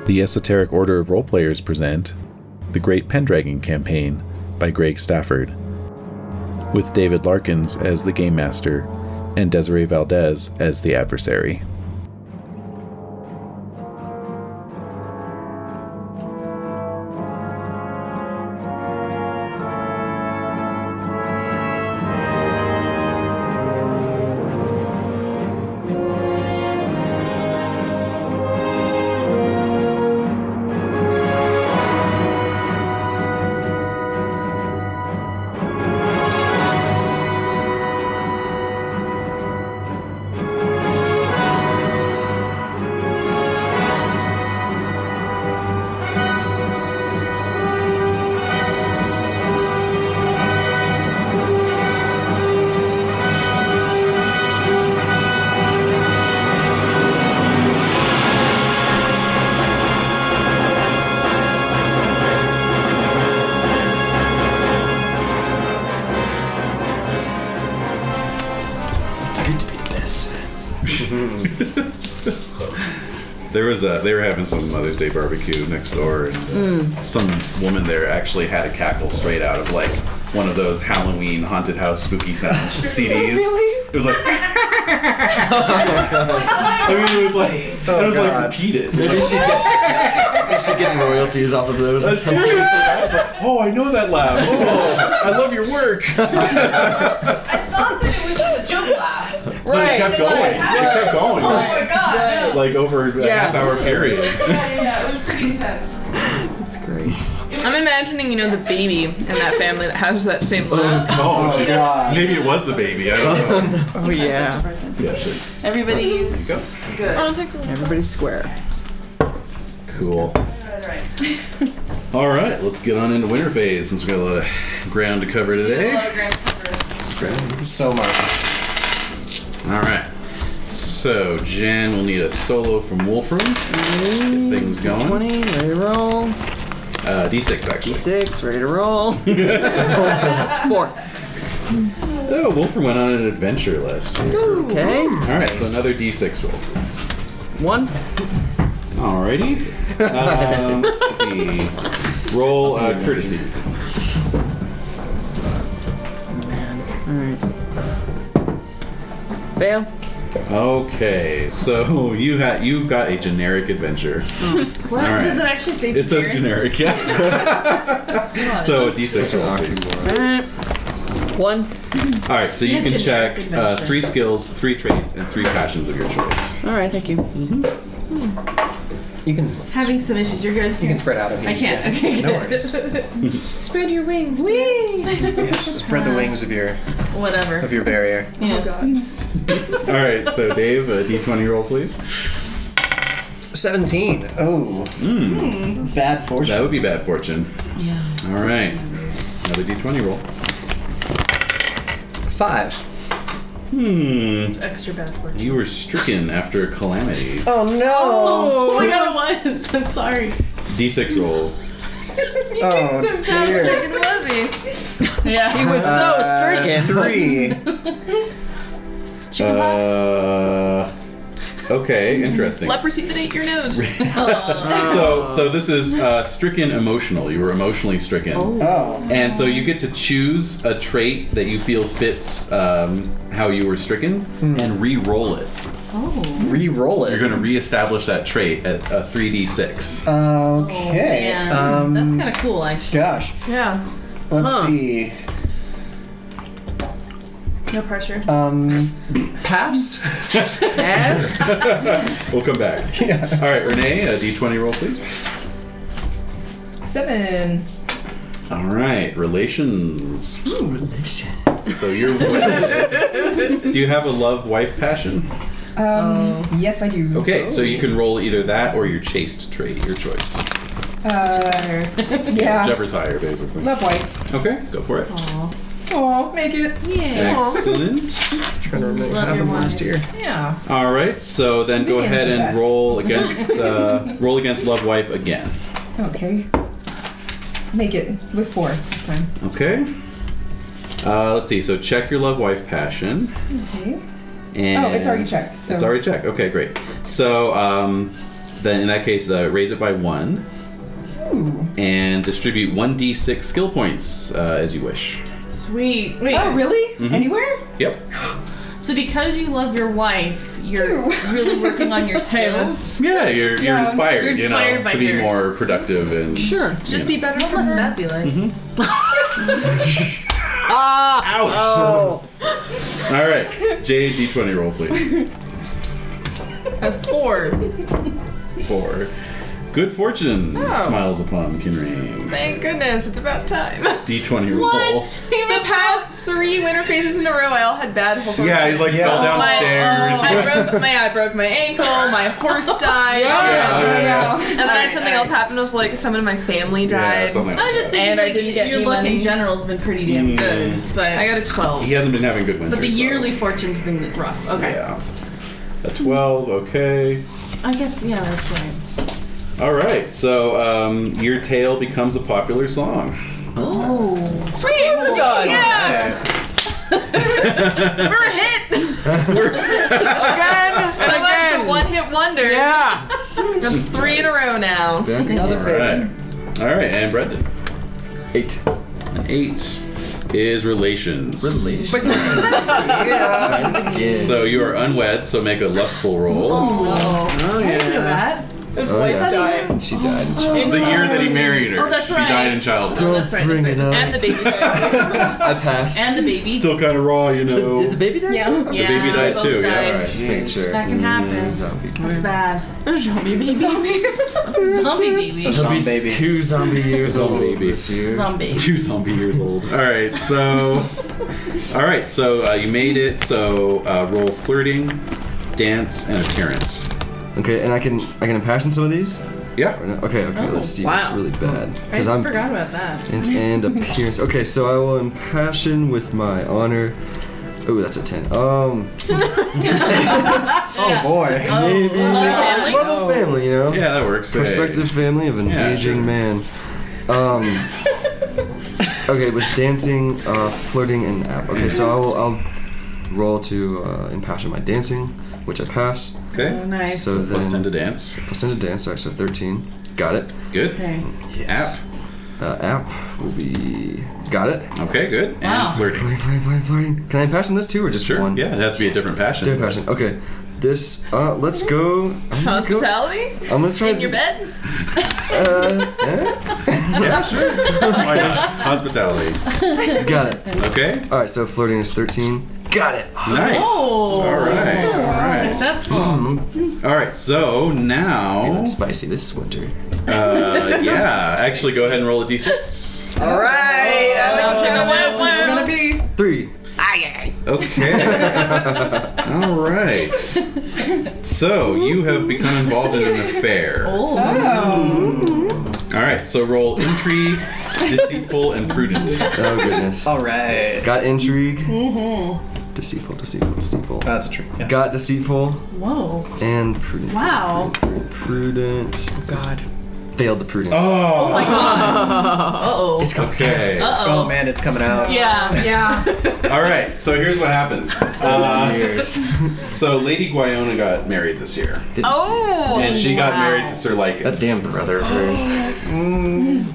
The Esoteric Order of Roleplayers present The Great Pendragon Campaign by Greg Stafford, with David Larkins as the Game Master and Desiree Valdez as the adversary. They were having some Mother's Day barbecue next door, and some woman there actually had a cackle straight out of like one of those Halloween haunted house spooky sound CDs. Really? It was like, I mean, it was like repeated. Maybe she gets royalties off of those. Seriously, I was like, oh, I know that laugh. Oh, I love your work. I thought that it was just a joke laugh. But it kept going. It kept going. Oh my god. No. Like over a half-hour period. Yeah, it was pretty intense. That's great. I'm imagining, the baby in that family that has that same laugh. Oh, God. Maybe it was the baby. I don't know. Oh, yeah. Yeah, sure. Everybody's good. I'll take a look. Everybody's square. Cool. Alright. All right, let's get on into winter phase since we got a lot of ground to cover today. A lot of ground to cover. So much. All right. So Jen will need a solo from Wolfram. Get things going. 20, ready to roll. D6 actually. D6, ready to roll. 4. Oh, Wolfram went on an adventure last year. Okay. All right, so another D6 roll, please. 1. Alrighty. Let's see. Roll courtesy. Alright. Fail. Okay, so you got a generic adventure. What? All right. Does it actually say It says generic, yeah. So a D6 roll, please. 1. Alright, so you Yeah, can generic check adventure. 3 skills, 3 traits, and 3 passions of your choice. Alright, thank you. You can Having some issues, you're good. you can spread out if you I need. can't. Okay, No good. worries. Spread your wings. Whee! Yes, spread the wings of your Whatever. barrier. Yes. Alright, so Dave, a D20 roll, please. 17. Oh, bad fortune. That would be bad fortune. Yeah. Alright, another D20 roll. 5. Extra bad fortune. You were stricken after a calamity. Oh no! Oh my god, it was. I'm sorry. D6 roll. Oh How dear. stricken was he? Yeah. He was so stricken. 3. Chickenpox? Okay, interesting. Leprosy that ate your nose. So this is stricken emotional. You were emotionally stricken. Oh. And so you get to choose a trait that you feel fits how you were stricken and re-roll it. Re-roll it. You're going to re-establish that trait at a 3d6. Okay. Yeah. That's kind of cool, actually. Gosh. Yeah. Let's see. No pressure. Pass. S. We'll come back. Yeah. All right, Renae, a d20 roll, please. 7. All right, relations. So you're. Do you have a love-wife passion? Yes, I do. Okay, so you can roll either that or your chaste trait, your choice. Yeah. Whichever's higher, basically. Love white. Okay, go for it. Oh, make it. Yeah. Excellent. Trying to remember Love what happened your last year. Yeah. All right, so then go Minions ahead the and best. roll against love wife again. Okay. Make it with 4 this time. Okay. Let's see. So check your love wife passion. Okay. And Oh, it's already checked. So. It's already checked. Okay, great. So then in that case, raise it by 1. Ooh. And distribute 1d6 skill points as you wish. Sweet. Wait. Oh, really? Mhm. Anywhere? Yep. So because you love your wife, you're really working on your skills. Yeah, you're inspired, You're inspired by to be her. more productive and Sure. Just be better. What must that be like? Ouch! All right, Jade, d20 roll, please. A 4. 4. Good fortune smiles upon Kinrain. Thank goodness, it's about time. D20 roll. What? The past 3 winter phases in a row, I all had bad health. Yeah, he's like fell downstairs. I broke my ankle, my horse died. Yeah. And then I had something else happen with like someone in my family died. something I was like just that. thinking And I didn't get your any luck money. in general's been pretty damn good. But I got a 12. He hasn't been having good winters. But the though. yearly fortune's been rough. Okay. Yeah. A 12, okay. I guess, yeah, that's right. Alright, so your tale becomes a popular song. Oh. Sweet, the dog. Yeah. We're a hit. Again. So much for one-hit wonders. Yeah. That's 3 in a row now. Another favorite. Alright, and Brendan. 8. An 8 is relations. So you are unwed, so make a lustful roll. Oh, yeah. His Oh, wife yeah. died. She died. The year that he married her. Oh, that's she right. died in childbirth. Oh, that's right. Bring That's it right. up. And the baby died. I passed. And the baby. Still kind of raw, you know. Did the baby die? Yeah. too? The baby died both too, yeah. died. Alright, just making sure. That can happen. Zombie. That's bad. Zombie baby. Zombie baby. Zombie baby. 2 zombie years old Baby. this year. Zombie. 2 zombie years old. Alright, so you made it, so roll flirting, dance, and appearance. Okay, and I can impassion some of these? Yeah. Or no? Okay, let's see what's really bad. I Because I'm forgot about that. and appearance. Okay, so I will impassion with my honor. Oh, that's a 10. Oh boy. Maybe Love family? love of family, you know. Yeah, that works. Prospective family of an Yeah, aging sure. man. Okay, with dancing, flirting, and app. Okay, so I'll roll to impassion my dancing, which I pass. Okay. Oh, nice. So then Plus 10 to dance. plus 10 to dance. Sorry, so 13. Got it. Good. Okay. App. App will be. Got it. Okay, good. Wow. And flirting. Flirting. Can I impassion this too, or just Sure. one? Yeah, it has to be a different passion. Different passion. Okay. This. Let's go. Hospitality? I'm gonna try. In your bed? Yeah, sure. Why not? Hospitality. Got it. Okay. All right. So flirting is 13. Got it. Nice. Oh. All right. Successful. All right. So now, Feeling spicy this winter. yeah. Actually, go ahead and roll a d6. All right. We're gonna be. 3. Okay. All right. So you have become involved in an affair. Oh. All right. So roll intrigue, deceitful, and prudent. Oh goodness. All right. Got intrigue. Mm-hmm. Deceitful. That's true. Yeah. Got deceitful Whoa. and prudent. Wow. Prudent. Oh God. Failed the prudent. Oh. My God. Uh-oh. It's coming. Okay. Uh-oh. Oh man, it's coming out. Yeah. Yeah. All right. So here's what happened. Years. So Lady Gwyona got married this year, Oh. and she got wow. married to Sir Lycus. That damn brother of hers.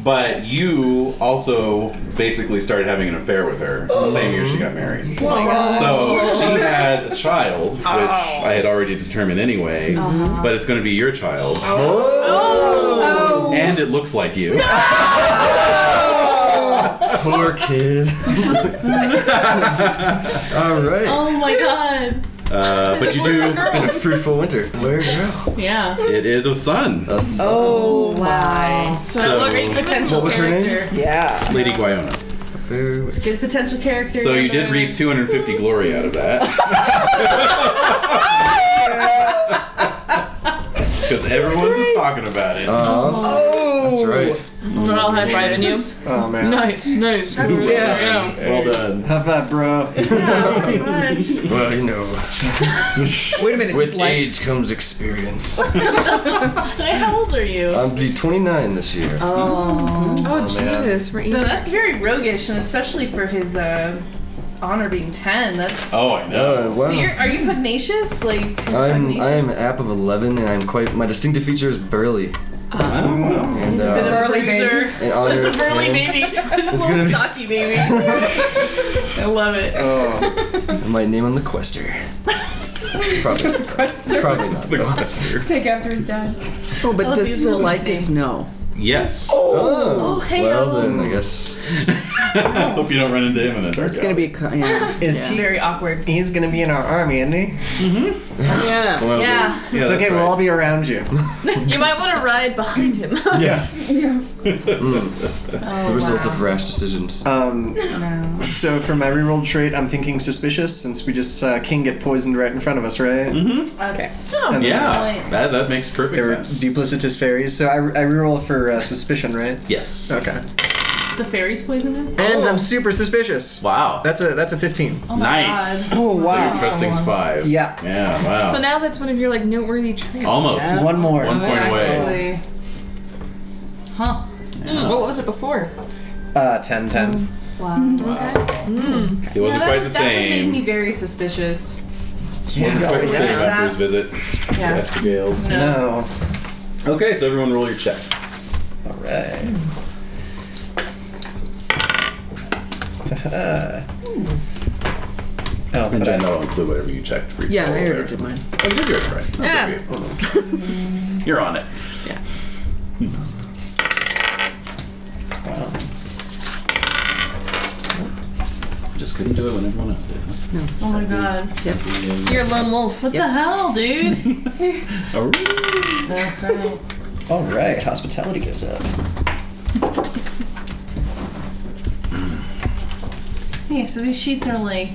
But you also basically started having an affair with her the same year she got married. Oh my God. So she had a child, which I had already determined anyway, but it's going to be your child. Oh. And it looks like you. Poor kid. All right. Oh my God. But you do. Been a fruitful winter. Where girl? Yeah. It is a son, A son. Oh Wow. So So- it looks potential What was her name? character. yeah. Lady Gwyona. Very much. Good potential character. So you did there. reap 250 glory out of that. Because everyone's talking about it. That's right. We're all high-fiving you. Oh man. Nice. Yeah. Well done. High five, bro. Well, you know, Wait a minute. with just like age comes experience. How old are you? I'm be 29 this year. Oh. Oh, Jesus. We're So that's very roguish, and especially for his honor being 10. That's. Oh, I know. Wow. So are you pugnacious? Like. I am pugnacious? an app of 11, and I'm quite. My distinctive feature is burly. And It's a burly baby. in honor It's a burly 10, baby. It's a It's little gonna be- stocky baby. I love it. and my name on the quester. Probably not. The though. quester. Take after his dad. Oh, but love does these Sir little Lycus names. know? Yes. Oh, hey, well then I guess. I hope you don't run into him in a dark It's gonna be Is he? Very awkward. He's gonna be in our army, isn't he? yeah. Well, Yeah. It's okay. We'll all be around you. You might want to ride behind him. Yes. The results of rash decisions. No. So for my reroll trait, I'm thinking suspicious, since we just saw King get poisoned right in front of us, right? Mm-hmm. That's. And Yeah, that makes perfect They were sense. duplicitous fairies, so I reroll for suspicion, right? Yes. Okay. The fairies poisoned him? And I'm super suspicious. Wow. That's a 15. Oh my Nice. God. Oh So your trusting's 5. Yeah. Yeah. Wow. So now that's one of your like noteworthy traits. Almost. One more. 1 point away. Actually. Huh. Yeah. What was it before? 10. Wow. Mm. It wasn't quite the That would make me same. very suspicious. Wasn't quite the Yeah. same after his visit Yeah. to Estegales. No. Okay, so everyone roll your checks. All right. Oh, And but Jen, I, that'll include whatever you checked for each Yeah, I roll already there. did mine. Oh, you did yours right. Yeah. Okay. You're on it. Yeah. wow. Just couldn't do it when everyone else did. Huh? Oh my God. Yep. You're a lone wolf. What the hell, dude? Oh. That's right. All right. Hospitality goes up. Hey, so these sheets are like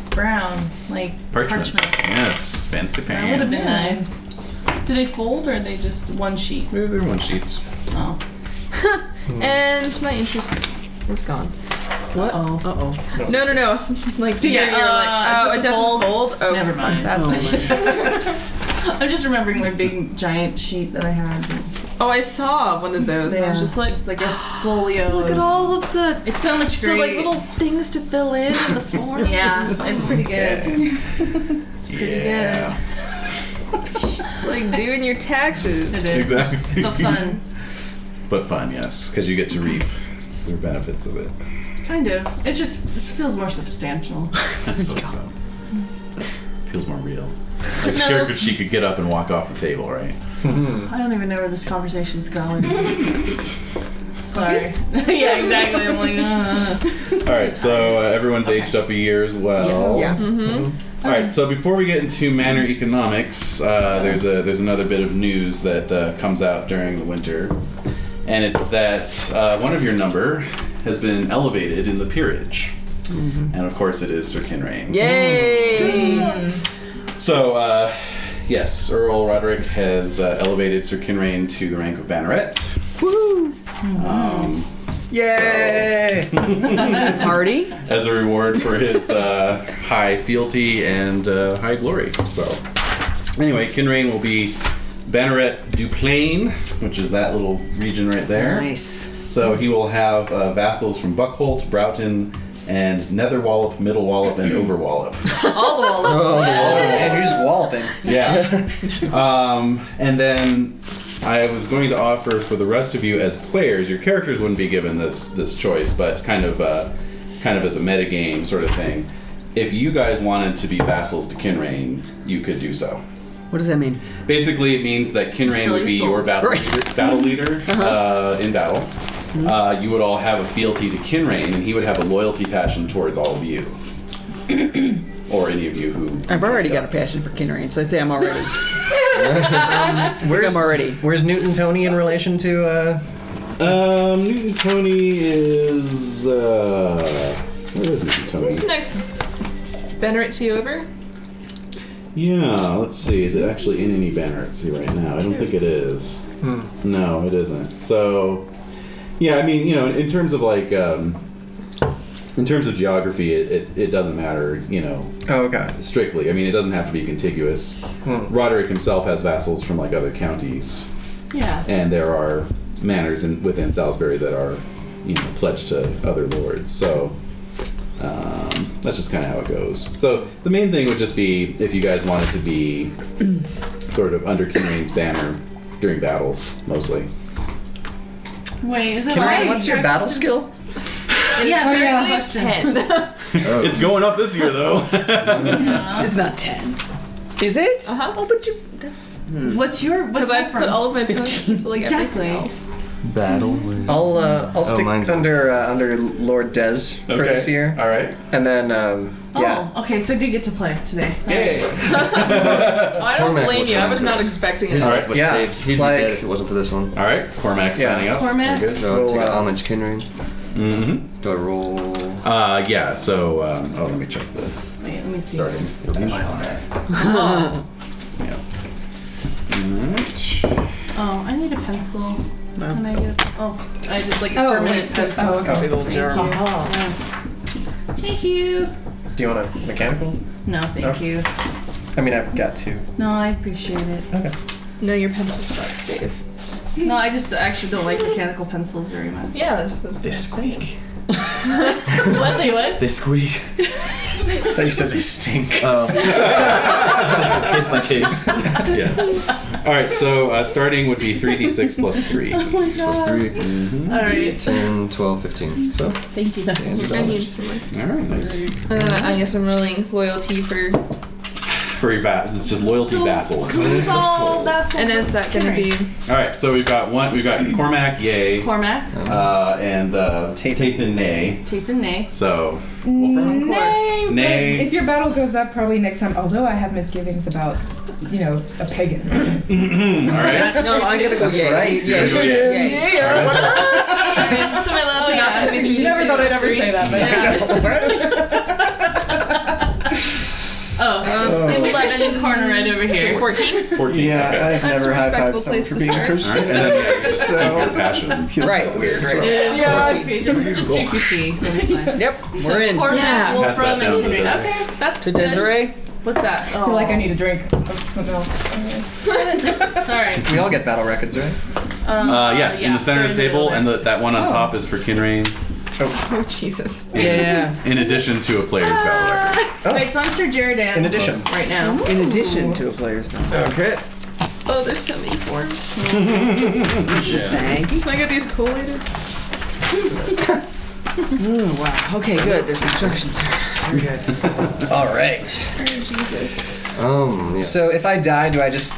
brown, like Parchment. Yes, fancy pants. That would have been nice. Do they fold or are they just one sheet? They're one sheets. Oh. And my interest is gone. What? Oh. Uh-oh. No. Like Yeah, you're like, oh, it doesn't fold. Oh, Never mind. That's I'm just remembering my big giant sheet that I had. Oh, I saw one of those. And I was just like a folio. look at all of the It's so much the great. like little things to fill in the form. Yeah, it's pretty good. It's pretty Yeah. It's like doing your taxes. good. It is. Exactly. So fun. But fun, yes, because you get to reap the benefits of it. Kind of. It feels more substantial. I suppose so. Feels more real. This No. character sheet could get up and walk off the table, right? I don't even know where this conversation's going. Sorry. Yeah, exactly. I'm like, All right, so everyone's aged up a year as well. Yeah. Mm-hmm. All right, so before we get into manor economics, there's another bit of news that comes out during the winter, and it's that one of your number has been elevated in the peerage, and of course it is Sir Kinrain. Yay! So, yes, Earl Roderick has elevated Sir Kinrain to the rank of banneret. Woo! Yay! Party? As a reward for his high fealty and high glory. So, anyway, Kinrain will be Banneret du Plain, which is that little region right there. Nice. So he will have vassals from Buckholt, Broughton, and Netherwallop, Middle Wallop, and Overwallop. All the wallops. Oh, man, you're just walloping. Yeah. And then I was going to offer for the rest of you as players, your characters wouldn't be given this choice, but kind of as a metagame sort of thing. If you guys wanted to be vassals to Kinrain, you could do so. What does that mean? Basically, it means that Kinrain Sell would be your your souls. battle leader in battle. You would all have a fealty to Kinrain, and he would have a loyalty passion towards all of you. Or any of you who... I've already got a passion for Kinrain, so I'd say I'm already. Where's I'm already. Where's Newton Tony in relation to? Newton Tony is... where is Newton Tony? Who's next? Banneret to you over? Yeah, let's see. Is it actually in any banner? Let's see right now. I don't think it is. No, it isn't. So, yeah, I mean, you know, in terms of like, in terms of geography, it doesn't matter, you know. Oh, okay. Strictly. I mean, it doesn't have to be contiguous. Roderick himself has vassals from like other counties, yeah. and there are manors within Salisbury that are, you know, pledged to other lords. So, that's just kind of how it goes. So the main thing would just be if you guys wanted to be sort of under Kinrain's banner during battles, mostly. Wait, is it Kinrain, what's your battle skill? Yeah, apparently 10. It's going up this year though. It's not 10. Is it? Oh, but you. That's. What's Because I put all of my 15. points into like Exactly. everything else. Battle. I'll stick mine's- under Lord Des for this year, All right. and then yeah. Oh, okay, so I do get to play today. Yay. I don't Cormac blame will you. I try was and not do it. expecting His it. life was Yeah, saved. He'd like- be dead if it wasn't for this one. All right. Cormac signing up. Cormac? Very good. So I'll take Roll, homage Kinrain. Mm-hmm. Do I roll? Yeah. So let me check the Wait, let me see. starting. It'll be my Oh. Yeah. Alright. Oh, I need a pencil. No. Can I get? Oh, I just like a Oh, permanent wait, pencil. oh, okay. Big old Thank jar. you. Yeah. Thank you. Do you want a mechanical? No, thank Oh. you. I mean, I've got two. No, I appreciate it. Okay. No, your pencil sucks, Dave. No, I just actually don't like mechanical pencils very much. Yeah, that's They squeak. What? They what? They squeak. I thought you said they stink. Oh. Case by case. Yes. All right. So starting would be 3d6 plus 3. Oh my 6 plus 3. Mm-hmm. All right. 10, 12, 15. So, Thank you. standard I need damage. some more. All right. Nice. And then I guess I'm rolling loyalty for. For your it's just loyalty vassals. Who's all vassals? And is that gonna be? All right. So we've got Cormac, yay, Cormac, and Tathan, nay. Tathan, nay. So Wolfram? Nay, Nay. but if your battle goes up, probably next time. Although I have misgivings about, a pagan. All right. No, I'm gonna go That's yay. right. Yay. You're Yay. gonna go Yay. All right. So my loyalty not gonna be. You never thought I'd ever say that, but Oh, Same Christian corner right over here. 14. 14. Yeah, okay. I've That's a never high respectable fived someone place for to being a start. All Christian. right. And then you So- keep your passion. Feels Right. weird. Right. Yeah, just GPC. It'll be fine. Yep, So we're in. Cormac, Yeah. Pass that Wolfram, down and to Henry. the- Okay, that's To good. Desiree. What's that? I feel like I need a drink of something else. All right. We all get battle records, right? Yes, in the center of the table, and that one on top is for Kinrain, Oh Jesus. Yeah. in addition to a player's battle record. Oh. Right, so I'm Sir Jeridan. In addition. Right now. In addition to a player's battle. Okay. Oh, there's so many forms. Thank you. Can I get these collated? Oh, wow. Okay, good. There's instructions here. We're good. All right. Oh Jesus. Yeah. So if I die, do I just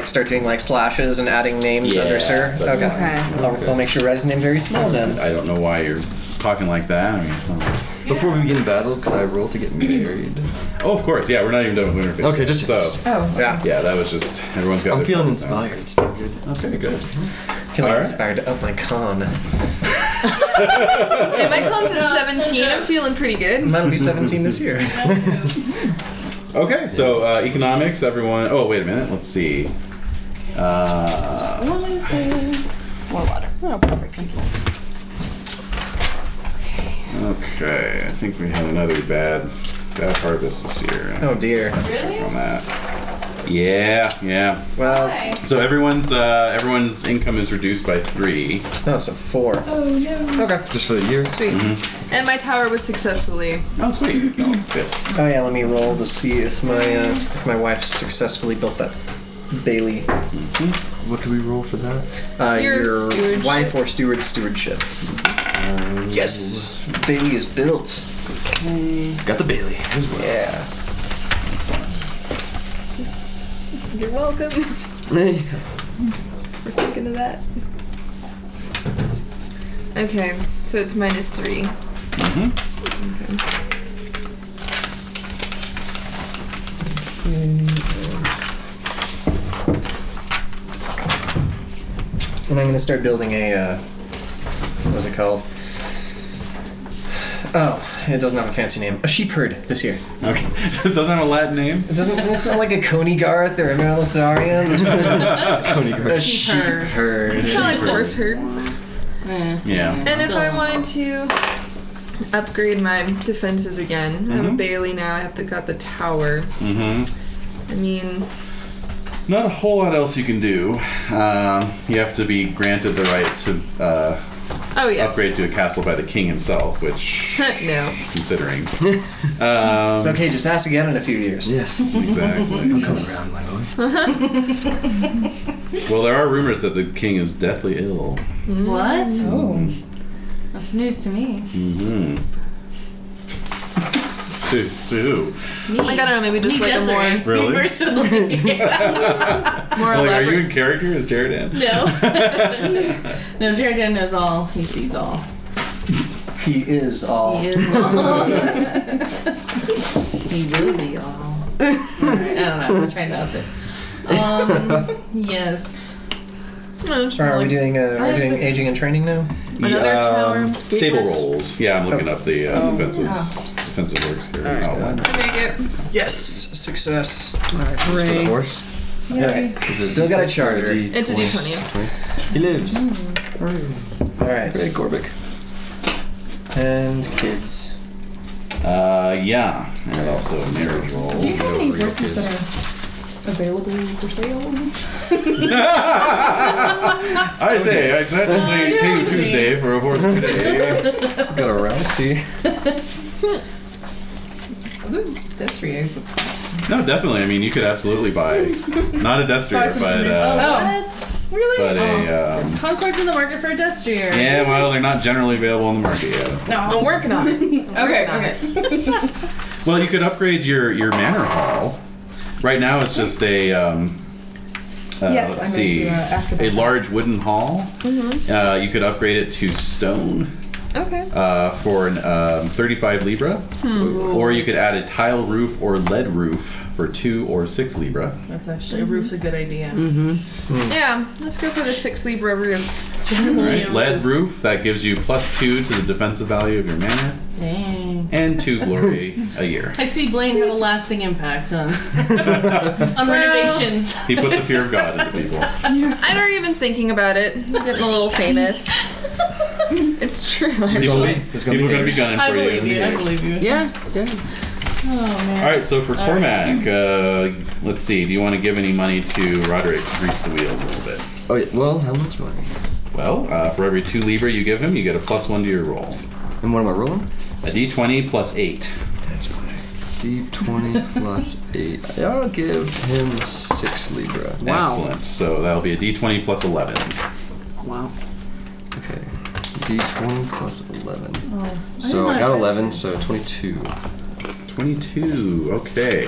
start doing slashes and adding names Yeah, under Sir? that's Okay. Okay. I'll make sure I write his name very small then. I don't know why you're talking like that. I mean, it's not... Before we begin battle, could I roll to get married? Oh, of course. Yeah, we're not even done with Winterfell. Okay, just so. Oh. Yeah. Yeah, that was just everyone's got. I'm their feeling phones now. inspired. It's pretty good. Okay, good. Feeling All right. inspired to up my con. Yeah, my con's at 17. I'm feeling pretty good. Mine will be 17 this year. Okay, so economics, everyone. Oh, wait a minute. Let's see. More water. Oh, perfect. Okay, I think we had another bad harvest this year. Oh dear. Really? On that. Yeah. Well, So everyone's income is reduced by 3. no, so 4. Oh no. Okay. Just for the year? Sweet. Mhm. And my tower was successfully. Oh, sweet. Oh, good. Oh yeah, let me roll to see if my wife successfully built that Bailey. What do we roll for that? Your Your stewardship. wife or stewardship. Yes, Bailey is built. Got the Bailey as well. Yeah. You're welcome for thinking of that. Okay, so it's -3. Mhm. And I'm gonna start building a what was it called? Oh, it doesn't have a fancy name. A sheep herd this year. Okay. It doesn't have a Latin name. It doesn't. It's not like a Coney Garth or a Melisarium. It's just a sheep herd. Kind of like horse herd. Yeah. And if I wanted to upgrade my defenses again, I have Mhm. Bailey now. I have got the tower. Mm-hmm. I mean, Not a whole lot else you can do. You have to be granted the right to upgrade to a castle by the king himself, which No. considering. It's okay, just ask again in a few years. Yes. Exactly. I'm coming around, my boy. Well, there are rumors that the king is deathly ill. What? Oh. That's news to me. Mm-hmm. To who? Me. Like, I don't know, maybe just Me, like a Desiree. more... Really? Personally. More Like, are elaborate. you in character as Jared? No. No, Jared knows all. He sees all. He is all. He is all. He will be all. Alright, I don't know. I'm trying to up it. Yes. No, just Are we like- doing aging and training now? Another tower. Stable rolls. Yeah, I'm looking up the defensive works here. Alright, Outline. I make it. Yes, success. Alright, for the horse. Alright, Is it still got a D6 or charger. It's a D20. He lives. Alright, Great, Gorbic. and kids. Yeah, and also a marriage roll. Do you have any Real horses kids. that are available for sale? I say, I gladly pay you Tuesday for a horse today. Got a route. See? This Desiree is a No, definitely. I mean, you could absolutely buy, not a destrier, but What? Really? but a Concord's in the market for a destrier. yeah. Well, they're not generally available on the market yet. I'm working on it. Okay. Well, you could upgrade your manor hall. Right now, it's just a Yes, let's I meant see, to, ask about a that. large wooden hall. Mm-hmm. You could upgrade it to stone. Okay. For an 35 libra, or you could add a tile roof or lead roof for 2 or 6 libra. That's actually, a roof's a good idea. Yeah, let's go for the 6 Libra roof. Generally, Right. Lead roof, that gives you +2 to the defensive value of your manor, Dang. and 2 glory a year. I see Blaine had a lasting impact on renovations. He put the fear of God into people. I'm not even thinking about it. I'm getting a little famous. It's true. People, Actually. people are going to be gunning I for you. believe in the you. I games. believe you. Yeah. Oh man. All right, so for All Cormac, let's see. Do you want to give any money to Roderick to grease the wheels a little bit? Oh, yeah. Well, how much money? Well, for every 2 libra you give him, you get a +1 to your roll. And what am I rolling? A d20 plus 8. That's fine. D20 plus 8. I'll give him 6 Libra. Excellent. So that'll be a d20 plus 11. Wow. Okay. D20 plus 11. Oh, So I got 11, so 22. 22. Okay.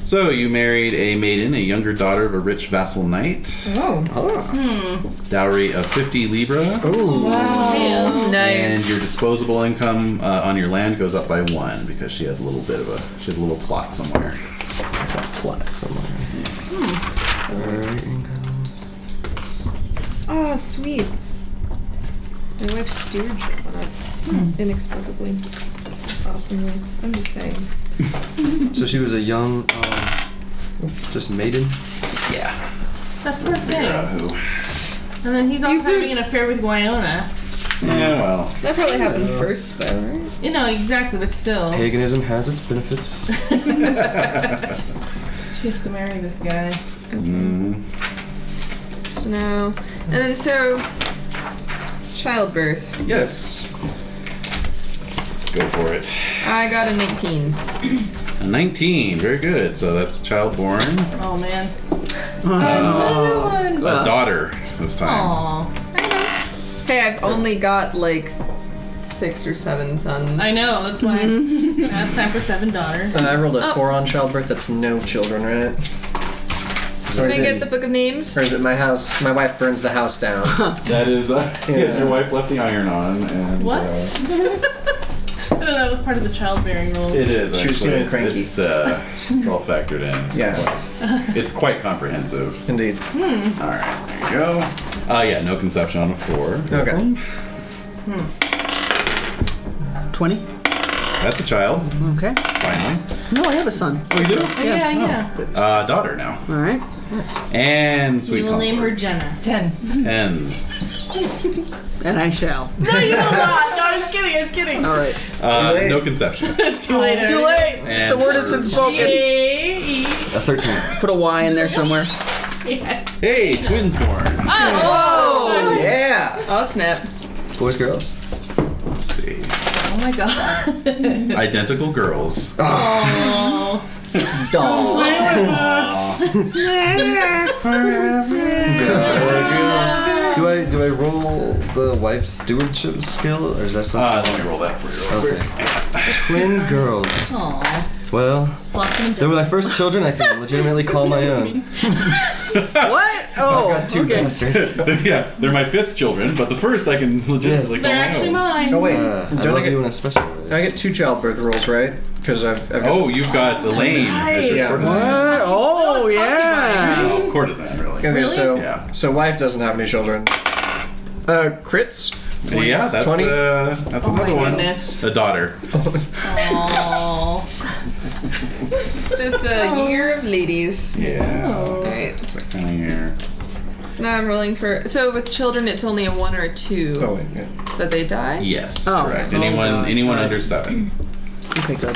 So you married a maiden, a younger daughter of a rich vassal knight. Oh. Dowry of 50 libra. Wow. Nice. And your disposable income on your land goes up by 1 because she has a little plot somewhere. Plot somewhere. Alright, income. Oh, sweet. My wife's stewardship went up inexplicably. Awesomely. I'm just saying. So she was a young, just maiden? Yeah. that poor Figure out thing. who. And then he's off having an affair with Wyona. Yeah, well. That probably happened first, though, right? You know, exactly, but still. Paganism has its benefits. She has to marry this guy. Mm. So now, and then childbirth. Yes. Go for it. I got a 19. A 19. Very good. So that's child born. Oh man. Another one. A daughter this time. Aw. Hey, I've only got like 6 or 7 sons. I know, that's why. Now it's time for 7 daughters. I rolled a 4 on childbirth. That's no children, right? Or Can is I get it, the book of names? or is it my house? My wife burns the house down. That is, yes, your wife left the iron on. And, What? I know that was part of the childbearing rule. It is. She was actually. feeling cranky. It's all factored in. It's quite comprehensive. Indeed. All right, there you go. Yeah, no conception on a 4. Okay. 20. That's a child. Okay. Finally. No, I have a son. Oh, you do? Yeah. Daughter now. All right. And sweet We will name her Concord. Jenna. 10. 10. And I shall. No, you will not. No, I was kidding. All right. No conception. Too late. Too late. And The word has been spoken. A 13. Put a Y in there somewhere. Hey, twins born. Oh, yeah. Oh snap. Boys, girls. Let's see. Oh my god. Identical girls. Oh. Doll. Do I roll the wife's stewardship skill, or is that something? Let me roll that for you. Okay. Twin girls. Aw. Well, they were my first children. I can legitimately call my own. What? Oh, I've got two okay. bastards. They're my 5th children, but the first I can legitimately call They're my actually own. mine. Oh wait, I don't love I get? you in a special way. I get 2 childbirth rolls, right? Because I've got Oh, you've got Elaine as your Yeah. courtesan. What? Oh, yeah. Oh, courtesan, really. Okay, Really? so Yeah. so wife doesn't have any children. Crits. Yeah, that's 20? that's Oh my another one. goodness. A daughter. Aww. It's just a year of ladies. Yeah. Alright. That kind of year. So now I'm rolling for. So with children, it's only a 1 or a 2 Oh wait, yeah. that they die. Yes, Oh. correct. Oh, Anyone God. under 7. Okay, good.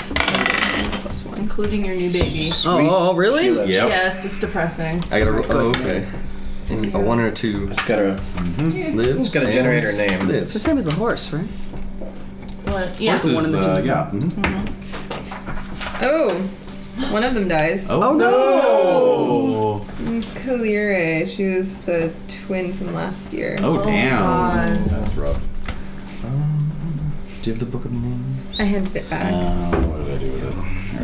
Including your new baby. Oh, really? Yep. Yes, it's depressing. I gotta roll. Oh, okay. And a 1 or a 2 Just gotta lives. Just gotta generate her and name. It's the Lives. same as the horse, right? What? Yeah. Horses, one in the two. yeah. Oh, one of them dies. Oh, no! It's Kalire. She was the twin from last year. Oh, damn. God. That's rough. Do you have the book of names? I handed it back. What did I do with it?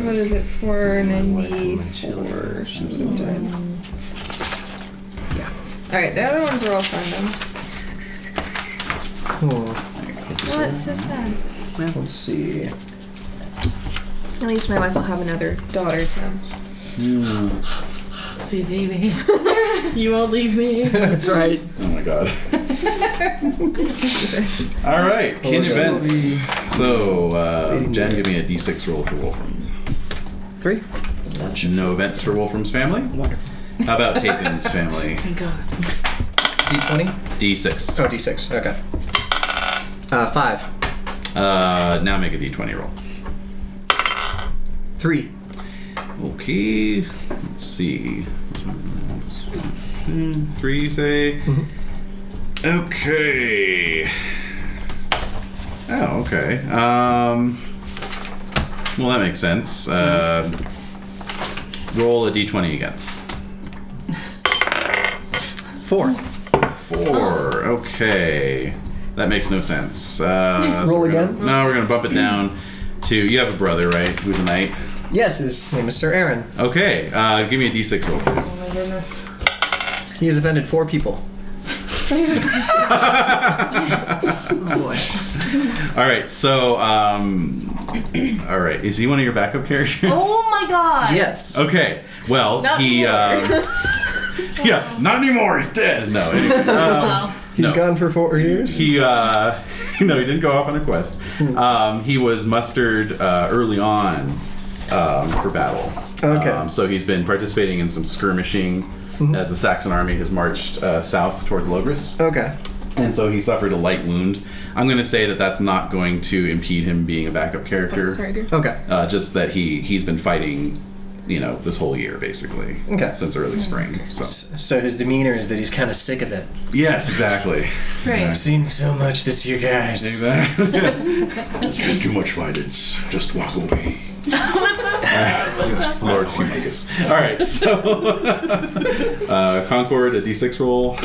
What is it? 494. She would have died. Yeah. Alright, the other ones are all fine then. Well, that's so sad. Let's see. At least my wife will have another daughter too. Sweet baby. You won't leave me. That's right. Oh my god. Jesus. All right, kin Okay. events. So, Jen, give me a d6 roll for Wolfram. 3. No events for Wolfram's family. Wonderful. How about Tapin's family? Thank God. D20? D6. Oh, D6. Okay. 5. Now make a d20 roll. 3. Okay. Let's see. 3, say. Okay. Oh, okay. Well, that makes sense. Roll a d20 again. 4. 4. Okay. That makes no sense. So Roll we're gonna- again? No, we're going to bump it down to. You have a brother, right? Who's a knight? Yes, his name is Sir Aaron. Okay. Give me a d6 roll. Oh my goodness. He has offended 4 people. Oh, boy. All right. So, all right. Is he one of your backup characters? Oh my God. Yes. Okay. Well, Not he. anymore. Yeah. Not anymore. He's dead. No. Anyway, Wow. He's no. gone for 4 years. He, no, he didn't go off on a quest. He was mustered early on for battle. Okay. So he's been participating in some skirmishing as the Saxon army has marched south towards Logres. Okay. And so he suffered a light wound. I'm going to say that that's not going to impede him being a backup character. Sorry, dude. Okay. Just that he's been fighting, this whole year basically. Okay. Since early spring. So. So his demeanor is that he's kind of sick of it. Yes, exactly. Great. I've seen so much this year, guys. Exactly. It's been too much violence. Just walk away. Lord Humongous. All right, so Concord, a d6 roll.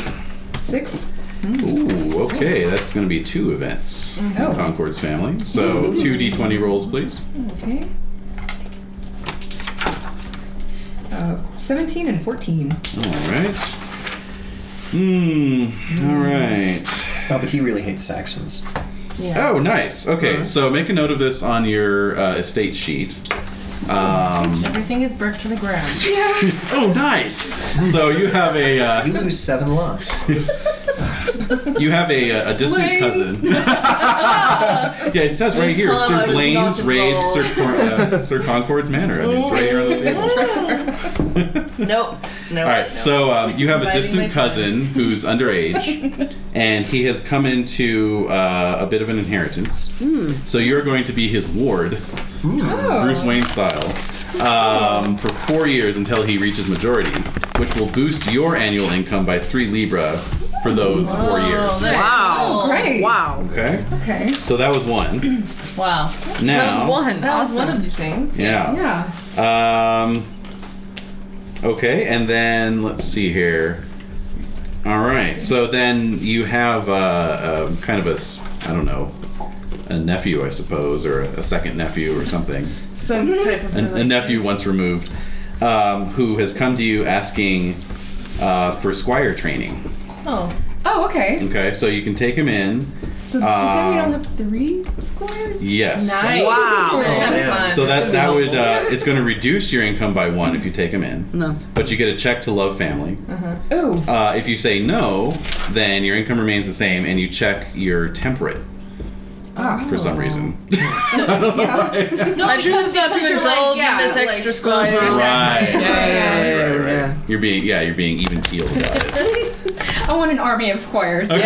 6. Ooh, okay, that's going to be 2 events in Oh. Concord's family. So 2 d20 rolls, please. Okay. 17 and 14. All right. All right. Oh, but he really hates Saxons. Yeah. Oh, nice. Okay, so make a note of this on your estate sheet. Everything is burnt to the ground. Oh, nice. So you have a. You lose 7 lots. you have a distant cousin. Yeah, it says right here, Sir Blaine's raids Sir Concord's manor. I mean, it's right here on the table. Nope. All right, so you have a distant cousin who's underage, and he has come into a bit of an inheritance. So you're going to be his ward, Bruce Wayne style, for 4 years until he reaches majority, which will boost your annual income by 3 Libra for those 4 years. Wow. Great. Wow. Okay. Okay. So that was one. Wow. Now. That was one. That was one of these things. Yeah. Yeah. Okay, and then let's see here. All right, so then you have kind of a nephew, I suppose, or a second nephew or something. Some type of A nephew once removed, who has come to you asking for squire training. Oh, okay. Okay, so you can take him in. So does that mean I'll have 3 squares? Yes. Nice. Wow. So that would it's going to reduce your income by 1 if you take him in. No. But you get a check to love family. Ooh. If you say no, then your income remains the same, and you check your temperate for some reason. Yeah. I choose not to indulge in this extra squire. Right. Yeah. You're being even keeled about it. I want an army of squires. Okay.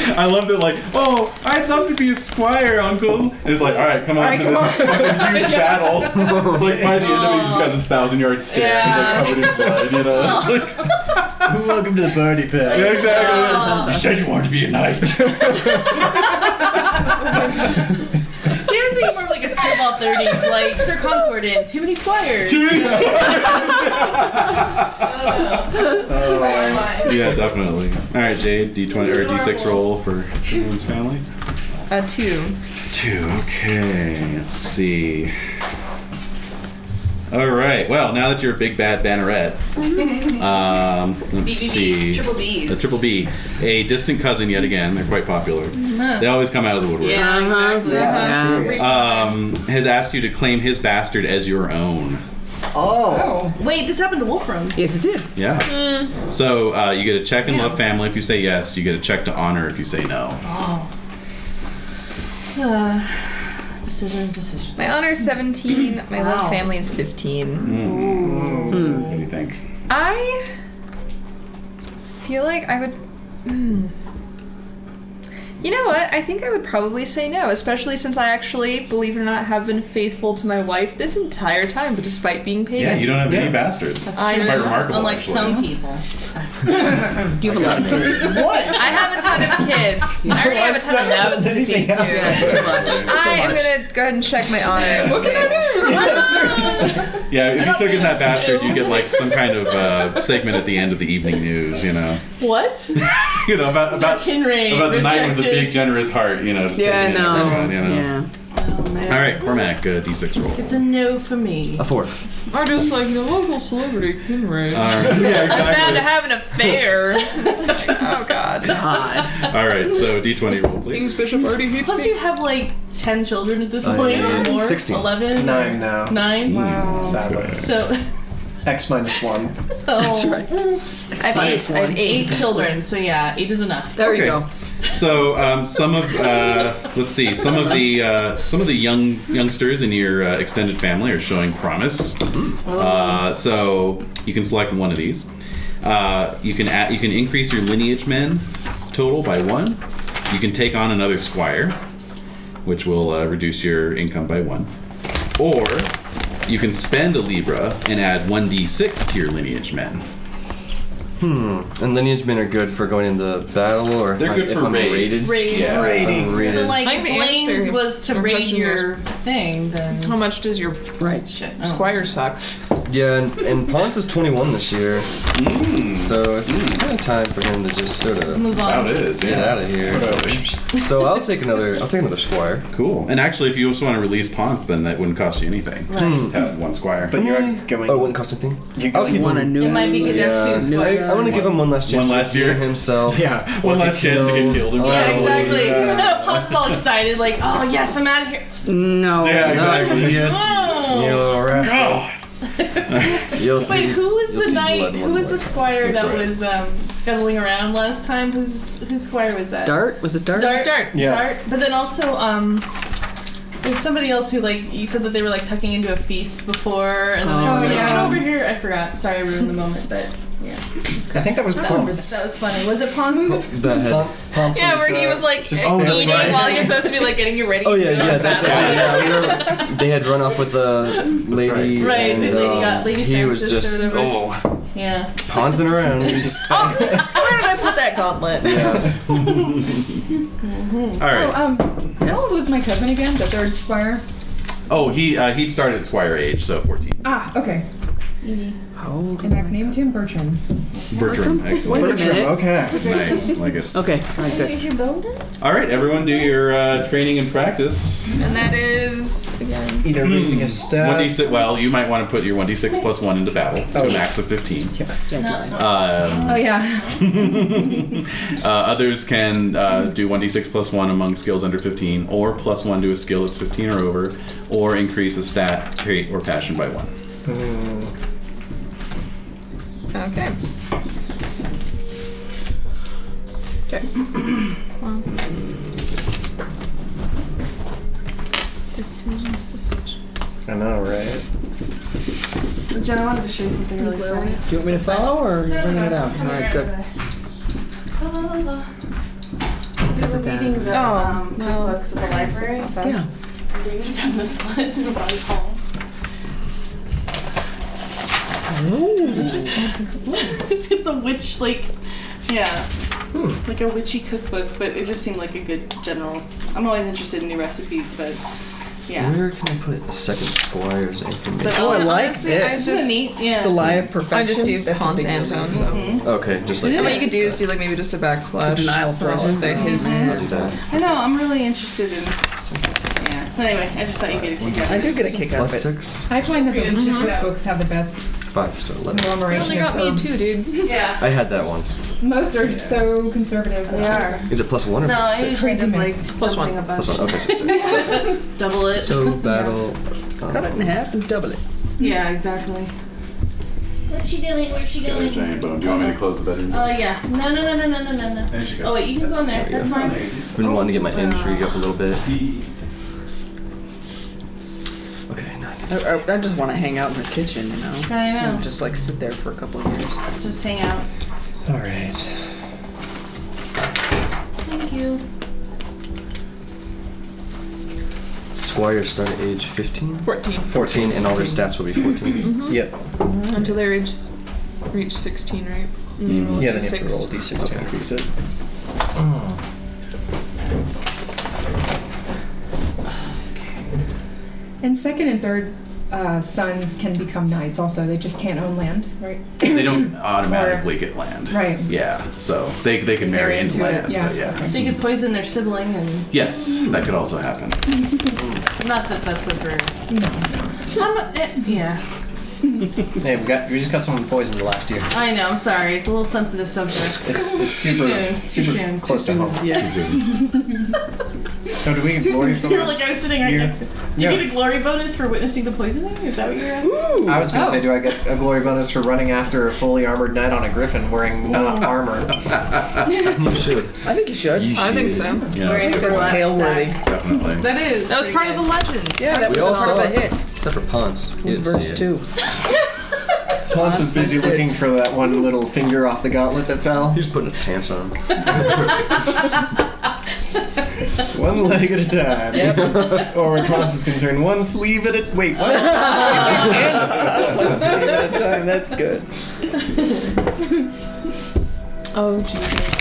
I love that, like, oh, I'd love to be a squire, Uncle. And it's like, all right, come on to this fucking huge battle. It's like by the end of it, he just got this 1,000-yard stare. He's like covered in blood, you know. It's like, Welcome to the party pack. yeah, exactly. You said you wanted to be a knight. See, I was thinking more of like a screwball 30s, like Sir Concord in Too Many Squires. Yeah, definitely. All right, Jade, D20 or D6 roll for everyone's family. 2. 2. Okay, let's see. All right. Well, now that you're a big bad banneret, let's see. Triple B's. A triple B, a distant cousin yet again. They're quite popular. They always come out of the woodwork. Has asked you to claim his bastard as your own. Oh. Wait, this happened to Wolfram. Yes, it did. Yeah. So you get a check in love family if you say yes. You get a check to honor if you say no. Decisions. My honor is 17. My love family is 15. What do you think? I feel like I would. You know what? I think I would probably say no, especially since I actually, believe it or not, have been faithful to my wife this entire time, but despite being paid. Yeah, you don't have any bastards. It's quite remarkable. Unlike actually. some people. You have a lot of kids. What? I have a ton of kids. I already have a ton of notes to feed too. It's too much. I am gonna go ahead and check my honor. What can I do? Yeah, if you took in that bastard, you get like some kind of segment at the end of the evening news, you know. What? You know, about Kinray the night with the rejected. big generous heart, you know. Just Yeah, taking in no. everyone, you know. Yeah. Oh, man. All right, Cormac, D6 roll. It's a no for me. A 4. Or just like the local celebrity Kinray. Yeah, I'm bound to exactly. have an affair. Oh God. All right, so D20 roll, please. King's Bishop already hates Plus me. you have like 10 children at this point or more. 16. 11. 9 now. 9. Wow. Sadly. So. X minus 1. That's right. I have 8. I have 8 children, so yeah, 8 is enough. There you go. So some of let's see, some of the youngsters in your extended family are showing promise. So you can select one of these. You can increase your lineage men total by 1. You can take on another squire, which will reduce your income by 1. Or you can spend a Libra and add 1d6 to your lineage men. And lineage men are good for going into battle, or They're good if for I'm raids. raided. Yeah. I'm raided. So like I can if Blaine's answer was to your raid question your thing, then How much does your squire suck? Yeah, and Ponce is 21 this year, so it's kind of time for him to just sort of move on. That is, yeah. get out of here. So I'll take another squire. Cool. And actually, if you also want to release Ponce, then that wouldn't cost you anything. Just have 1 squire. But you're going. Oh, it wouldn't cost anything. You're I'll going keep Want a him. new It might be good to have 2 squires. I want to give him one last chance. One last to year. redeem himself. Yeah. One last chance to get killed in Yeah, battle. exactly. Yeah. Ponce's all excited, like, oh yes, I'm out of here. No. Yeah, exactly. You little rascal. God. You'll see. Wait, who was you'll the see knight? blood Who one was the way. squire That's that right. was scuttling around last time? Whose squire was that? Dart? Was it Dart? Dart. Yeah. Dart. But then also, there's somebody else who you said that they were tucking into a feast before, and then they were yeah. get over here. I forgot. Sorry, I ruined the moment, but yeah. I think that was That Ponce. was funny. Was it Ponce? That had. Ponce Yeah, where he was just Oh, that's eating right. while he was supposed to be getting you ready. Oh to yeah, go yeah, to that's right. battle. Yeah, they had run off with the lady, Right, and the lady got Lady he was Francis or just whatever. Yeah. pouncing around. He was just. Oh, where did I put that gauntlet? Yeah. All right. How old was my cousin again? The third squire? Oh, he started at Squire age, so 14. Ah, okay. How old? And I've named him Bertram. Bertram, excellent. Wait a minute. Okay. Nice, like it. Okay, alright, good. All right, everyone, do your training and practice. And that is again. Either raising a stat. 1d6. Well, you might want to put your 1d6 plus 1 into battle to a Oh. max of 15. Oh, yeah. Others can do 1d6 plus 1 among skills under 15, or plus 1 to a skill that's 15 or over, or increase a stat, trait, or passion by 1. Okay. Okay. Well. Decisions. I know, right? Jen, I wanted to show you something really funny. Do you want me to follow or are you bringing it up? Alright, good. We were reading the cookbooks at the library. Yeah. David found this one and brought it home. It's a witch, like a witchy cookbook, but it just seemed like a good general. I'm always interested in new recipes, but yeah. Where can I put second squire's information? But Oh, I like honestly, this. Isn't it neat? Yeah. The lie of perfection. I just do That's a Ponce big and one. Zone, so. Okay, just like It And that. what you could do is do maybe just a backslash. Denial for all prison. of the his. I'll do that. I know, I'm really interested in. Yeah. Anyway, I just thought you'd get a kick out of I it. do get a kick out of Plus it. 6? I find that the witchy Mhm. cookbooks have the best 5, so 11. You conglomeration only of got me a herbs. 2, dude. Yeah. I had that once. Most are so conservative. They are. Is it plus 1 or No, plus I 6? usually did Plus doubling one. a bunch. Plus 1, okay, so 6. Double it. So, battle. Cut it in half and double it. Yeah, exactly. What's she doing? Where's she Got a giant bone. Do you want me to close the bedroom? Oh yeah. No. There she goes. Oh wait, you can go in there. That's fine. I've been wanting to get my intrigue up a little bit. Okay, 9. I just want to hang out in the kitchen, you know? I know. And just sit there for a couple of years. Just hang out. Alright. Thank you. Squires start at age 15? 14. 14, and all their stats will be 14. Yep. Until they reach 16, right? And then you roll Yeah, a then you have to D6. roll a d6 to increase it. And second and third sons can become knights also. They just can't own land, right? They don't automatically get land. Right. Yeah, so they can marry into land. Yeah. But yeah. They could poison their sibling and. Yes, that could also happen. Not that that's a very. Yeah. Hey, we just got someone poisoned last year. I know. I'm sorry. It's a little sensitive subject. It's Too super soon. Too super soon. close to home. Yeah. So do we get glory for You're like I was sitting right Here. next to. Do you Yeah. get a glory bonus for witnessing the poisoning? Is that what you're asking? I was gonna Oh. say, do I get a glory bonus for running after a fully armored knight on a griffin wearing not armor? You should. I think you should. I think so. Yeah, Wearing That's burlap tail worthy. sack. definitely. That is. That was pretty part of the good. legend. Yeah, that We was all part of saw the it. hit. Except for Ponce. It was verse 2. Ponce was busy looking for that one little finger off the gauntlet that fell. He was putting his pants on. One leg at a time. Yep. Or where Ponce is concerned, one sleeve at a wait, what? Let's see that time. That's good. Oh, Jesus.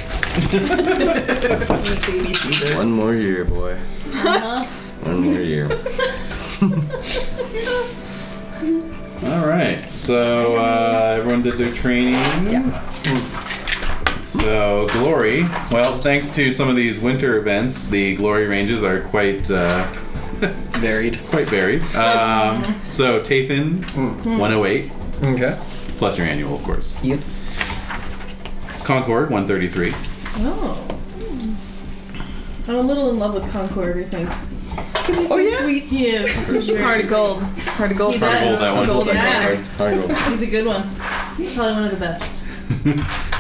Sweet baby Jesus. One more year, boy. Uh-huh. One more year. All right, so everyone did their training. Yeah. So glory. Well, thanks to some of these winter events, the glory ranges are quite Varied. quite varied. So Tathan, 108 Okay. plus your annual, of course. Yep. Concord, 133. Oh. I'm a little in love with Concord, I think. Because he's so sweet. He is. He's very Heart of gold. Heart of gold. He Heart of gold, that one. Gold, Yeah. Hard roll. He's a good one. He's probably one of the best.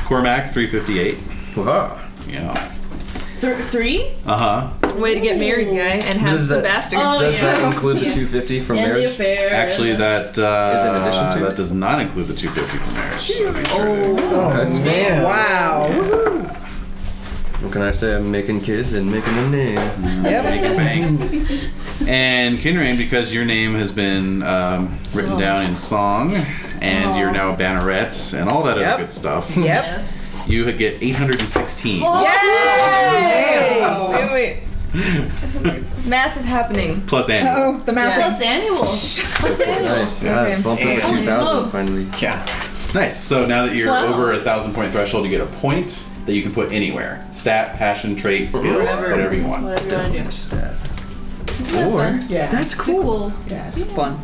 Cormac 358. Hurrah. Yeah. 3? Way to get married, guy, and have Does some that- bastards. Oh, Does yeah. that include the Yeah. 250 from And the marriage? affair. Actually, that Is in addition to that it? does not include the 250 for marriage. So make sure Oh, Okay. man. Wow. What can I say? I'm making kids and making a name. Yep. Make it bang. And Kinrain, because your name has been written down in song, and you're now a banneret, and all that Yep. other good stuff, Yep. Yes. you get 816. Yay! Wait. Math is happening. Plus annual. Oh, the math. Plus annual. Plus annual. Nice. Yeah, Okay. bumped up to Holy 2,000 smokes. finally. Yeah. Nice. So now that you're Wow. over 1,000-point threshold, you get a point that you can put anywhere. Stat, passion, trait, skill, whatever you want. Whatever you want to do. Stat. Isn't that fun? Yeah. That's cool. Yeah, it's fun.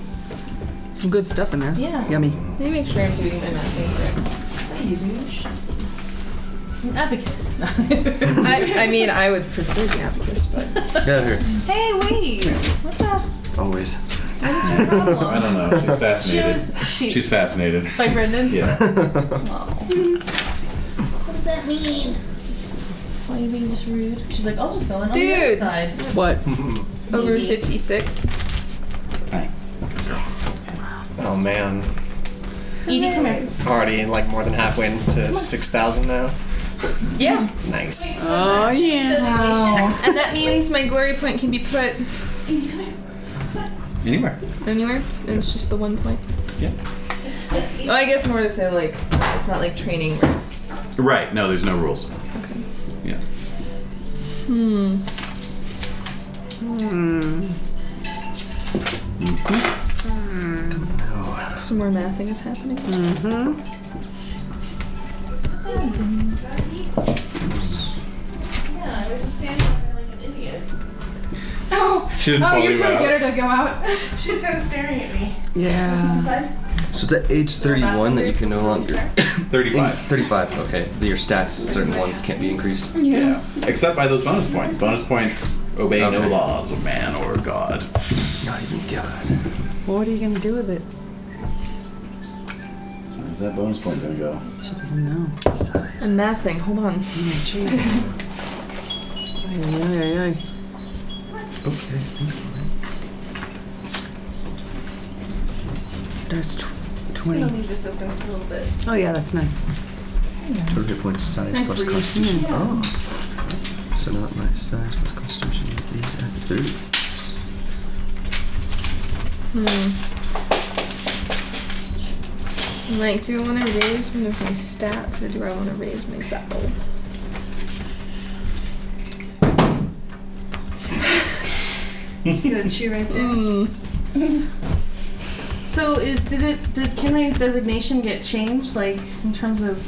Some good stuff in there. Yeah. Yummy. Let me make sure I'm doing my math thing correct. Am I using this? Abacus. I mean, I would prefer the abacus, but. Get out of here. Hey, wait. What the? Always. What is your problem? I don't know. She's fascinated. She's fascinated. By Brendan? Yeah. Oh. What does that mean? Why are you being just rude? She's like, I'll just go in on the other Dude. side. What? Over Maybe. 56. Hi. Oh man. Edie, come here. Already like more than halfway into 6,000 now. Yeah. Nice. Oh, yeah. Wow. And that means my glory point can be put Anywhere. anywhere, and it's just the 1 point. Yeah. Oh, I guess more to say, like, it's not like training where it's. Right. No, there's no rules. Okay. Yeah. Hmm. Some more mathing is happening. Mm-hmm. Yeah, I was just standing there like an idiot. Oh, She didn't oh, follow you're you trying to out. get her to go out. She's kind of staring at me. Yeah. Inside. So it's at age 31 that you can no longer. 35. 35. Okay. Your stats, certain ones can't be increased. Yeah. Except by those bonus points. Bonus points obey no Okay. laws of man or God. Not even God. What are you gonna do with it? Where's that bonus point gonna go? She doesn't know. Size. I'm mathing. Hold on. Oh, jeez. Ay, ay, ay, ay. Okay. There's I'm 20. gonna leave this open for a little bit. Oh, yeah, that's nice. Total hit points, size Nice plus for you. constitution. Yeah. Oh. So not my size plus constitution is at 30. Like, do I want to raise one of my stats, or do I want to raise my battle? See that shoe right there? So did Kinrain's designation get changed, like in terms of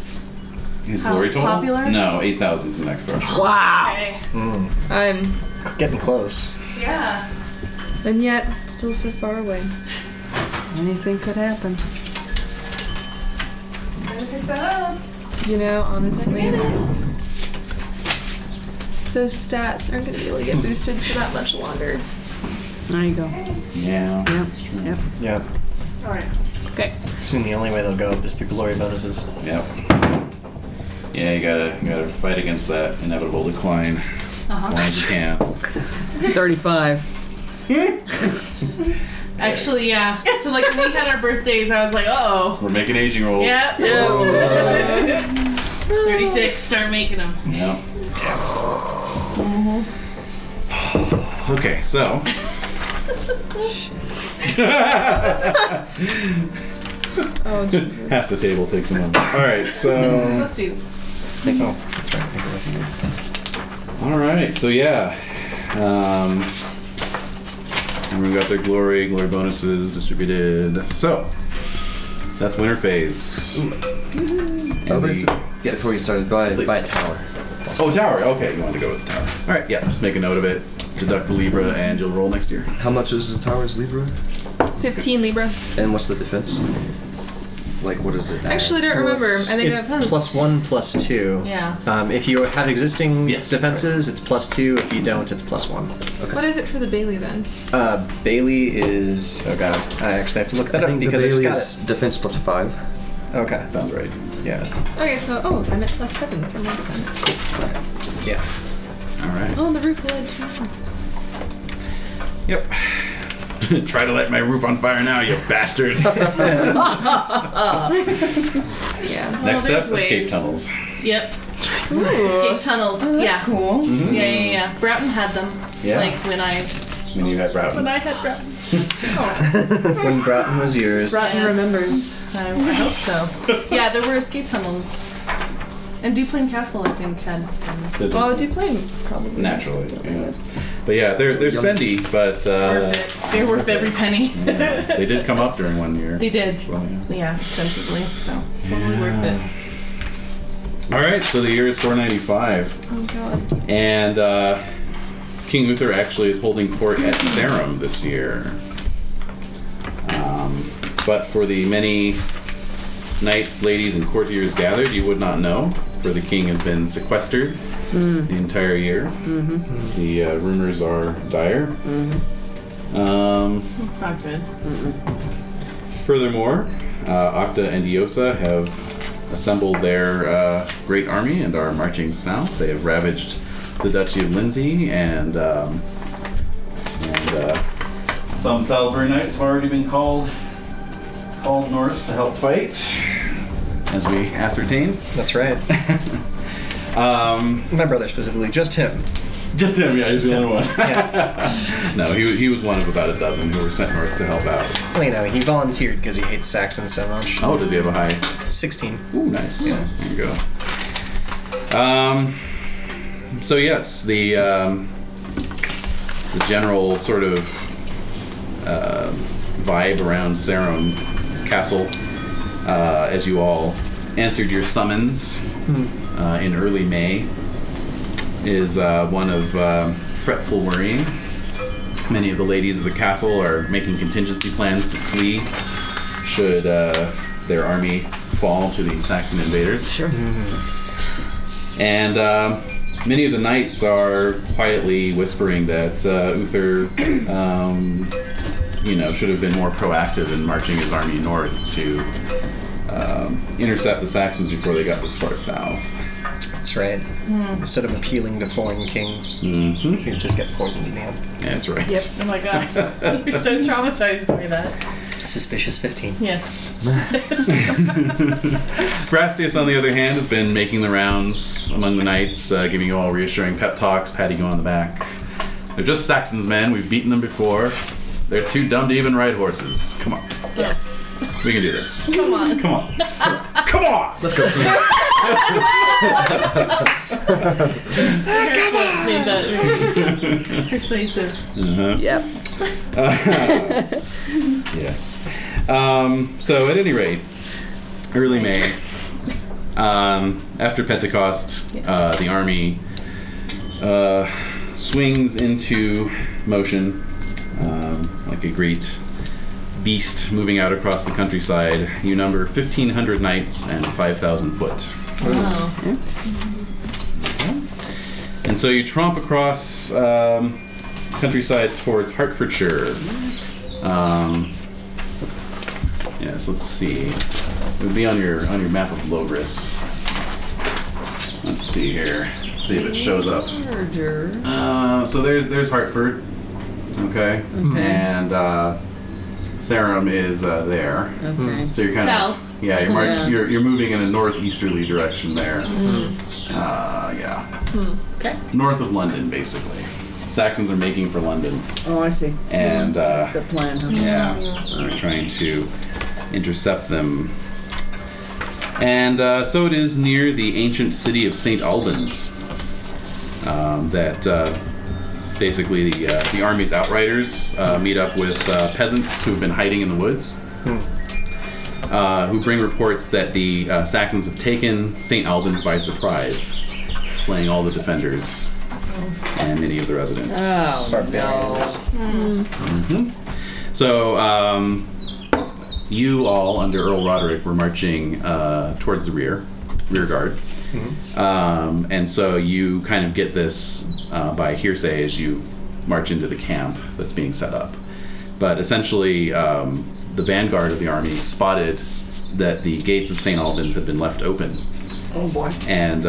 His how glory total? popular? No, 8,000 is the next threshold. Wow. Okay. I'm, Getting close. Yeah. and yet, still so far away. Anything could happen. Better pick that up. You know, honestly, those stats aren't going to be able to get boosted for that much longer. There you go. Yeah. Yep. Yep. Yeah. All right. Okay. Soon the only way they'll go up is through glory bonuses. Yep. Yeah, you gotta fight against that inevitable decline as long as you can. 35. Actually, yeah. So like when we had our birthdays, I was like, oh. We're making aging rolls. Yep. 36. Start making them. Yep. Okay, so. Oh, Jesus. Half the table takes a moment. Alright, so. Let's see. Oh, that's right. Alright, so yeah. Everyone got their glory bonuses distributed. So. That's winter phase. Yes. Before you started, buy a tower. Oh, tower. Okay, you wanted to go with the tower. All right, yeah. Just make a note of it. Deduct the Libra, and you'll roll next year. How much is the tower's Libra? 15 Libra. And what's the defense? like what does it add? Actually, I don't remember. I think It's I've had +1, +2. Yeah. If you have existing Yes. defenses, it's +2. If you don't, it's +1. What is it for the Bailey then? Bailey is. Oh god, I actually have to look that I up think the because I just Bailey got is defense +5. it. Okay. Sounds right. Yeah. Okay, so I'm at +7 for my defense. Yeah. All right. Oh, and the roof will add 2 more. Yep. Try to light my roof on fire now, you bastards. Yeah. Next there's up, escape ways. tunnels. Yep. Escape tunnels. Oh, that's yeah. cool. Mm-hmm. Yeah. Broughton had them. Yeah. Like when I When you had Broughton. had Broughton. When Broughton was yours. Broughton remembers. I hope so. Yeah, there were escape tunnels. And Duplain Castle, I think, had them. Well, Duplain probably. Naturally, yeah. But yeah, they're spendy, but Worth it. They're worth every penny. yeah, they did come up during one year. They did. Well, yeah. Yeah, extensively. So totally worth it. All right, so the year is 495, Oh god. and King Uther actually is holding court at Sarum this year. But for the many knights, ladies, and courtiers gathered, you would not know, for the king has been sequestered the entire year. Mm-hmm. The rumors are dire. It's not good. Furthermore, Octa and Eosa have assembled their great army and are marching south. They have ravaged the Duchy of Lindsey, and some Salisbury knights have already been called north to help fight, as we ascertained. That's right. My brother specifically, just him. Just him, yeah, he's the only one. Yeah. No, he was one of about a dozen who were sent north to help out. Well, you know, he volunteered because he hates Saxons so much. Oh, does he have a high? 16. Ooh, nice. Yeah. There you go. So yes, the general sort of vibe around Sarum Castle, as you all answered your summons in early May, is one of fretful worrying. Many of the ladies of the castle are making contingency plans to flee should their army fall to the Saxon invaders. Sure. And many of the knights are quietly whispering that Uther, should have been more proactive in marching his army north to intercept the Saxons before they got this far south. That's right. Instead of appealing to foreign kings, Mm-hmm. he'd just get poisoned in the end. That's right. Yep. Oh my god. You're so traumatized by that. Suspicious 15. Yes. Brastius, on the other hand, has been making the rounds among the knights, giving you all reassuring pep talks, patting you on the back. They're just Saxons, man. We've beaten them before. They're too dumb to even ride horses. Come on. Yeah. We can do this. Come on. Come on. Come on! Let's go. Come on! Made that persuasive. Uh-huh. Yep. Yes. So at any rate, early May, after Pentecost, the army swings into motion like a great beast moving out across the countryside. You number 1,500 knights and 5,000 foot. Wow. And so you tromp across countryside towards Hertfordshire. Yes, let's see. It would be on your map of Logres. Let's see here. Let's see if it shows up. So there's Hartford. Okay. And Sarum is there. Okay. So you're kind South. of you're moving in a northeasterly direction there. Okay. North of London, basically. Saxons are making for London. Oh, I see. And that's the plan, huh? they're trying to intercept them. And so it is near the ancient city of St. Albans that basically the army's outriders meet up with peasants who've been hiding in the woods, who bring reports that the Saxons have taken St. Albans by surprise, slaying all the defenders and many of the residents. Oh, Barbarians. So, you all, under Earl Roderick, were marching towards the rear guard. And so you kind of get this by hearsay as you march into the camp that's being set up. But essentially, the vanguard of the army spotted that the gates of St. Albans had been left open. Oh boy. And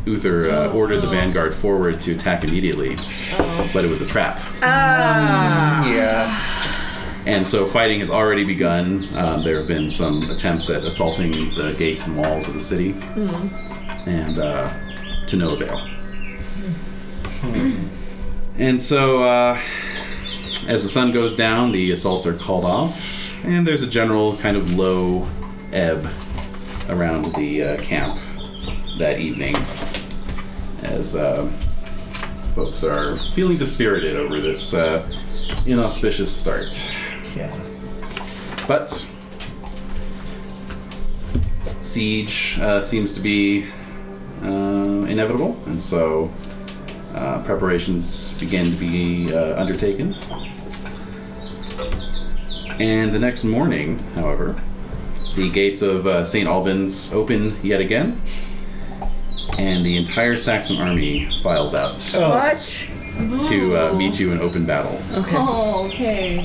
Uther ordered the vanguard forward to attack immediately, but it was a trap. Yeah. And so fighting has already begun. There have been some attempts at assaulting the gates and walls of the city, and to no avail. And so, as the sun goes down, the assaults are called off, and there's a general kind of low ebb around the camp that evening, as folks are feeling dispirited over this inauspicious start. Yeah. But siege seems to be inevitable, and so preparations begin to be undertaken. And the next morning, however, the gates of St. Albans open yet again, and the entire Saxon army files out What? to meet you in open battle. Okay. Oh, okay.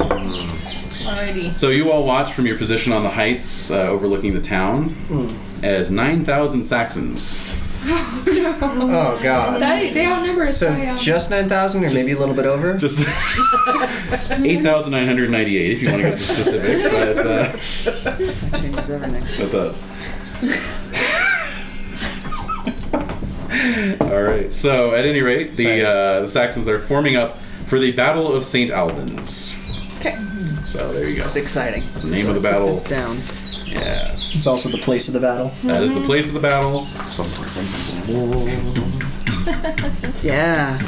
Alrighty. So you all watch from your position on the heights overlooking the town as 9,000 Saxons. Oh god. They outnumber us So by, just 9,000 or maybe a little bit over? Just 8,998 if you want to get specific, but That changes everything. that does. Alright, so at any rate, the Saxons are forming up for the Battle of St. Albans. Okay. So there you go. That's exciting. That's the name of the battle. Put this down. Yes. It's also the place of the battle. That is the place of the battle. Yeah.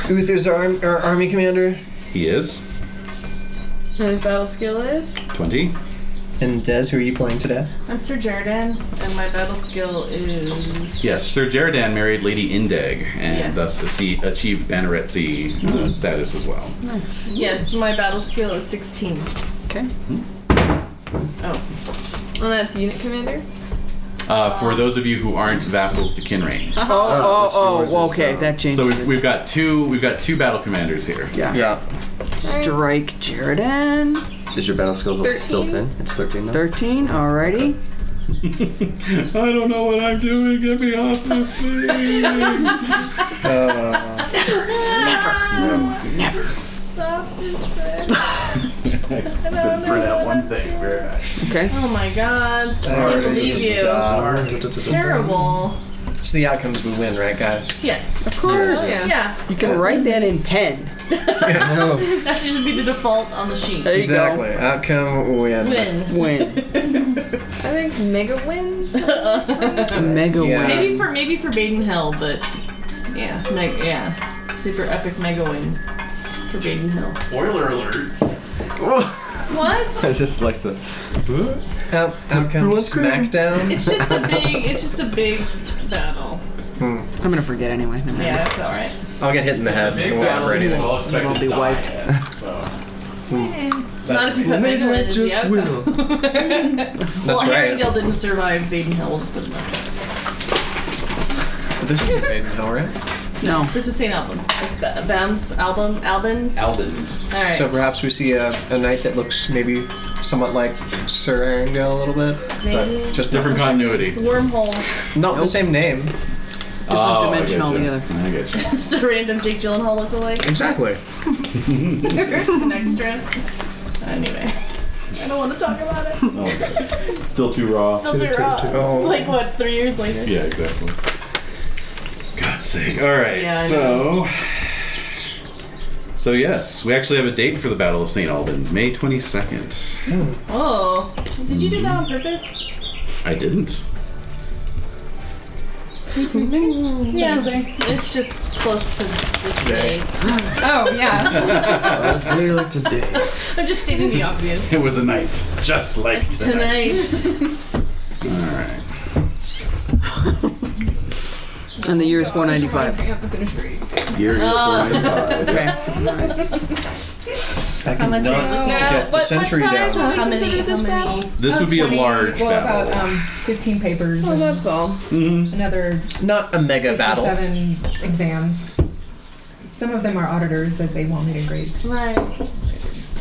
Uther's our army commander. He is And his battle skill is? 20. And Des, who are you playing today? I'm Sir Jeridan, and my battle skill is... Yes, Sir Jeridan married Lady Indeg, and Yes. thus achieved Banneret-C status as well. Nice. Yes, my battle skill is 16. Okay. Oh, that's unit commander? For those of you who aren't vassals to Kinrain. Oh, okay. That changes. So it. we've got two battle commanders here. Yeah. Yeah. Strike Jeridan. Is your battle skill still 10? It's 13 now? 13. Alrighty. I don't know what I'm doing. Get me off this thing. Never. Stop this thing. For that one thing. Very nice. Okay. Oh my god. I can't believe you. Terrible. It's the outcomes we win, right, guys? Yes. Of course. Yeah. You can write that in pen. That should just be the default on the sheet. There you Exactly. Outcome win. Win. I think mega wins. Mega Yeah. win. Maybe for Baden Hill, but yeah, super epic mega win for Baden Hill. Spoiler alert. What? I just like the. Outcome Smackdown. It's just a big battle. I'm gonna forget anyway. No matter. Yeah, that's all right. I'll get hit in the head. It won't remember anything. I'll expect I'll to be die wiped. Not if you put Maybe Baden I Hill as the just outcome. Well, right. Herringdale didn't survive Baden Hill. We'll just put him up there. This is a Baden Hill, right? No. This is St. Albans. Albans. Albans. All right. So perhaps we see a knight that looks maybe somewhat like Sir Arundel a little bit, Maybe. but just Different not continuity. Wormhole. not the same name. Different dimension altogether. I get you. Just a random Jake Gyllenhaal lookalike. Exactly. Next round. Anyway. I don't want to talk about it. Oh, okay. Still too raw. Still too raw. Oh. Like what, 3 years later? Yeah, exactly. God's sake. Alright, Yeah, I know. So yes, we actually have a date for the Battle of St. Albans, May 22nd. Oh. Did you do that on purpose? I didn't. Yeah. It's just close to this day. Oh, yeah. A day like today. I'm just stating the obvious. It was a night, just like tonight. Alright. And the year is This reminds 495. me, I have to finish reading soon. Year is Oh. 495. Okay. Alright. I How can much run are you looking to at? get the What sentry size down. would we consider this battle? This would be a 20, large well, battle. about 15 papers. Oh, and that's all. Mhm. Another Not a mega battle. 7 exams. Some of them are auditors that they want me to grade Right.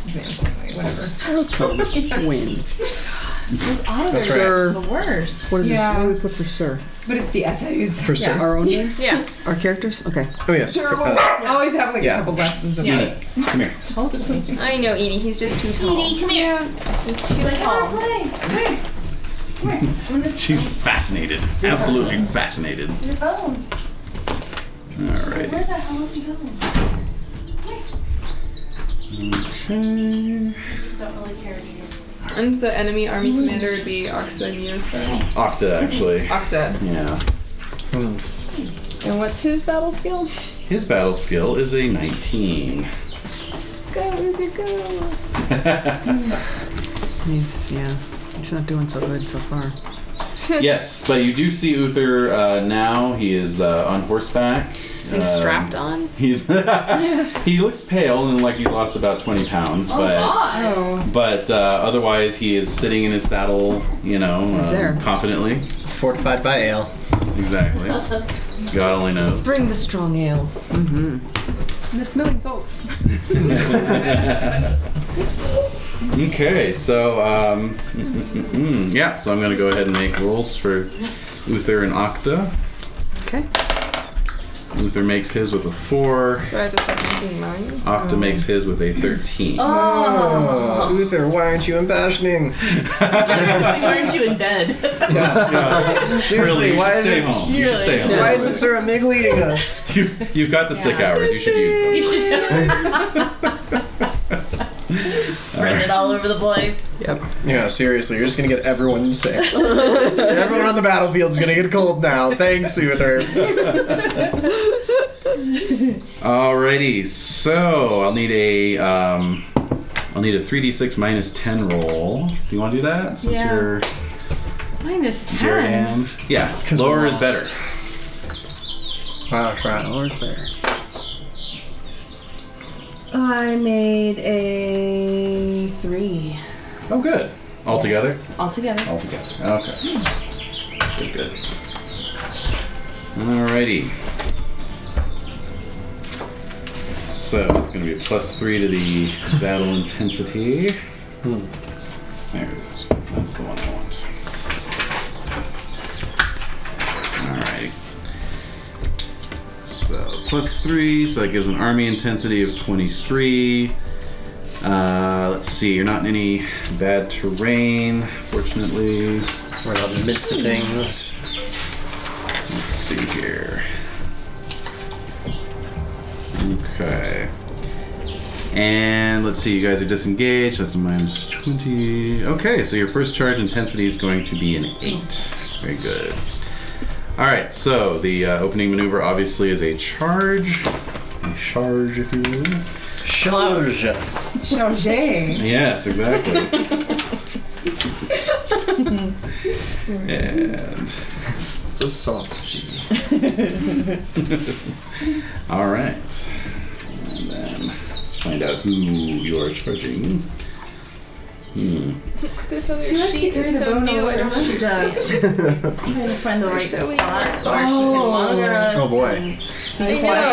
exams anyway, whatever. Win. Those auditors That's right. are the worst. What is Yeah. this? What do we put for Sir? But it's the essays. For sure. Our own names? Yeah. Our characters? Okay. Oh yes. I always have like Yeah. a couple lessons of Yeah. it. Come here. Totally. I know Edie. He's just too tall. Edie, come here. He's too Like, tall. play. Come here. Come here. I'm gonna She's fascinated. Absolutely fascinated. your phone. All right. Where the hell is he going? Okay. Just don't really care, do you? And the enemy army commander would be Octa and Eosa. Octa, actually. Octa. Yeah. And what's his battle skill? His battle skill is a 19. Go, Uther, go. He's not doing so good so far. Yes, but you do see Uther now. He is on horseback. Is he strapped on? He's he looks pale and like he's lost about 20 pounds, but otherwise he is sitting in his saddle, He's there. confidently. Fortified by ale. Exactly. God only knows. Bring the strong ale. Mm-hmm. And the smelling salts. Okay, so yeah, so I'm gonna go ahead and make rolls for Uther and Octa. Okay. Uther makes his with a 4. Do I have to start making mine? Octa makes his with a 13. Oh, Uther, why aren't you impassioning? Why aren't you in bed? Yeah. Seriously, Really, you why should is stay it? home. You should stay home. Why isn't Sir Mig leading us? You've got the sick hours. You should use them. Spread it all over the place. Yep. Yeah, seriously, you're just gonna get everyone sick. Everyone on the battlefield's gonna get cold now. Thanks, Uther. Alrighty, so I'll need a 3d6 minus 10 roll. Do you want to do that? Since Yeah. you're Minus 10. Jerian. Yeah, 'Cause lower we're is better. lost. Wow, crap. Lower's better. I made a 3. Oh, good. All together? All together. All together. Okay. Good, good. Alrighty. So it's going to be a +3 to the battle intensity. There it is. That's the one I want. Alrighty. So +3, so that gives an army intensity of 23. Let's see, you're not in any bad terrain, fortunately. We're not in the midst of things. Let's see here. Okay. And let's see, you guys are disengaged. That's a -20. Okay, so your first charge intensity is going to be an 8. Very good. Alright, so the opening maneuver obviously is a charge. A charge, if you will. Charge. Charge. Yes, exactly. And So salty. alright. And then let's find out who you are charging. This other She likes to sheet carry is the so bone new. I over. don't She does. understand. She's trying to find the right so weird. spot. Oh. Where she can Logres Oh, boy. and- I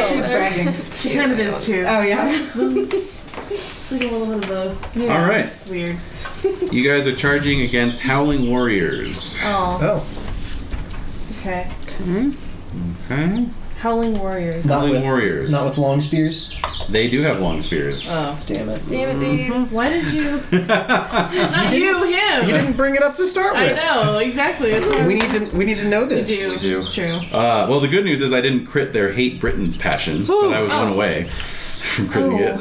She's know. bragging. She kind of is too. Oh, yeah. It's like a little bit of both. Yeah, Alright. It's weird. You guys are charging against Howling Warriors. Oh, Oh. okay. Okay. Howling Warriors. Howling Warriors. Not with long spears? They do have long spears. Oh. Damn it. Damn it, Dave. Why did you? Not you, him. You didn't bring it up to start I with. know, exactly. That's what We need to know we this. do. It's true. Well, the good news is I didn't crit their Hate Britain's passion, but I was one away from critting it.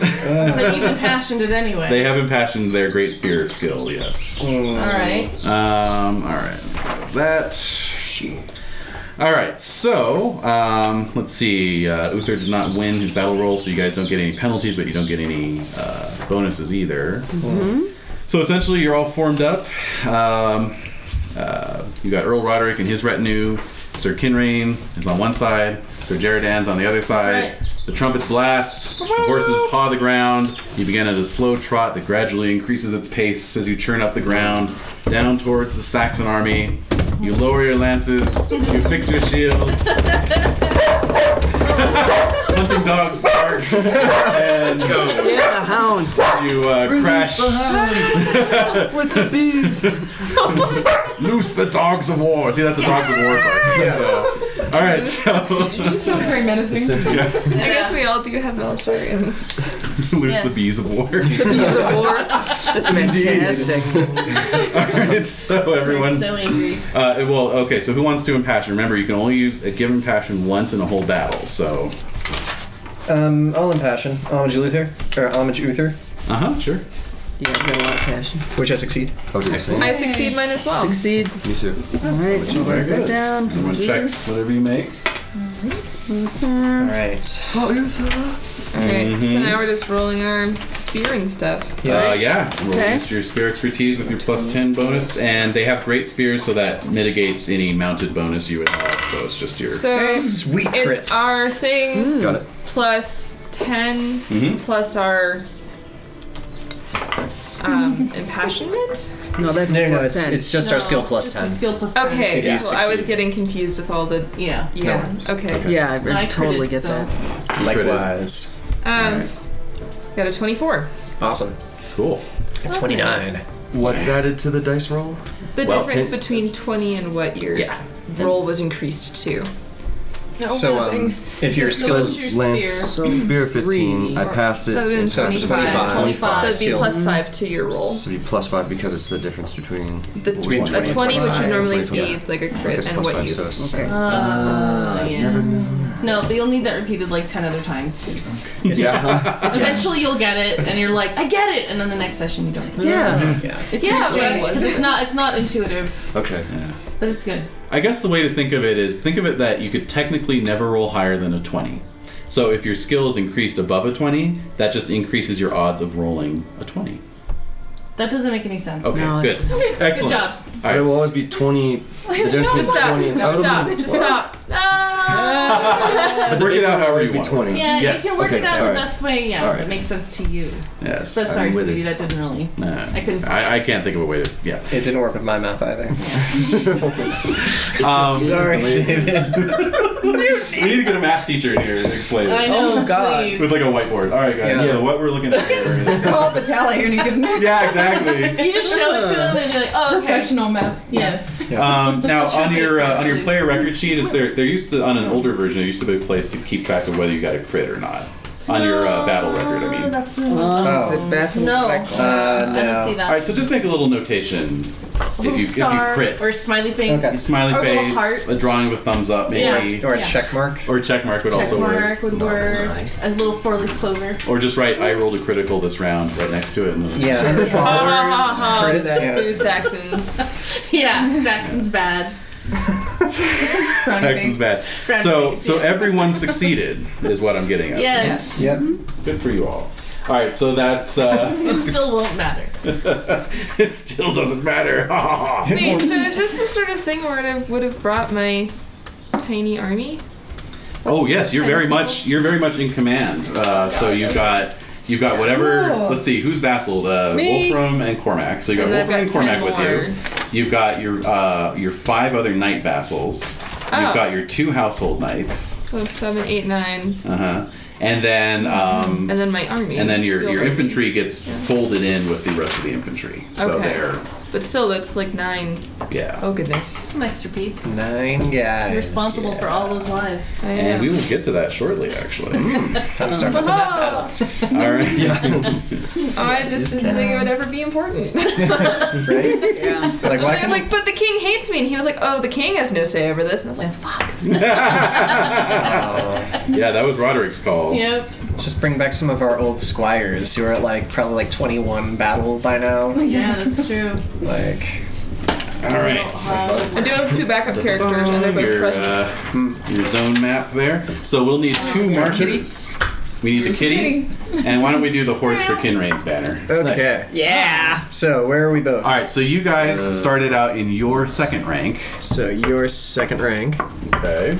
But you've impassioned it anyway. They have impassioned their great spear skill, yes. Alright. Alright. That. Alright, so, let's see. Uther did not win his battle roll, so you guys don't get any penalties, but you don't get any bonuses either. So essentially, you're all formed up. You got Earl Roderick and his retinue. Sir Kinrain is on one side. Sir Jeridan's on the other side. The trumpets blast, the horses paw the ground. You begin at a slow trot that gradually increases its pace as you churn up the ground, down towards the Saxon army. You lower your lances, you fix your shields. Hunting dogs bark, and Yeah, the hounds. you crash. With the bees. Loose the dogs of war. See, that's the dogs of war part. So, all right, so You sound very menacing. I guess we all do have Belisarians. loose the bees of war. Bees of war. That's fantastic. All right, so everyone. So angry. Well, okay. So who wants to impassion? Remember, you can only use a given passion once in a whole battle. So. I'll impassion. Homage Uther. Or Homage Uther. Sure. Yeah, I've got a lot of passion. Which I succeed. I'll do the same. I succeed mine as well. Succeed. Me too. Alright, so Very write that good. down. Everyone check whatever you make. Alright. Okay, Mhm. so now we're just rolling our spear and stuff. Yeah. Roll Okay. against your spear expertise with your +10 bonus, and they have great spears, so that mitigates any mounted bonus you would have. So it's just your. So Sweet it's crits. our thing Got it. plus 10 Mhm. plus our impassionment. No, that's No, plus it's 10. it's just our skill plus just 10. the skill plus 10. Okay, Yeah. cool. I was Succeed. getting confused with all the Yeah. yeah. worries. Okay. Yeah, I No, I totally critted, get so- that. Likewise. Got a 24. Awesome. Cool. 29. What's added to the dice roll? The Well, difference 10 between 20 and what your roll was increased to. So if your skills your Lance So spear 15. 3. I passed it. So then so it's 25. 25. So it'd be Shield. plus 5 to your roll. So it'd be plus 5 because it's the difference between The Between a 20 20 which would normally 20, be like a I crit guess and plus what 5, you. so it's Okay. Yeah. never known. No, but you'll need that repeated like 10 other times. 'Cause Yeah. eventually you'll get it, and you're like, I get it, and then the next session you don't. Yeah. Yeah. It's Yeah, strange right. because it's not intuitive, Okay. but it's good. I guess the way to think of it is think of it that you could technically never roll higher than a 20. So if your skill is increased above a 20, that just increases your odds of rolling a 20. That doesn't make any sense. Okay, No, good. it's- Excellent. Good job. All It right. will always be 20. The difference Just between stop. 20 and Just stop. Just stop. But Work it out however always you be want. 20. Yeah, Yes. you can work Okay, it out all the right. best way, All right. that makes sense to you. Yes. But sorry, with sweetie, it. that doesn't really. Nah. I couldn't. I can't think of a way to. Yeah. It didn't work with my math either. Sorry, David. We need to get a math teacher in here to explain I it. know. Oh, God. Please. With like a whiteboard. All right, guys. Yeah. So what we're looking at here is. Call up a tally and you can Yeah, exactly. You just show it to them and you're like, oh, okay. professional math. Yes. Now on your please. player record sheet, is there used to on an older version there used to be a place to keep track of whether you got a crit or not on your battle record. I mean. That's Oh, Oh. is it battle no. record? I didn't no. see that. All right, so just make a little notation A little if you star crit. or smiley face. Okay. A smiley Or a little face, heart. a drawing with thumbs up, maybe, Yeah. Or a check mark. or a check mark would Check also work. mark would work. A little four-leaf clover. Or just write "I rolled a critical this round" right next to it. And Yeah. 100 Ha, ha, followers. ha, ha. Crit. Yeah. Boo Saxons. Yeah, Saxon's bad. Saxon's bad. Frowny So face, so yeah. everyone succeeded is what I'm getting at. Yes. Yep. Good for you all. All right, so that's. It still won't matter. It still doesn't matter. Wait, so is this the sort of thing where I would have brought my tiny army? Oh yes, you're very much in command. So you've got whatever. Cool. Let's see, who's vassaled? Me. Wolfram and Cormac. So you got And I've Wolfram and got Cormac 10 with more. you. You've got your 5 other knight vassals. Oh. You've got your 2 household knights. So 7, 8, 9, And then and then my army. and then your Field army. infantry gets folded in with the rest of the infantry. So Okay. they're But still, that's like 9. yeah. Oh goodness. Some extra peeps. 9 guys. You're responsible for all those lives. I And am. we will get to that shortly, actually. Time to start moving that pedal. All right. I just didn't think it would ever be important. Right? Yeah. So like, why I was like, but the king hates me, and he was like, oh, the king has no say over this, and I was like, fuck. Yeah, that was Roderick's call. Yep. just bring back some of our old squires who are like probably like 21 battle by now. Yeah, that's true. Like, All right. I do have 2 backup characters, and they're both present. Your zone map there. So we'll need 2 marchers. We need the kitty. And why don't we do the horse for Kinraid's banner? okay. Yeah. So where are we both? All right, so you guys started out in your second rank. So your second rank. Okay.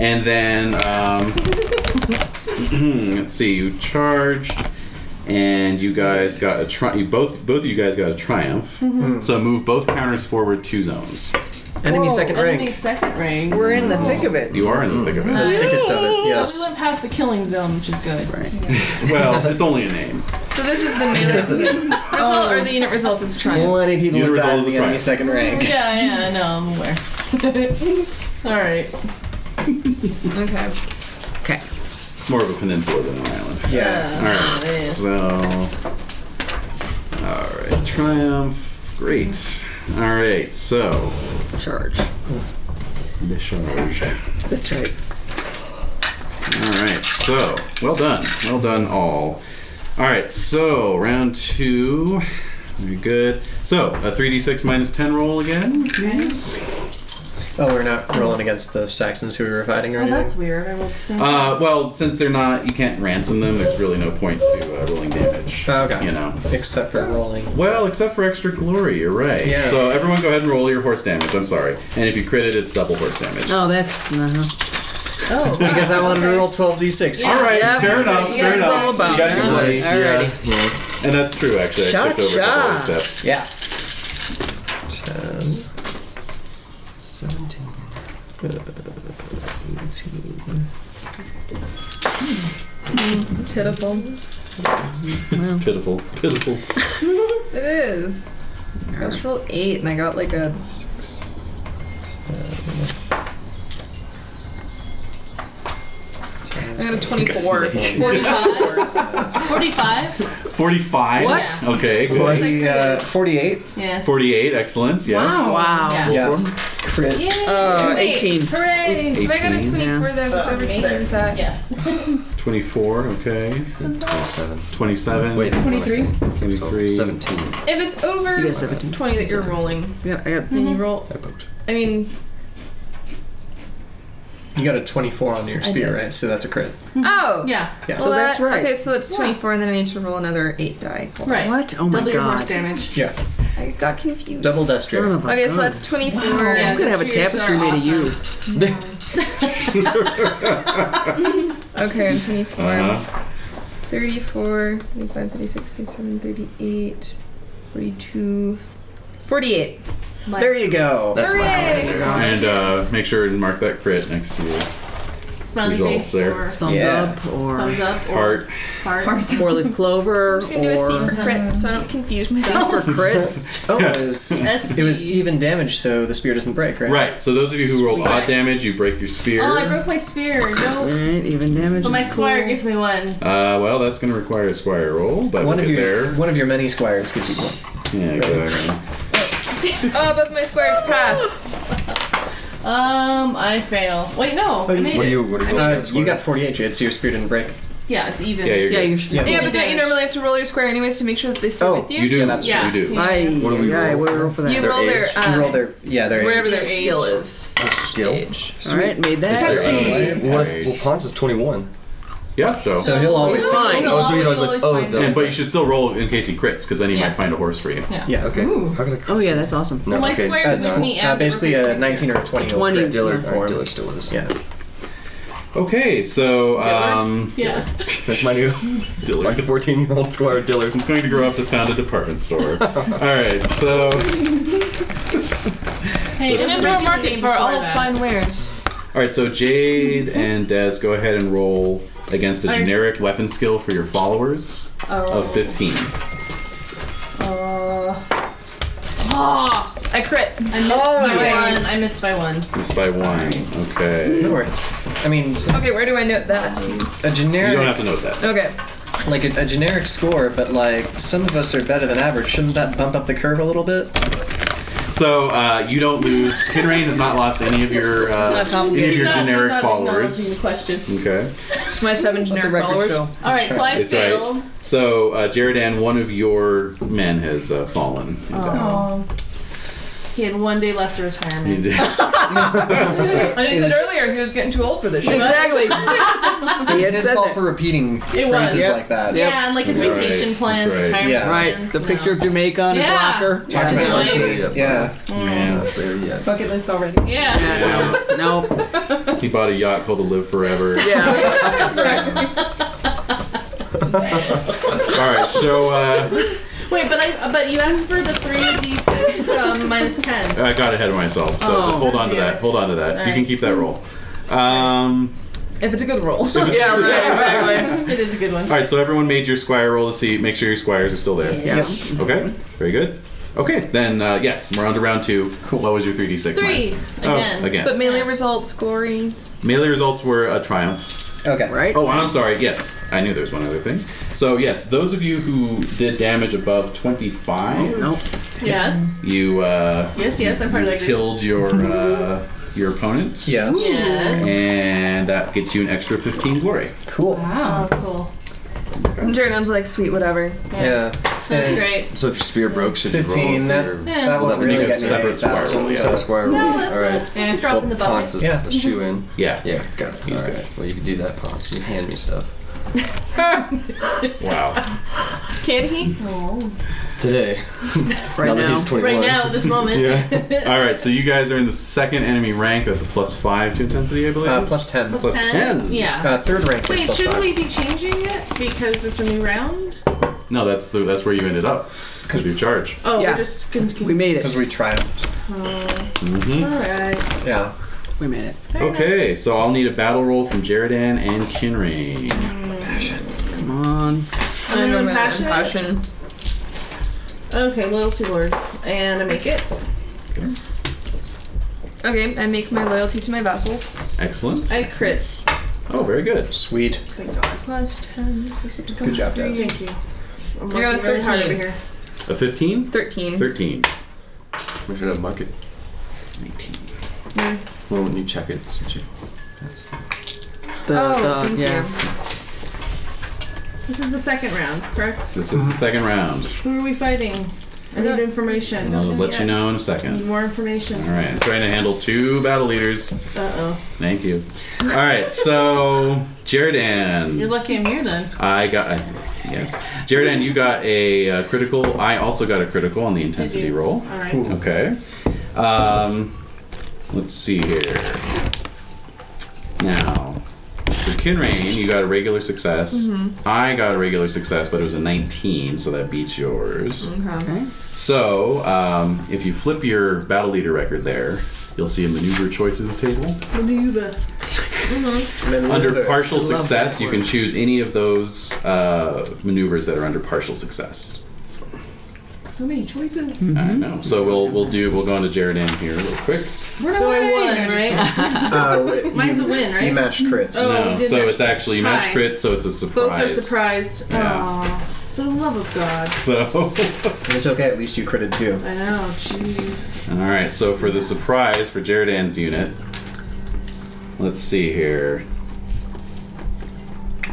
And then, let's see, you charged, and you guys got a both of you guys got a triumph. So move both counters forward 2 zones. Enemy second rank. Enemy second rank. We're in the thick of it. You are in the thick of it. The thickest of it, yes. We went past the killing zone, which is good. Right. Well, it's only a name. So this is the melee result, or the unit result is triumph. Plenty of people Unit have died in result is the a enemy triumph. second rank. Yeah, no, I'm aware. Alright. Okay. Okay. More of a peninsula than an island. Yes. Alright, triumph. Great. Alright, so. Charge. The charge. That's right. Alright, so. Well done. Well done, all. Alright, so round 2. Very good. So, a 3d6 minus 10 roll again, please. Oh, we're not rolling against the Saxons who we were fighting or Oh, anything? that's weird. I rolled the same. Well, since they're not, you can't ransom them, there's really no point to rolling damage. Oh, okay. You know. Except for rolling. Well, except for extra glory, you're right. Yeah. So everyone go ahead and roll your horse damage, I'm sorry. And if you crit it, it's double horse damage. Oh, that's. Oh, Because I wanted to roll 12d6. Alright, Yeah, fair enough, yeah, fair it's enough. all about You gotta that. give way. Alrighty. Yeah. And that's true, actually. I skipped over a couple of steps. Yeah. 10, 17, 18. Pitiful. Pitiful. Pitiful. It is. I just rolled 8 and I got like a. I got a 24. 45? 45? 45? What? Yeah. Okay, good. 48. Yeah. 48, excellent, yes. Wow. Yeah. Crit. Yay! 18. Hooray! If I got a 18. 24 though, if it's over 20, is that? Yeah. 24, okay. 27. 27. Wait, 23? 23. 17. If it's over You got 17. 20 that you're rolling, I got. then you roll. I poked. I mean, You got a 24 on your spear, did. right? So that's a crit. oh! Yeah. So that's right. Okay, so it's 24 and then I need to roll another 8 die. Hold on. Right. What? Oh my Double your horse god. damage. Yeah. I got confused. Double death Son straight. of a Okay, so gun. that's 24. Yeah, I'm gonna have a the spears tapestry are made of you. Okay, I'm 24. Uh-huh. 34, 35, 36, 37, 38, 42, 48. There you go. That's what Hooray! And make sure and mark that crit next to you. Smiley Results face there. or Thumbs Yeah. up or thumbs up or Heart. heart. four-leaf clover I'm just gonna do a C for or crit so I don't confuse C myself. for crit. Oh, Yeah. it was even damage, so the spear doesn't break, right? Right, so those of you who rolled odd damage, you break your spear. Oh, I broke my spear. No. Alright, even damage. But my is squire cool. gives me one. Well, that's going to require a squire roll, but One we'll of get your there. one of your many squires gives you one. Yeah, exactly. Oh, both my squares pass. I fail. Wait, no. I made What it. do you You got 48, Jade, so your spear didn't break. Yeah, it's even. Yeah, you're Yeah, good. you should. Yeah. Yeah, but don't you damage. normally have to roll your square anyways to make sure that they stay Oh, with you? You do. Yeah, that's Yeah. You do. I What do we roll? what do we roll for that? You Their roll their, age. You roll their their whatever their Age. skill is. Their skill. Age. Alright, made that. Well, Ponce is 21. Yeah, so. So he'll always Fine. succeed. Oh, so he's always like, oh, find duh. And, but you should still roll in case he crits, because then he Yeah. might find a horse for you. Yeah. Yeah. Okay. How could I? Oh yeah, that's awesome. No, Well, my okay. squares with me and Basically replace a my 19 or a 20. 20. crit. Dillard. Form. Alright, Dillard's still with us. Yeah. Okay, so. Yeah. That's my new. Dillard. Like the 14-year-old Squire Dillard. He's going to grow up to found a department store. Alright, so. Hey, An indoor market for all fine wares. Alright, so Jade and Des, go ahead and roll against a Alright. generic weapon skill for your followers of 15. I crit. I missed by one. I missed by one. Missed by one. Okay. No worries. I mean, since Okay, where do I note that? a You don't have generic, to note that. Okay. like a generic score, but like some of us are better than average. Shouldn't that bump up the curve a little bit? So you don't lose. Kinrain has not lost any of your generic Not followers. acknowledging the question. Okay, My 7 generic followers. All right, so I that's failed. right. So Jeridan, one of your men has fallen. in battle. Oh. He had 1 day left to retirement. He did. And he said earlier he was getting too old for this shit. Exactly. It's his fault for repeating It was. phrases like that. Yeah, and like his That's vacation right. plans, That's right. retirement Yeah. Right. plans. The picture of Jamaica on his Yeah. locker. Talked about Yeah. this. Yeah. Man. Not there yet. Bucket list already. Yeah. Yeah. No. He bought a yacht called the Live Forever. Yeah. That's right. Alright, so Wait, but you asked for the 3 of these 6 minus 10. I got ahead of myself, so Oh, just hold on to damn that. it. Hold on to that. You can Alright. keep that roll. If it's a good roll. Yeah. Right. Exactly. It is a good one. Alright, so everyone made your squire roll to see, make sure your squires are still there. Yeah. Okay, very good. Okay, then yes, we're on to round 2. What was your 3d6 3, minus? again. Oh, again. But melee results, glory. Melee results were a triumph. Okay. Right. Oh, I'm sorry. Yes, I knew there was one other thing. So yes, those of you who did damage above 25, No. Yes. you Yes, I'm part of that group. killed your opponent. Yes. Yes. And that gets you an extra 15 glory. Cool. Oh, cool. And Jordan's like, sweet, whatever. Yeah. That's And great. So if your spear broke, should you 15. roll That, for your... Yeah. that Well, won't that would really make get a me separate 8,000. square roll, yeah. Separate square roll. No, that's Alright. Yeah, drop in the bucket. Ponce is Yeah. a shoe in. Yeah. Yeah, got it. He's Alright. good. Well, you can do that, Ponce. You hand me stuff. Wow. Can he? Oh. Today. Right now that now. he's 21. Right now, this moment. Yeah. All right, so you guys are in the second enemy rank. That's a +5 to intensity, I believe. Plus 10. Plus 10. Yeah. Third rank is Wait, plus shouldn't 5. we be changing it because it's a new round? No, that's where you ended up. Because you charge. Oh, Yeah. we're just We made Because it. we triumphed. Mm-hmm. All right. Yeah. We made it. Okay, so I'll need a battle roll from Jeridan and Kinrain. Come on. I'm gonna go with Impassion? Impassion. Okay, loyalty lord, and I make it. Okay, I make my loyalty to my vassals. Excellent. I crit. Oh, very good. Sweet. Thank God. Plus 10. Good job, Des. Thank you. I'm I got a working really hard 13. over here. A 15? 13. 13. We should have mark it. 19. Yeah. Well, when you check it, since you... Thank Yeah. you. This is the second round, correct? This is the second round. Who are we fighting? I need information. I'll let you know in a I need second. more information. All right, I'm trying to handle 2 battle leaders. Uh-oh. Thank you. All right, so Jeridan. You're lucky I'm here then. I got yes. Jeridan, you got a critical. I also got a critical on the intensity roll. All right. Okay. Let's see here. Now, for Kinrain, you got a regular success. Mm-hmm. I got a regular success, but it was a 19, so that beats yours. Okay. So, if you flip your battle leader record there, you'll see a maneuver choices table. Maneuver. Under partial I love success, that you word. can choose any of those maneuvers that are under partial success. So many choices. I know. So we'll go into Jeridan here real quick. So I won, right? Mine's a win, right? You matched crits. Oh, No, we did so match it's actually match tie. crits, so it's a Both are surprise. surprised. Yeah. Aw, for the love of God. So, It's okay, at least you critted too. I know, jeez. all right. So for the surprise for Jeridan's unit, let's see here.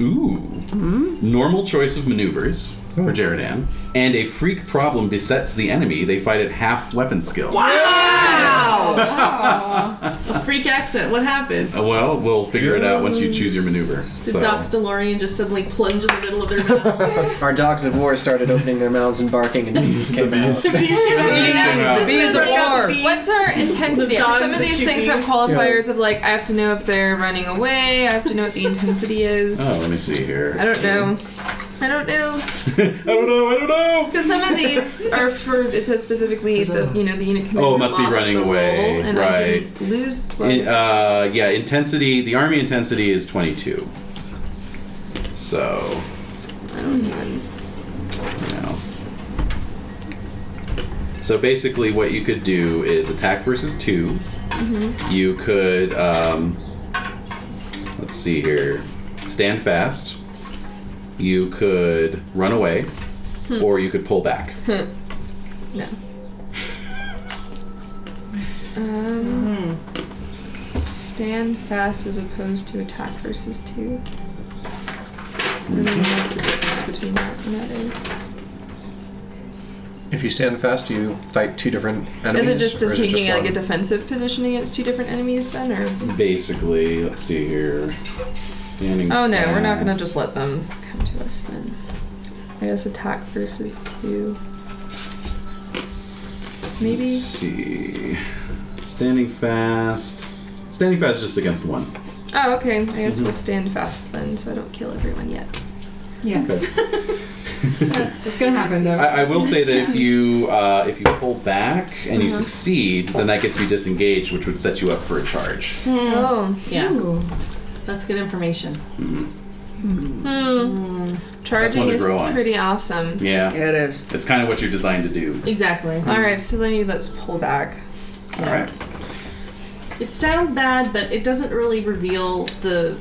Ooh, normal choice of maneuvers for Jeridan, and a freak problem besets the enemy. They fight at half weapon skill. A freak accent. What happened? Well, we'll figure it out once you choose your maneuver. Did So- Doc's DeLorean just suddenly plunge in the middle of their meal? Our dogs of war started opening their mouths and barking, and bees came out. The bees came out. This Bees is of like, war. what's our intensity? The dogs Some of that these shoot things have bees. qualifiers of like, I have to know if they're running away, I have to know what the intensity is. Oh, let me see here. I don't know. I don't know. I don't know. Because some of these are for, it says specifically that, you know, the unit commander Oh, it must be lost running the away, roll, and right. I didn't lose. Yeah, intensity. The army intensity is 22. So, I don't even. you know. So basically, what you could do is attack versus 2. Mm-hmm. You could, let's see here, stand fast. You could run away, or you could pull back. No. Stand fast as opposed to attack versus 2. I don't even know what the difference between that and that is. If you stand fast, do you fight 2 different enemies? Is it just or is it taking like a one? defensive position against 2 different enemies then, or? Basically, let's see here. Standing. Oh no, we're not gonna fast. just let them come to us then. I guess attack versus 2. Maybe. Let's see. Standing fast. Standing fast just against 1. Oh, okay. I guess we'll stand fast then, so I don't kill everyone yet. Yeah. Okay. It's gonna happen though. I will say that if you pull back and you succeed, then that gets you disengaged, which would set you up for a charge. Oh. Yeah. Ooh. That's good information. Charging one to is grow on. pretty awesome. Yeah. Yeah, it is. It's kind of what you're designed to do. Exactly. Alright, so then let's pull back. All right. It sounds bad, but it doesn't really reveal the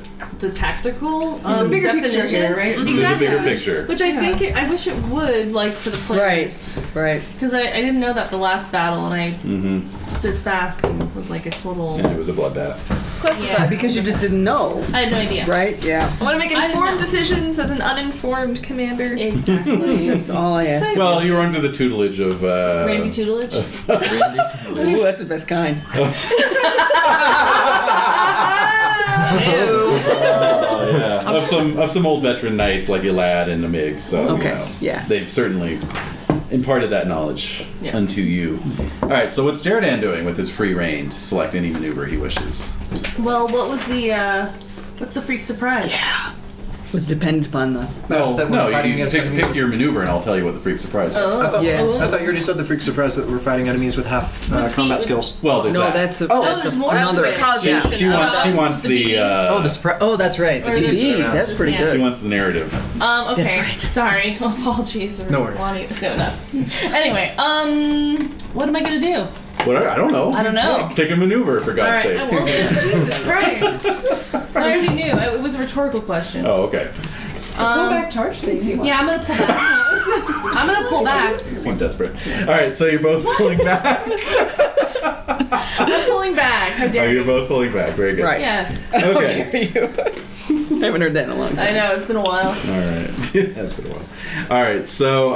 tactical There's a bigger picture definition. here, right? Exactly. There's a bigger picture. Which I think I wish it would, like, for the players. Right. Because I didn't know that the last battle, and I Mm-hmm. stood fast and was like a total. And it was a bloodbath. Yeah. Because you just didn't know. I had no idea. Right? Yeah. I want to make I didn't know. informed decisions as an uninformed commander. Exactly. That's all I ask. Well, you were under the tutelage of Randy tutelage. Ooh, that's the best kind. Yeah. Of some old veteran knights like Elad and Namig. So Okay, you know, yeah. they've certainly imparted that knowledge Yes. unto you. All right. So what's Jeridan doing with his free reign to select any maneuver he wishes? Well, what was the what's the freak surprise? Yeah. Was dependent upon the. That's that No, we're fighting you against pick enemies with- your maneuver, and I'll tell you what the freak surprise is. Oh. I thought, Yeah. I thought you already said the freak surprise that we're fighting enemies with half combat skills. Well, there's No, that. that's a, Oh, that's there's a, more another. to it. Yeah. She wants the bees. the surprise. Oh, that's right. Or The the bees. Bees, that's pretty Yeah. she good. wants the narrative. Okay. That's right. Sorry. Apologies. No worries. No. Anyway, what am I gonna do? What? I don't know. I don't know. Pick a maneuver, for God's All right. sake. Well, Jesus Christ. I already knew. It was a rhetorical question. Oh, okay. Pull back charge thing. Yeah, I'm gonna pull back. I'm gonna pull back. Seems desperate. All right, so you're both pulling back. I'm pulling back. How Oh, dare you're you? both pulling back. Very good. Right. Yes. Okay. I haven't heard that in a long time. I know, it's been a while. All right. That's pretty well. All right. So,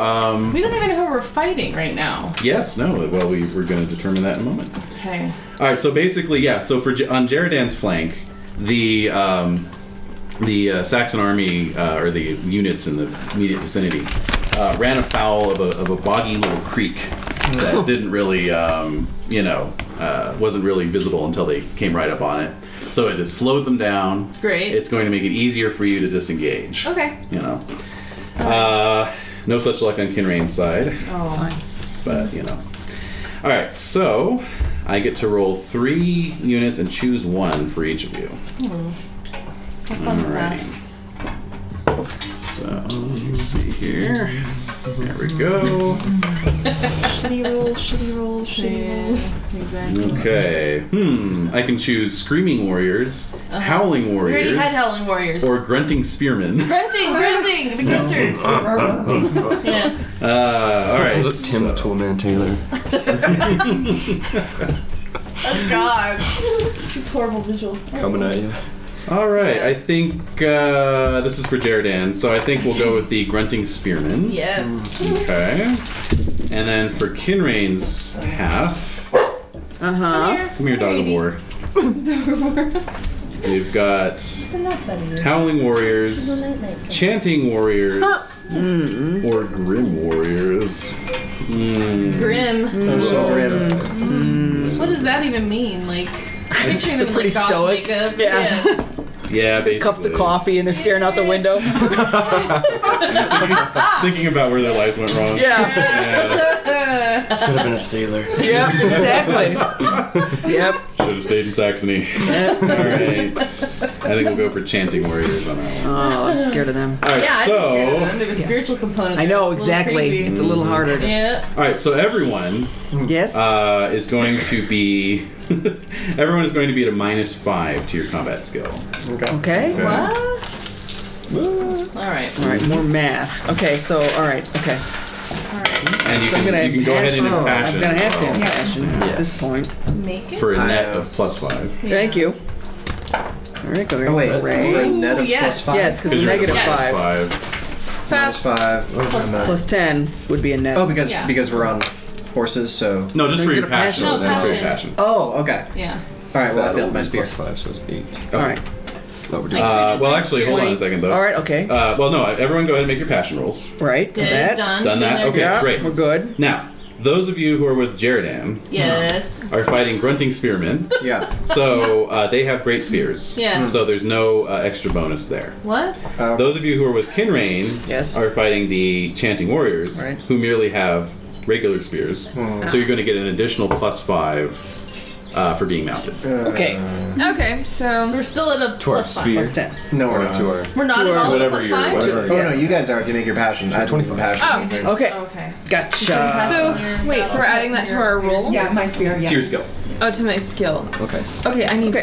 We don't even know who we're fighting right now. yes, no. Well, we're going to determine that in a moment. Okay. All right. So basically, yeah. So on Jeridan's flank, the Saxon army or the units in the immediate vicinity ran afoul of a boggy little creek that didn't really, wasn't really visible until they came right up on it. So it just slowed them down. Great. It's going to make it easier for you to disengage. Okay. You know. No such luck on Kinrain's side, Oh. but you know. All right, so I get to roll 3 units and choose 1 for each of you. Have fun with that. Alrighty. So let me see here. There we go. Shitty rolls, shitty rolls, shitty rolls. Exactly. Okay. I can choose Screaming Warriors, Howling We Warriors, already had Howling Warriors. or Grunting Spearmen. Grunting, the grunters. Yeah. All right. Look, Tim the Toolman Taylor. Oh God. It's horrible visual. Coming at you. All right. I think this is for Jeridan, so I think we'll go with the Grunting Spearmen. Yes. Okay. And then for Kinrain's half, come here, Dog of War. We've got Howling Warriors, Chanting Warriors, or Grim Warriors. Grim. They're so grim. What does that even mean? Like, picturing them in Pretty like goth stoic. makeup. Yeah. Yeah, basically. Cups of coffee and they're staring out the window. Thinking about where their lives went wrong. Yeah. Should have been a sailor. Yep, exactly. Yep. Should have stayed in Saxony. Yep. All right. I think we'll go for Chanting Warriors on that one. Oh, I'm scared of them. All right, Yeah, I'd be scared of them. so. They have a spiritual component. I know, It's a little exactly. creepy. It's a little harder. Yeah. All right, so everyone Yes? is going to be. Everyone is going to be at a -5 to your combat skill. Okay. What? Alright. All right, more math. Okay, so, all right, okay. And you So I'm can, gonna you can go ahead and impassion. I'm going to have to as well. impassion at Yes. this point. Make it? For a net I of +5. Thank you. All right, go Oh, wait. Ray. For a net of yes. +5? Yes, because we're You're at negative a five. -5. fast. 5. Plus and then- Plus 10 would be a net. Oh, because Yeah. we're on horses, so. No, just No, for you your get a passion. passion. No, That's for your passion. passion. Oh, okay. Yeah. All right. Well, I That'll failed my be spear. plus 5, so it's 8. Okay. Alright. Oh, we're doing Well, actually, hold on a second though. Alright, okay. Well, no. Everyone, go ahead and make your passion rolls. Right. Did that. done. Done been that? there, Okay, done Yeah, great. we're good. Now, those of you who are with Jeridan Yes. are fighting grunting spearmen. Yeah. So they have great spears. Yeah. So there's no extra bonus there. What? Those of you who are with Kinrain Yes. are fighting the chanting warriors, Right. who merely have regular spears. Hmm. So you're going to get an additional +5 for being mounted. Okay. Okay, So so we're still at a To our plus 5. spear. Plus 10. No, we're Or not. to our. We're not To at our- all Whatever plus you're- 5? whatever- Oh, no, you guys are. If you make your passion. I didn't even passion Oh. anything. Okay. Okay. Gotcha. so wait, so we're adding that to our roll? Yeah, my spear. Yeah. To your skill. Oh, to my skill. Okay. Okay, I need to.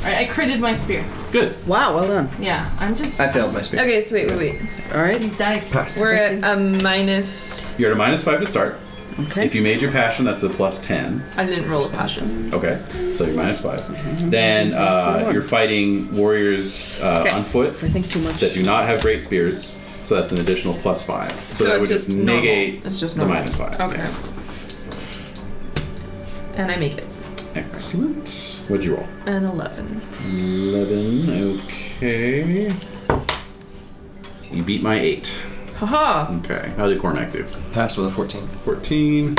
Alright, I critted my spear. Good. Wow, well done. Yeah, I'm just. I failed my spear. Okay, so wait. Alright. These dice. Passed. We're at a minus. You're at a -5 to start. Okay. If you made your passion, that's a +10. I didn't roll a passion. Okay, so you're -5. Then you're fighting warriors on foot If I think too much. that do not have great spears, so that's an additional +5. So that would just normal. negate It's just the normal. -5. Okay. And I make it. Excellent. What'd you roll? An 11. 11. Okay. You beat my 8. Haha. Okay. How did Cormac do? Passed with a 14. 14.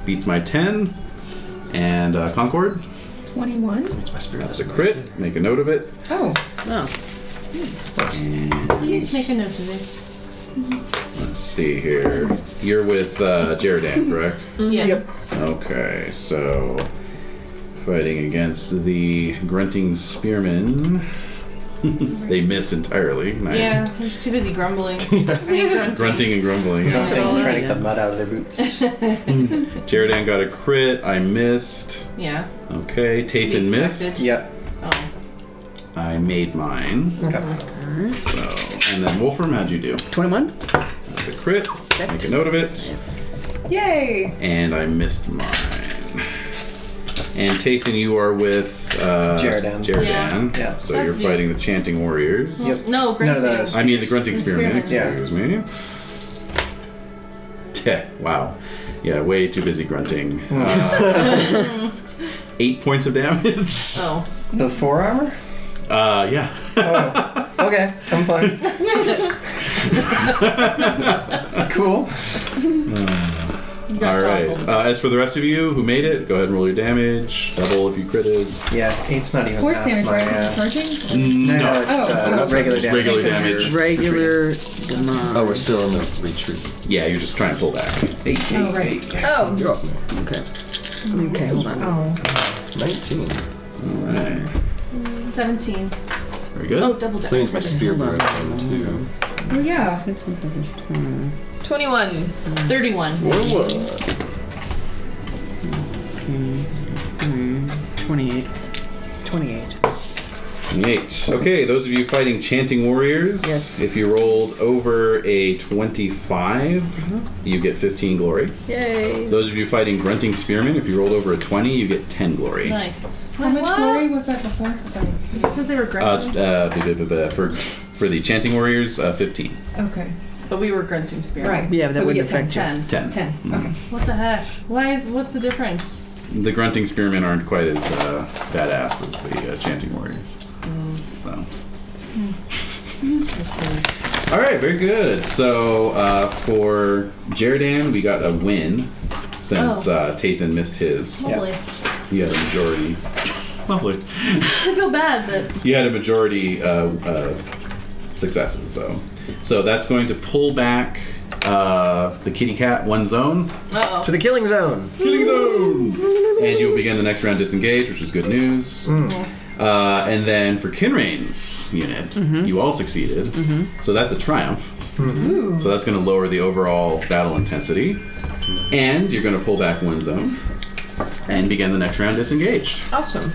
Beats my 10. And Concord? 21. It's my spirit. That's a crit. Make a note of it. Oh. Oh. Please make a note of it. Let's see here. You're with Jeridan, correct? Yes. Okay, so fighting against the grunting spearmen. They miss entirely. Nice. Yeah, I'm just too busy grumbling. I mean, Grunting and grumbling. Yeah. Trying to cut mud out of their boots. Jeridan got a crit. I missed. Yeah. Okay, Tathan missed. expected. Yep. Oh. I made mine. Okay. So, and then Wolfram, how'd you do? 21. That's a crit. Make a note of it. Yay. And I missed mine. And Tathan, you are with Jeridan. Jeridan. Yeah. So you're That's fighting the chanting warriors. Yep. No, grunting. those. I mean the grunting Spearmen. spearmen. Excuse me. Yeah. Wow. Yeah. Way too busy grunting. 8 points of damage. Oh. The 4 armor? Yeah. Oh. Okay. I'm fine. Cool. You got All right. jostled. As for the rest of you who made it, go ahead and roll your damage. Double if you critted. Yeah, 8's not even Force half damage, my, right? Is it charging? No, No. it's Oh. regular damage. Regular because damage. you're- Regular damage. Oh, we're still in the retreat. Yeah, you're just trying to pull back. 8. Oh, right. Oh. You're up now. Okay. Okay, hold on. Oh. 19. All right. 17. Very good. Oh, double So that means my damage. spear Hold on. broke down too. Oh, yeah. 21. 31. 28. 28. 28. Okay, those of you fighting chanting warriors, Yes. if you rolled over a 25, you get 15 glory. Yay. Those of you fighting grunting spearmen, if you rolled over a 20, you get 10 glory. Nice. How much What? glory was that before? Sorry. Is it because they were grunting? For the chanting warriors, 15. Okay. But we were grunting spirit. Right. Yeah, but that So we wouldn't get affect you. 10. 10. 10. Okay. What the heck? What's the difference? The grunting spearmen aren't quite as badass as the chanting warriors. So. All right, very good. So for Jeridan, we got a win since Tathan missed his. Lovely. You had a majority. Lovely. I feel bad that. You had a majority successes, though. So that's going to pull back the kitty cat one zone. Uh-oh. To the killing zone. Killing zone! And you will begin the next round disengaged, which is good news. And then for Kinrain's unit, you all succeeded. So that's a triumph. Ooh. So that's going to lower the overall battle intensity. And you're going to pull back one zone and begin the next round disengaged. Awesome.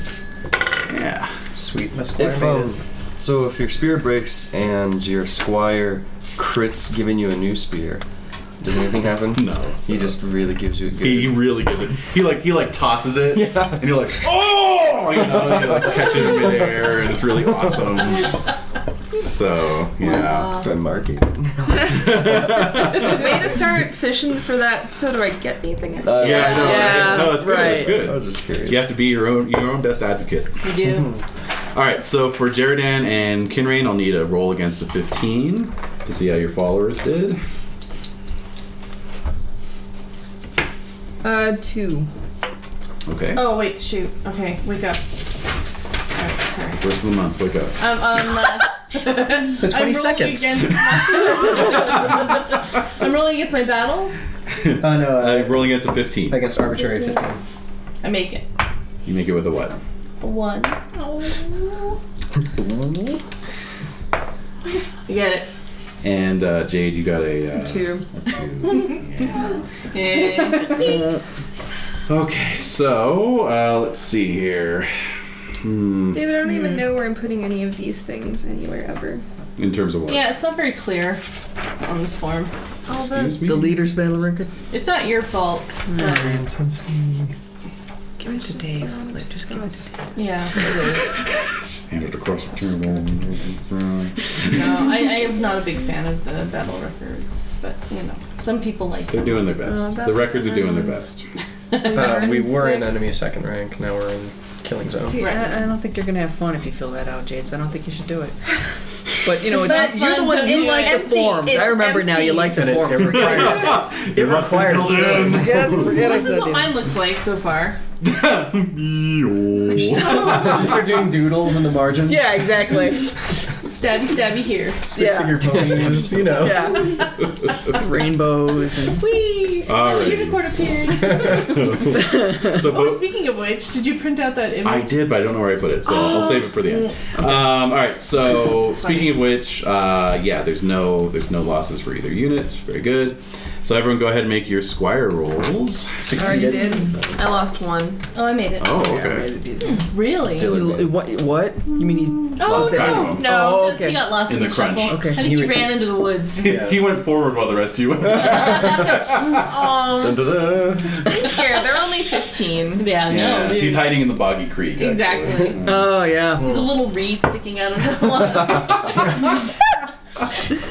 Yeah. Sweet Mesquire If maiden. so, if your spear breaks and your squire crits giving you a new spear, does anything happen? No. He just really gives you a good. He really gives it. He like tosses it. Yeah. And you're like, oh! You know, and you like catch it in midair, and it's really awesome. So yeah. Try marking. Way to start fishing for that. So do I get anything? Yeah, I know. Yeah, Right? No, it's good. right. It's good. I was just curious. You have to be your own best advocate. You do. All right, so for Jeridan and Kinrain, I'll need a roll against a 15 to see how your followers did. 2. Okay. Oh wait, shoot. Okay, wake up. Alright, sorry. First of the month, wake up. The The 20 seconds. I'm rolling against my battle. Oh no. Rolling against a 15. Against arbitrary 15. I make it. You make it with a what? A 1. Oh. I get it. And Jade, you got a 2. Yeah. Okay, so let's see here. David, I don't even know where I'm putting any of these things anywhere ever. In terms of what? Yeah, it's not very clear on this form. Excuse me? The leader's battle record. It's not your fault. but- Give it to Dave. Just give it to Dave. Yeah, it is. Just hand it across the table. No, I am not a big fan of the battle records, but you know, some people like They're them. doing their best. The records are doing their best. We were in 6. enemy second rank, now we're in killing zone. See, Right. I don't think you're gonna have fun if you fill that out, Jade. So I don't think you should do it. But you know, It's not you're the fun one. to You do like it. the Empty. forms. It's I remember now. You empty. like the And it forms. requires it requires spoon. Forget I This is said what it. mine looks like so far. Just start doing doodles in the margins. Yeah, exactly. Stabby, stabby here. Stick Yeah. figure ponies, you know. Yeah. Rainbows and. Whee! Alrighty. Unicorn appeared. So Oh, speaking of which, did you print out that image? I did, but I don't know where I put it, so I'll save it for the end. All right. So speaking of which, yeah, there's no losses for either unit. Very good. So everyone, go ahead and make your squire rolls. Already did. I lost 1. Oh, I made it. Oh, okay. Really? What? You mean he's Oh, lost it? Kind of. no. Oh, Just okay. he got lost In in the the crunch. shuffle. Okay. I think he ran into the woods. Yeah. He went forward while the rest of you went. Dun, Da-da-da. Here, they're only 15. Yeah, no, dude. He's hiding in the boggy creek. actually. Exactly. Oh yeah. He's a little reed sticking out of the water.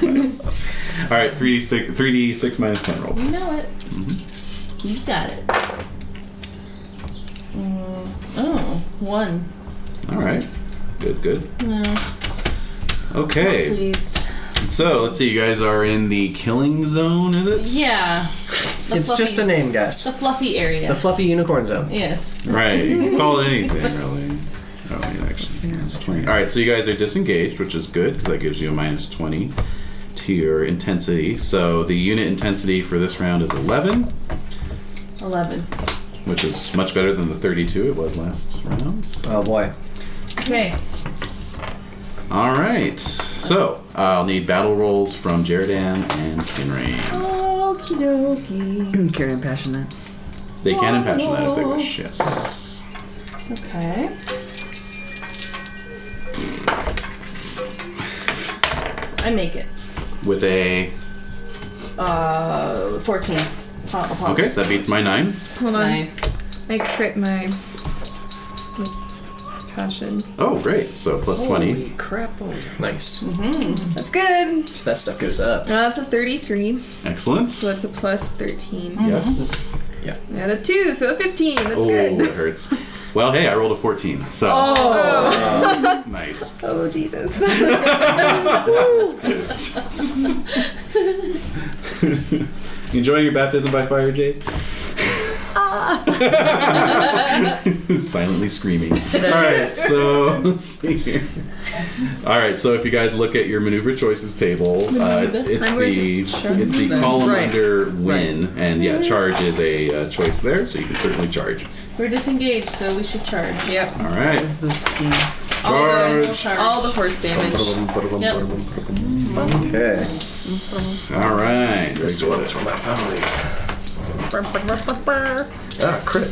Nice. All right, 3d6 minus 10 roll. You know it. You got it. Oh, 1. All right. Good. No, Okay. pleased. So let's see. You guys are in the killing zone, is it? Yeah. The It's fluffy, just a name, guys. The fluffy area. The fluffy unicorn zone. Yes. Right. You can call it anything, really. Oh, yeah, actually. It's 20. All right. So you guys are disengaged, which is good because that gives you a minus 20 to your intensity. So the unit intensity for this round is 11, 11. which is much better than the 32 it was last round. Oh boy. Okay. All right. So I'll need battle rolls from Jeridan and Kinrain. Okie dokie. Carry and passion that. They can impassion that if they wish. Yes. Okay. I make it. With a 14. okay, that beats my 9. Hold on. Nice. I crit my passion. Oh, great. So plus 20. Holy crap! Nice. That's good. So that stuff goes up. That's a 33. Excellent. So that's a plus 13. Yes. Yeah. I got a 2, so a 15. That's Oh, good. it hurts. Well, hey, I rolled a 14. So Oh. nice. Oh, Jesus. You enjoying your baptism by fire, Jade? Silently screaming. Alright, so let's see here. Alright, so if you guys look at your maneuver choices table, it's the column Right. under win, and yeah, charge is a choice there, so you can certainly charge. We're disengaged, so we should charge. Yep. Alright, Is the scheme. charge. All the horse damage. Okay. Alright, This very one's good. for my family. Ah, crit.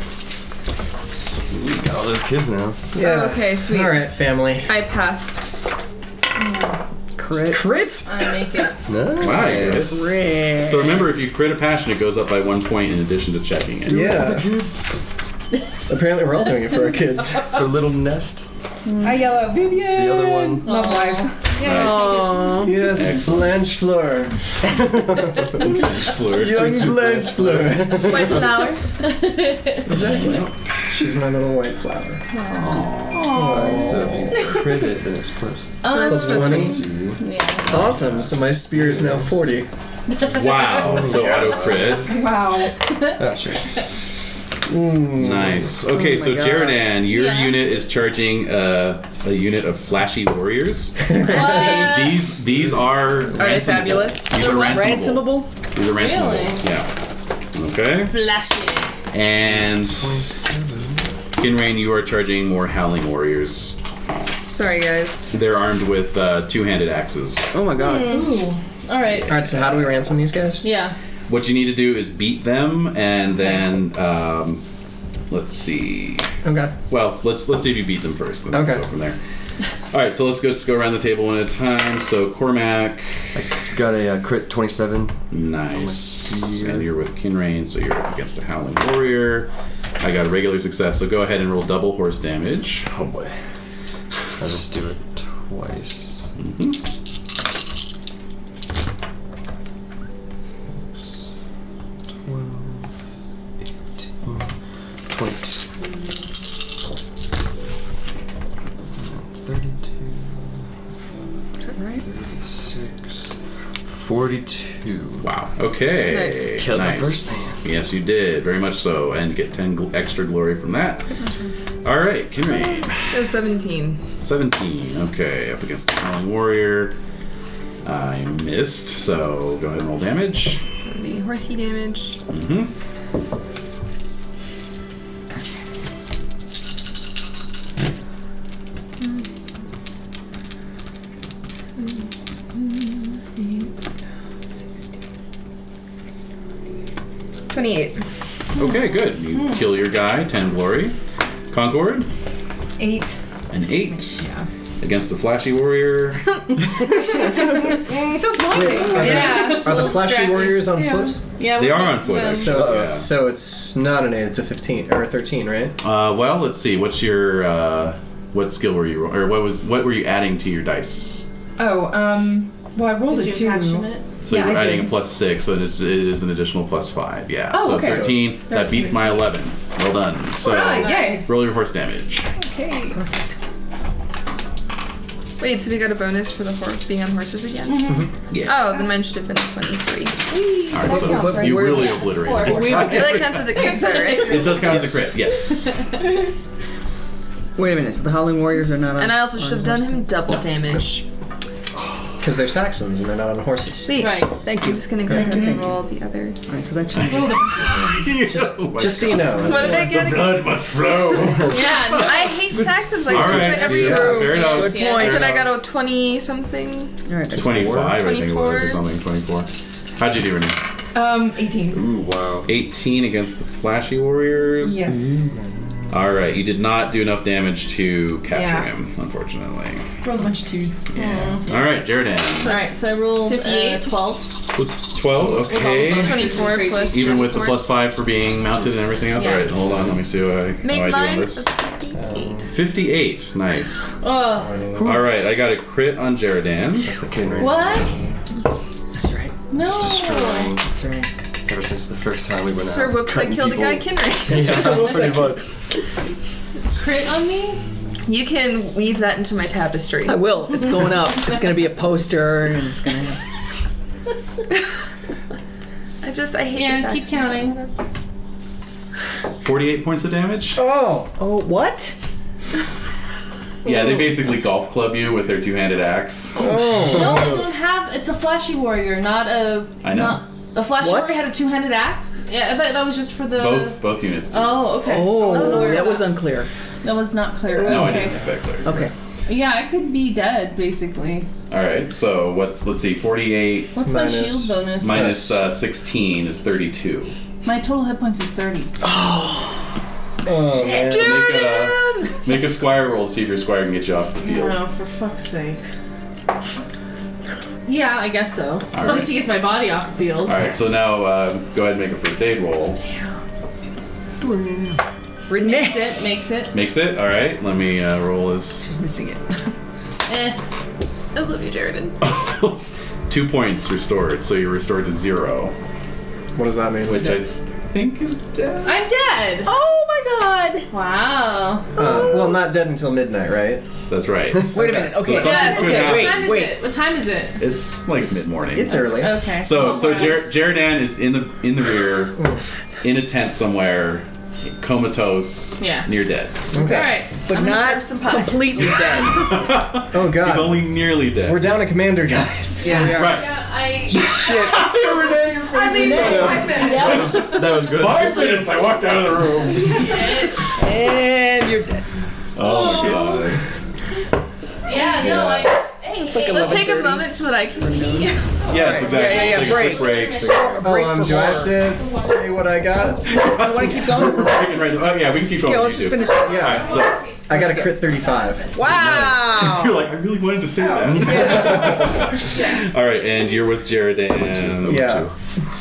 Ooh, got all those kids now. Yeah. Okay, sweet. All right, family. I pass. Crit. Crits. I make it. Nice. Crit. So remember, if you crit a passion, it goes up by 1 point in addition to checking it. Yeah. Apparently, we're all doing it for our kids. For little nest. I yell out, Vivian! The other one. Love life. Yeah. Aww. Yes, Excellent. Blanche Fleur. Young Blanche Fleur. White flower. Exactly. She's my little white flower. So if you crit it, then it's plus. Plus 20. Yeah. Awesome. So my spear is now 40. Wow. So auto crit. Wow. Ah, sure. Nice. Okay, so my God. Jeridan, your Yeah. unit is charging a unit of flashy warriors. What? These are. Are they fabulous? These are ransomable. Ransomable? These are ransomable. Really? Yeah. Okay. Flashy. And 27. Kinrain, you are charging more howling warriors. Sorry, guys. They're armed with two-handed axes. Oh my god. Ooh. All right. Alright, so how do we ransom these guys? Yeah. What you need to do is beat them, and then let's see. Okay. Well, let's see if you beat them first, and then we'll Okay. go from there. All right, so let's just go around the table one at a time. So Cormac, I got a crit 27. nice, Spear. and you're with Kinrain, so you're up against a Howling Warrior. I got a regular success, so go ahead and roll double horse damage. Oh boy. I'll just do it twice. Mhm. 12, 18, 22, 32, 36, 42. Wow. Okay. Nice. Killed my Nice. first man. Yes, you did. Very much so, and get 10 extra glory from that. All right, Kinrain. 17. 17. Okay, up against the Howling Warrior. I missed, so go ahead and roll damage. The horsey damage. Mm-hmm. Mm-hmm. 28. Okay, good. You kill your guy, 10 glory. Concord, 8. an 8. Yeah. Against the Flashy Warrior. So blinding. Are the flashy warriors on foot? Yeah. They we are got on foot, them. actually. So, Yeah. so it's not an 8, it's a 15 or a 13, right? Well, let's see. What's your what skill were you or what were you adding to your dice? Oh, well, I rolled Did a you 2. passion it? So Yeah, you're I adding did. a +6, so it is an additional +5. Yeah. Oh, so okay. 13. That beats my 11. Well done. So Right, yes. roll your horse damage. Okay. Perfect. Wait, so we got a bonus for the horse being on horses again? Yeah. Oh, then mine should have been 23. All right. So counts, right? you really Yeah, obliterated. four. it. It really counts as a crit, though, right? It does count as a crit. Yes. Wait a minute, so the Howling Warriors are not on. And I also on should have done horses? him double No. damage. Because they're Saxons and they're not on horses. Wait, Right. Thank I'm you. just gonna go ahead and roll the other. Alright, so that changes. Just so you know. What did I get? Blood must flow. Yeah. No. I hate Saxons. I All do right. it every Yeah, year. fair enough. Good Yeah. point. I said I Fair got a 20 something. Alright. 25, I think it was, or 24. something. 24. How'd you do, Renae? 18. Ooh, wow. 18 against the Flashy Warriors. Yes. All right, you did not do enough damage to capture Yeah. him, unfortunately. Rolled a bunch of 2s. Yeah. All right, Jeridan. Alright, so I rolled 58. 12. 12. Okay. 24 plus. Even with the 24. +5 for being mounted and everything else. Yeah. All right, hold on. Let me see how I Make do on mine this. 58. 58. Nice. Oh. All right, I got a crit on Jeridan. That's the kid right What? That's right. No. Just destroying That's right. ever since the first time we went Sir, out. whoops, I cutting killed a guy, people. Kinray. Yeah, pretty much. Crit on me? You can weave that into my tapestry. I will. It's going up. It's gonna be a poster, and it's gonna. I hate Yeah, the keep Saxons. counting. 48 points of damage. Oh! Oh, what? Yeah, they basically golf club you with their two-handed axe. No, I don't have. It's a flashy warrior, not a. I know. Not, a flashy What? warrior had a two-handed axe. Yeah, I thought that was just for the. Both units do. Oh, okay. Oh, That that was, was unclear. that was not clear. No, I Okay. didn't make that clear. Okay. Yeah, I could be dead basically. All right, so let's see, 48 What's my shield bonus? minus 16 is 32. My total hit points is 30. Oh, man. So make a squire roll to see if your squire can get you off the field. No, for fuck's sake. Yeah, I guess so. At right. least he gets my body off the field. All right, so now go ahead and make a first aid roll. Makes it. Makes it. All right, let me roll his. She's missing it. I love you, Jared. 2 points restored, so you're restored to 0, What does that mean? which I think is dead. I'm dead. Oh my god! Wow. Well, not dead until midnight, right? That's right. Wait a minute. Okay. So Yes. something Okay. could What time happen. is it? What time is it? It's like mid-morning. It's early. Okay. So 12 hours. Jeridan is in the rear, in a tent somewhere, comatose, near dead. Okay. All right. But I'm gonna not serve some pie. completely dead. Oh god. He's only nearly dead. We're down a commander, guys. Yeah, we are. Right. Yeah, I. Shit. Renee, you're I leave for 5 minutes. That was good. 5 minutes. I walked out of the room. And you're dead. Oh god. Yeah, no, I. It's like Let's take a 11:30. moment so that I can pee. Yes, exactly. Yeah, Take break. a quick break. Do I have to say what I got? You want to keep going? We're breaking right. Oh yeah, we can keep going. Okay, if let's you just do. finish it. Yeah. So I got a crit 35. Wow. you're like, I really wanted to say that. All right, and you're with Jeridan. Yeah.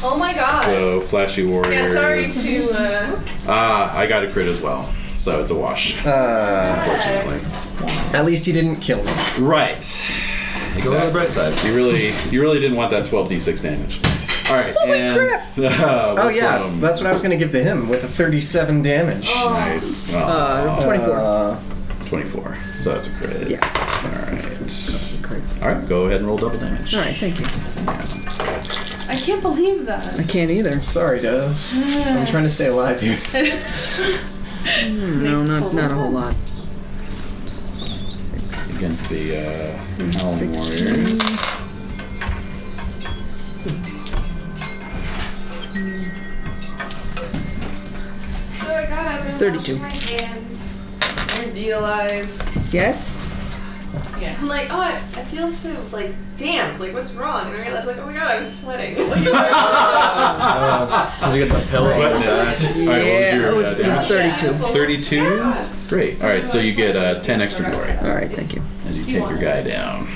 Oh my god. So flashy warriors. Yeah, sorry to. I got a crit as well, so it's a wash. Unfortunately. At least he didn't kill me. Right. Go on the bright side. You really didn't want that 12d6 damage. All right, and Oh yeah, that's what I was gonna give to him with a 37 damage. nice. 24. 24. So that's a crit. Yeah. All right. All right, go ahead and roll double damage. All right, thank you. I can't believe that. I can't either. Sorry, Des. I'm trying to stay alive here. No, not a whole lot. Against the Howling 16. Warriors. So I got up and 32. washed my hands and realized Yes? I'm like, oh, I feel so like damp. Like, what's wrong? And I realized, like, oh my god, I was sweating. Did you get the pillow? Sweating it. All right, what was your it was 32. 32? Yeah. Great. All right, so you get 10 extra glory All right, thank you. as you take your guy down.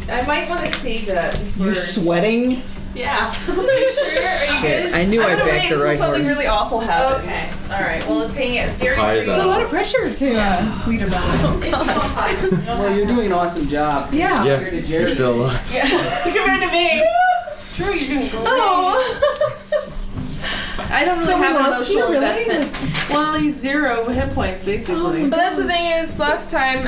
I might want to save that. You're sweating? Yeah. Are you sure? Are you Shit, good? I knew I I'm gonna backed wait the until right something horse. really awful happens. Okay. All right. Well, it's saying it's dairy Pie is free. out. It's a lot of pressure to lead a battle. Well, you're doing an awesome job. Yeah. Yeah, Compared to you're Jared. still alive. Compared to me. True, you're doing great. Oh. I don't really have an emotional investment. Well, he's 0 hit points basically. But that's the thing is, last time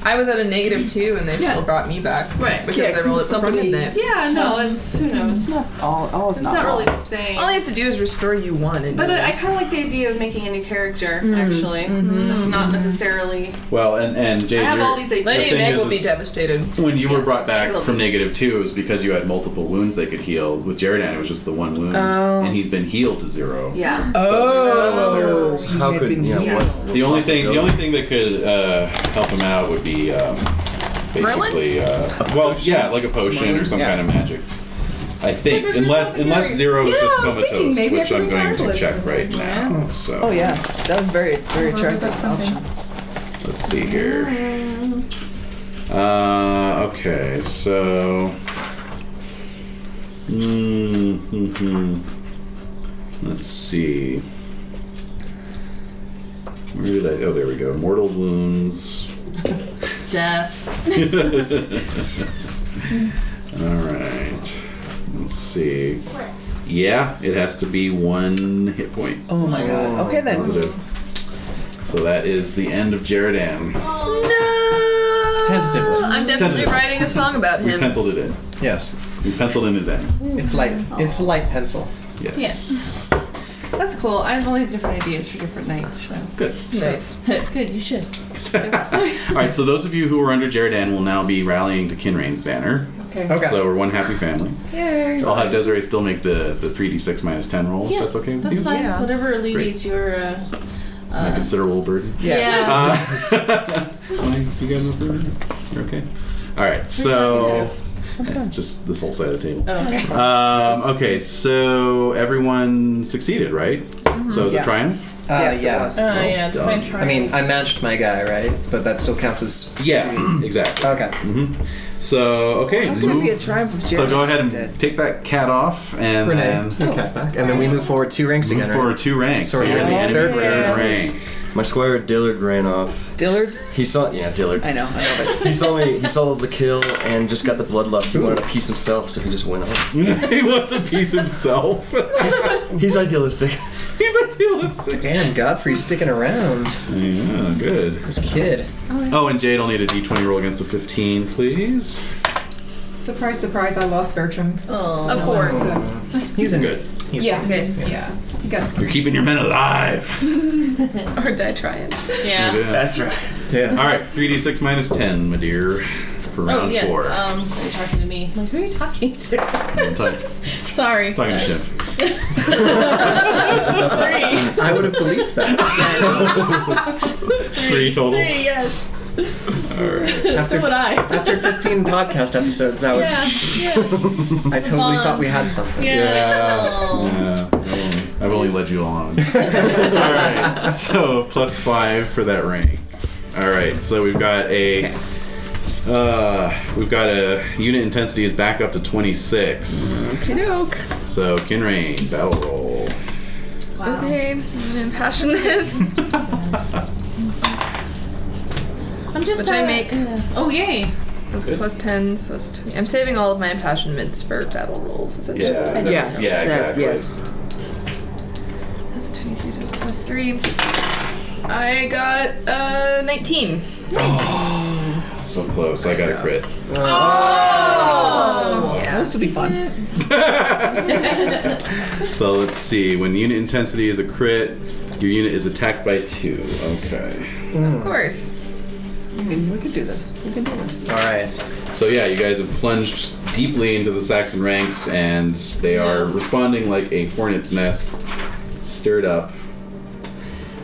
I was at a -2 and they still brought me back. Right. Because I rolled something in it. Yeah. No, it's who knows. All is It's not not really lost. saying. All you have to do is restore you 1. And But I kind of like the idea of making a new character. Actually, it's not necessarily. Well, and Jade, I have you're- all these ideas. Lady The thing Meg is- will be is- devastated. when you were Yes, brought back she will from be. -2, it was because you had multiple wounds they could heal. With Jeridan, it was just the one wound, Oh. and he's been healed to 0. Yeah. Oh, he How had could been yeah? healed. What The only thing that could help him out would be basically, like a potion or some kind of magic. I think, there's unless no secondary. 0 is Yeah, just I was thinking comatose, maybe I which could I'm going to regardless check of right it. now. So Oh yeah, that was very attractive That's something. option. let's see here. Okay, so. Let's see. Where did I? Oh, there we go. Mortal wounds. Death. All right. Let's see. Yeah, it has to be 1 hit point. Oh my god. Okay then. Positive. So that is the end of Jeridan. Tentatively. I'm definitely Tentative. writing a song about We him. penciled it in. Yes. We penciled in his end. It's light. It's light pencil. Yes. Yes. That's cool. I have all these different ideas for different nights. So. Good. Nice. Good. You should. All right. So those of you who are under Jeridan will now be rallying to Kinrain's banner. Okay. Okay. So we're one happy family. Yay. I'll have Desiree still make the 3d6 minus 10 roll. If Yeah, that's okay with That's you. fine. Yeah. Whatever alleviates your. A considerable burden. Yeah. You guys no burden? You're okay. All right. So just this whole side of the table. Oh, okay. Okay, so everyone succeeded, right? So is it Yeah. triumph? Yes, it yeah. was. Yeah. It's done. fine. I mean, I matched my guy, right? But that still counts as. Yeah, exactly. Okay. So okay, How's it gonna be a move. triumph of So Jared's go ahead and dead? take that cat off, and Renae, then your cat back. And then we move forward 2 ranks move again, forward right? 2 ranks. So we're you're gonna in the be enemy third third rank. rank. My squire Dillard ran off. Dillard? He saw, yeah, Dillard. I know, but He saw the kill and just got the bloodlust. He wanted a piece himself, so he just went off. He wants a piece himself. He's idealistic. He's idealistic. Damn, Godfrey's sticking around. Yeah, good. This kid. Oh, and Jade, I'll need a d20 roll against a 15, please. Surprise, surprise, I lost Bertram. Oh. A 4. He's in Good. He's Yeah, in. yeah. He got You're scared. keeping your men alive. Or die trying. Yeah. That's right. Yeah. All right, 3d6 minus 10, my dear, for round Oh yes. 4. You're talking to me. I'm like, who are you talking to? I'm Sorry. talking to Shiv. 3. I would have believed that. 3 total. 3, yes. All right. So would I. After 15 podcast episodes, I would. Yeah. I totally thought we had something. Yeah. I've only led you along. All right, so plus 5 for that rank. All right, so we've got a unit intensity is back up to 26. Okey-doke. So Kinrain, battle roll. Wow. Okay, I'm gonna impassion this. I'm just. Which I make. Oh yay. That's plus 10, so that's 20. I'm saving all of my impassionments for battle rolls, essentially. Yeah. that's- Yes. Yeah, exactly. Yes. That's 23, so it's plus 3. I got 19. So close. I got a crit. Oh! Yeah. This will be fun. So let's see. When unit intensity is a crit, your unit is attacked by 2. Okay. Of course. We can do this. We can do this. All right. So yeah, you guys have plunged deeply into the Saxon ranks, and they are responding like a hornet's nest, stirred up.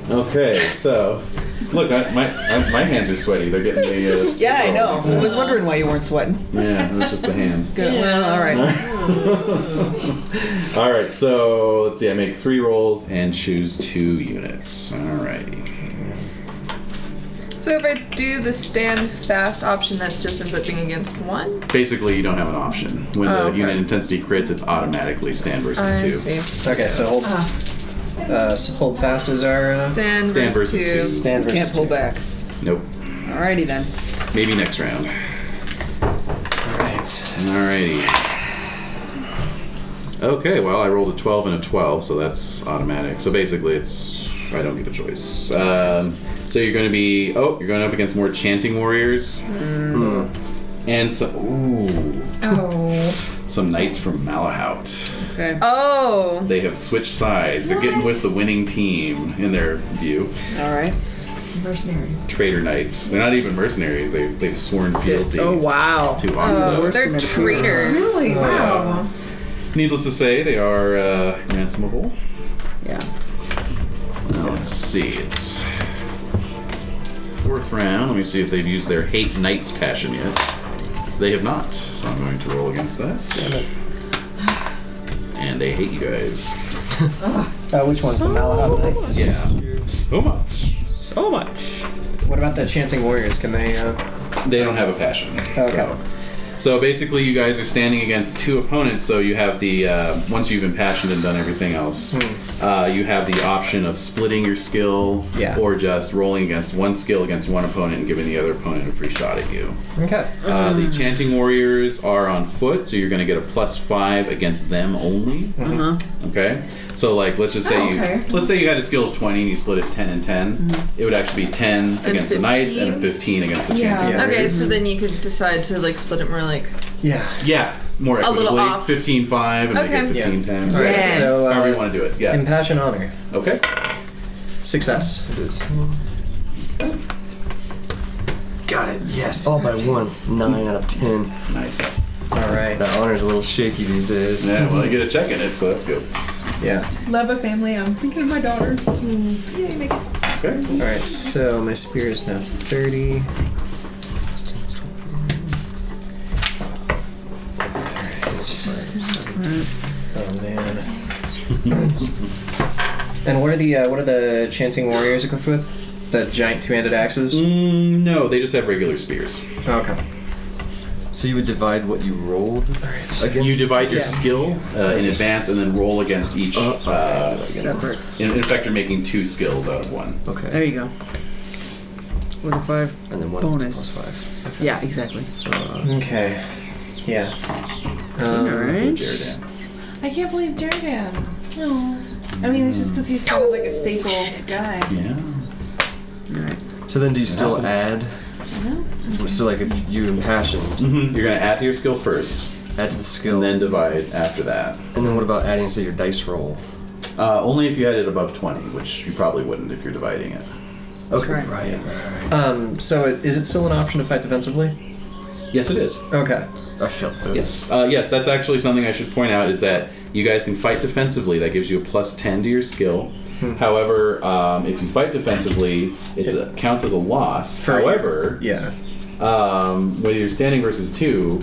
Okay, so look, my hands are sweaty. They're getting the. Yeah, I know. I was wondering why you weren't sweating. Yeah, it was just the hands. Good. Well, all right. All right, so let's see. I make 3 rolls and choose 2 units. Alrighty. So if I do the stand fast option, that just ends up being against 1? Basically, you don't have an option. When the okay. unit intensity crits, it's automatically stand versus I 2. see. Okay, so hold. Hold fast is our Stand versus 2. stand versus Can't pull 2. back. Nope. Alrighty then. Maybe next round. Alright. Alrighty. Okay, well, I rolled a 12 and a 12, so that's automatic. So basically, I don't get a choice. So you're going to be, you're going up against more chanting warriors. And some knights from Malahout. Okay. Oh! They have switched sides. They're getting with the winning team in their view. All right. Mercenaries. Traitor knights. They're not even mercenaries. They've sworn fealty Oh wow. to Oh, Octa. they're traitors. Really? Wow. Needless to say, they are ransomable. Yeah. Now, let's see. It's 4th round. Let me see if they've used their Hate Knights passion yet. They have not, so I'm going to roll against that. And they hate you guys. Which one's the Malahout Knights? Yeah. So much. So much. What about the Chanting Warriors? Can they? They don't have a passion. Okay. So basically, you guys are standing against 2 opponents. So you have the once you've impassioned and done everything else, you have the option of splitting your skill, or just rolling against 1 skill against 1 opponent and giving the other opponent a free shot at you. Okay. The Chanting Warriors are on foot, so you're going to get a +5 against them only. Okay. So like, let's just say let's say you had a skill of 20 and you split it 10 and 10. It would actually be 10 against the knights and a 15 against the Chanting Warriors. Okay, so then you could decide to like split it more like. Yeah, more A little equitably. off. 15-5 and make it 15-10. All right. So however you want to do it. Yeah. Impassion Honor. Okay. Success. Got it. Yes, all by 1. 9 out of 10. Nice. All right. That honor's a little shaky these days. Yeah, well, I get a check in it, so that's good. Yeah. Love a family. I'm thinking of my daughter. Yeah, you make it. Okay. All right. So my spear is now 30. Oh man. And what are the Chanting Warriors equipped with? The giant 2-handed axes? No, they just have regular spears. Okay. So you would divide what you rolled against? You divide your skill in advance and then roll against each. Separate. In fact, you're making 2 skills out of 1. Okay. There you go. With a 5 And then 1 bonus. plus 5. Okay. Yeah, exactly. So, Okay. Yeah. Alright. Jared. I can't believe Jordan. No. I mean, it's just because he's kind of like a staple guy. Yeah. Alright. so then do you still happens. add? So like if you impassioned, You're gonna add to your skill first, add to the skill, and then divide after that. and then what about adding to your dice roll? Only if you had it above 20, which you probably wouldn't if you're dividing it. Okay. Right. Right. So is it still an option to fight defensively? Yes, it is. Okay. I felt good. Yes. Yes, that's actually something I should point out is that you guys can fight defensively. That gives you a plus 10 to your skill. However, if you fight defensively, it counts as a loss. However, Yeah. when you're standing versus 2,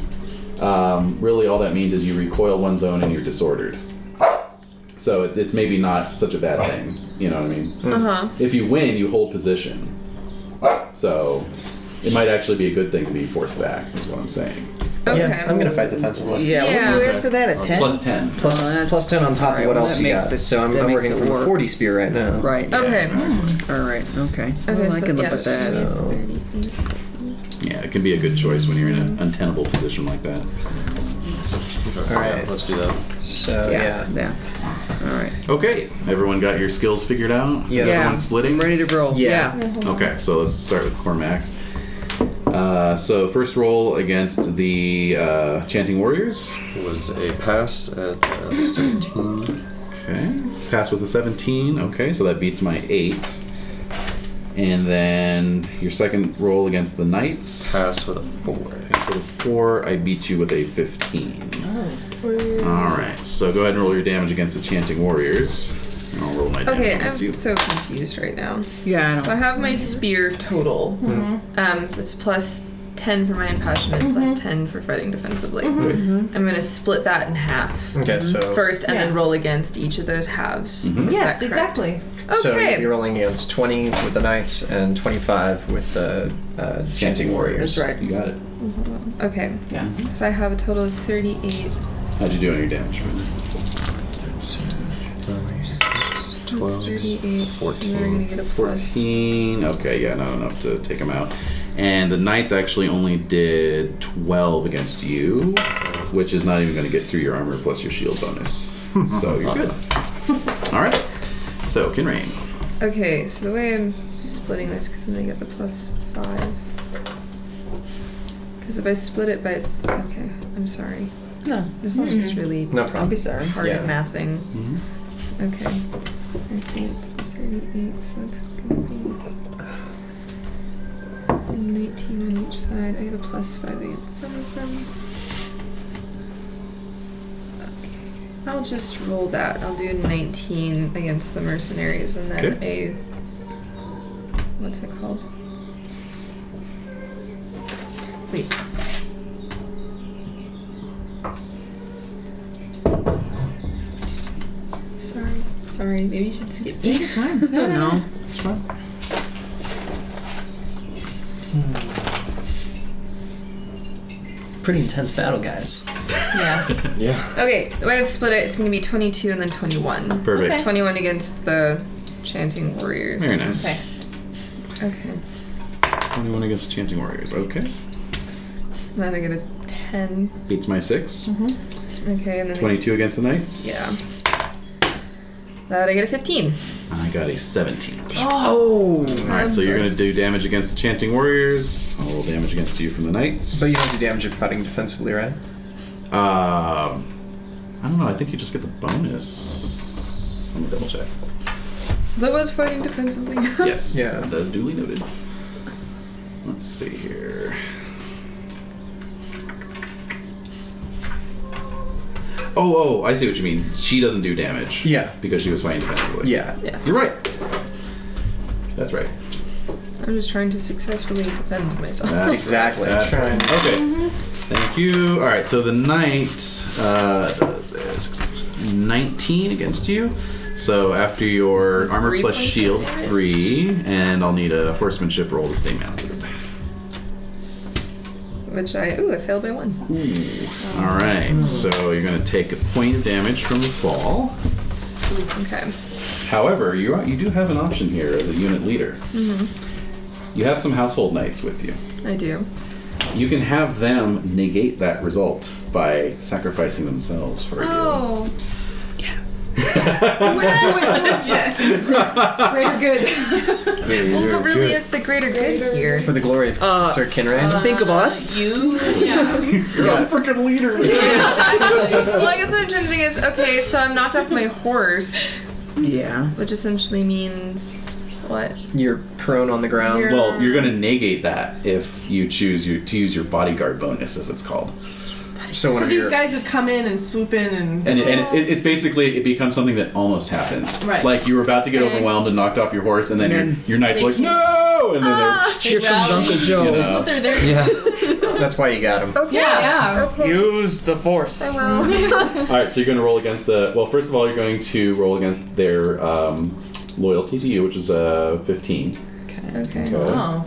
really all that means is you recoil 1 zone and you're disordered. So it's maybe not such a bad thing. You know what I mean? If you win, you hold position. So it might actually be a good thing to be forced back, is what I'm saying. Okay. Yeah, I'm gonna fight defensively. Yeah, what do you add for that? A 10? Plus 10. Plus 10 on top Alright, of what well, else that you makes got. it- So I'm that makes working it from a work. 40 spear right now. Right. Okay. Alright, okay. Okay, Well, I so can live yeah, with that. So, Yeah, it can be a good choice when you're in an untenable position like that. Alright. Let's do that. So Yeah. yeah. Alright. Okay, everyone got your skills figured out? Yeah. Is everyone splitting? I'm ready to roll. Yeah. Okay, so let's start with Cormac. So first roll against the Chanting Warriors. It was a pass at 17. Okay, pass with a 17. Okay, so that beats my 8. And then your second roll against the Knights. Pass with a 4. Pass with a 4. I beat you with a 15. Alright, so go ahead and roll your damage against the Chanting Warriors. And I'll roll my damage Okay, against you. I'm so confused right now. Yeah, I know. So I have my spear total. It's plus 10 for my impassionment, plus 10 for fighting defensively. I'm gonna split that in half Okay, so first, and then Yeah. roll against each of those halves. Mhm. Is that Yes, correct? exactly. so Okay. you're rolling against 20 with the Knights and 25 with the Chanting Warriors. That's right. You got it. Okay. Yeah. So I have a total of 38. How'd you do on your damage? That's 12, 38. So they're gonna get a plus. 14. Okay, yeah, not enough to take them out. And the Knights actually only did 12 against you, which is not even going to get through your armor plus your shield bonus. So you're good. Alright. So, Kinrain. Okay, so the way I'm splitting this, because then I get the plus 5. Because if I split it by its. Okay, I'm sorry. No, This is just really No problem. I'll be sorry. hard Yeah. at mathing. Mm-hmm. Okay. And so it's 38, so it's going to be 19 on each side. I get a plus 5 against some of them. Okay. I'll just roll that. I'll do 19 against the mercenaries and then Okay. what's it called? Wait. Sorry, maybe you should skip Take your time. No. It's fine. Pretty intense battle, guys. Yeah. Yeah. Okay, the way I've split it, it's going to be 22 and then 21. Perfect. Okay. 21 against the Chanting Warriors. Very nice. Okay. Okay. 21 against the Chanting Warriors. Okay. Then I get a 10. Beats my 6. Okay, and then 22 against the Knights. Yeah. That I get a 15. I got a 17. Oh! Alright, so you're going to do damage against the Chanting Warriors. I'll roll damage against you from the Knights. But you don't do damage if fighting defensively, right? I don't know. I think you just get the bonus. Let me double check. That was fighting defensively. Yes. Yeah. That is duly noted. Let's see here. Oh, I see what you mean. She doesn't do damage. Yeah. Because she was fighting defensively. Yeah. Yeah. You're right. That's right. I'm just trying to successfully defend myself. That's Exactly. Right. Trying. Okay. Thank you. All right. So the knight, 19 against you. So after your That's armor 3 plus points of shield, damage. 3, and I'll need a horsemanship roll to stay mounted. which I failed by 1. All right. So you're going to take a point of damage from the fall. Okay. However, you do have an option here as a unit leader. You have some household knights with you. I do. You can have them negate that result by sacrificing themselves for you. Oh. Greater good. Well, what really is the greater good here? For the glory of Sir Kinraid. Think of us. You? You're a freaking leader. Well, I guess what I'm trying to think is, okay, so I'm knocked off my horse, Yeah. which essentially means what? You're prone on the ground. Well, you're going to negate that if you choose to use your bodyguard bonus, as it's called. So So these guys just come in and swoop in and It's basically, it becomes something that almost happened. Right. Like you were about to get overwhelmed and knocked off your horse, and then your knight's like, no! And then Here comes Uncle Joe. You That's know. what they're there. Yeah. That's why you got him. Okay. Yeah. Okay. Use the force. Well. Alright, so you're going to roll against well, first of all, you're going to roll against their loyalty to you, which is 15. Okay. Oh.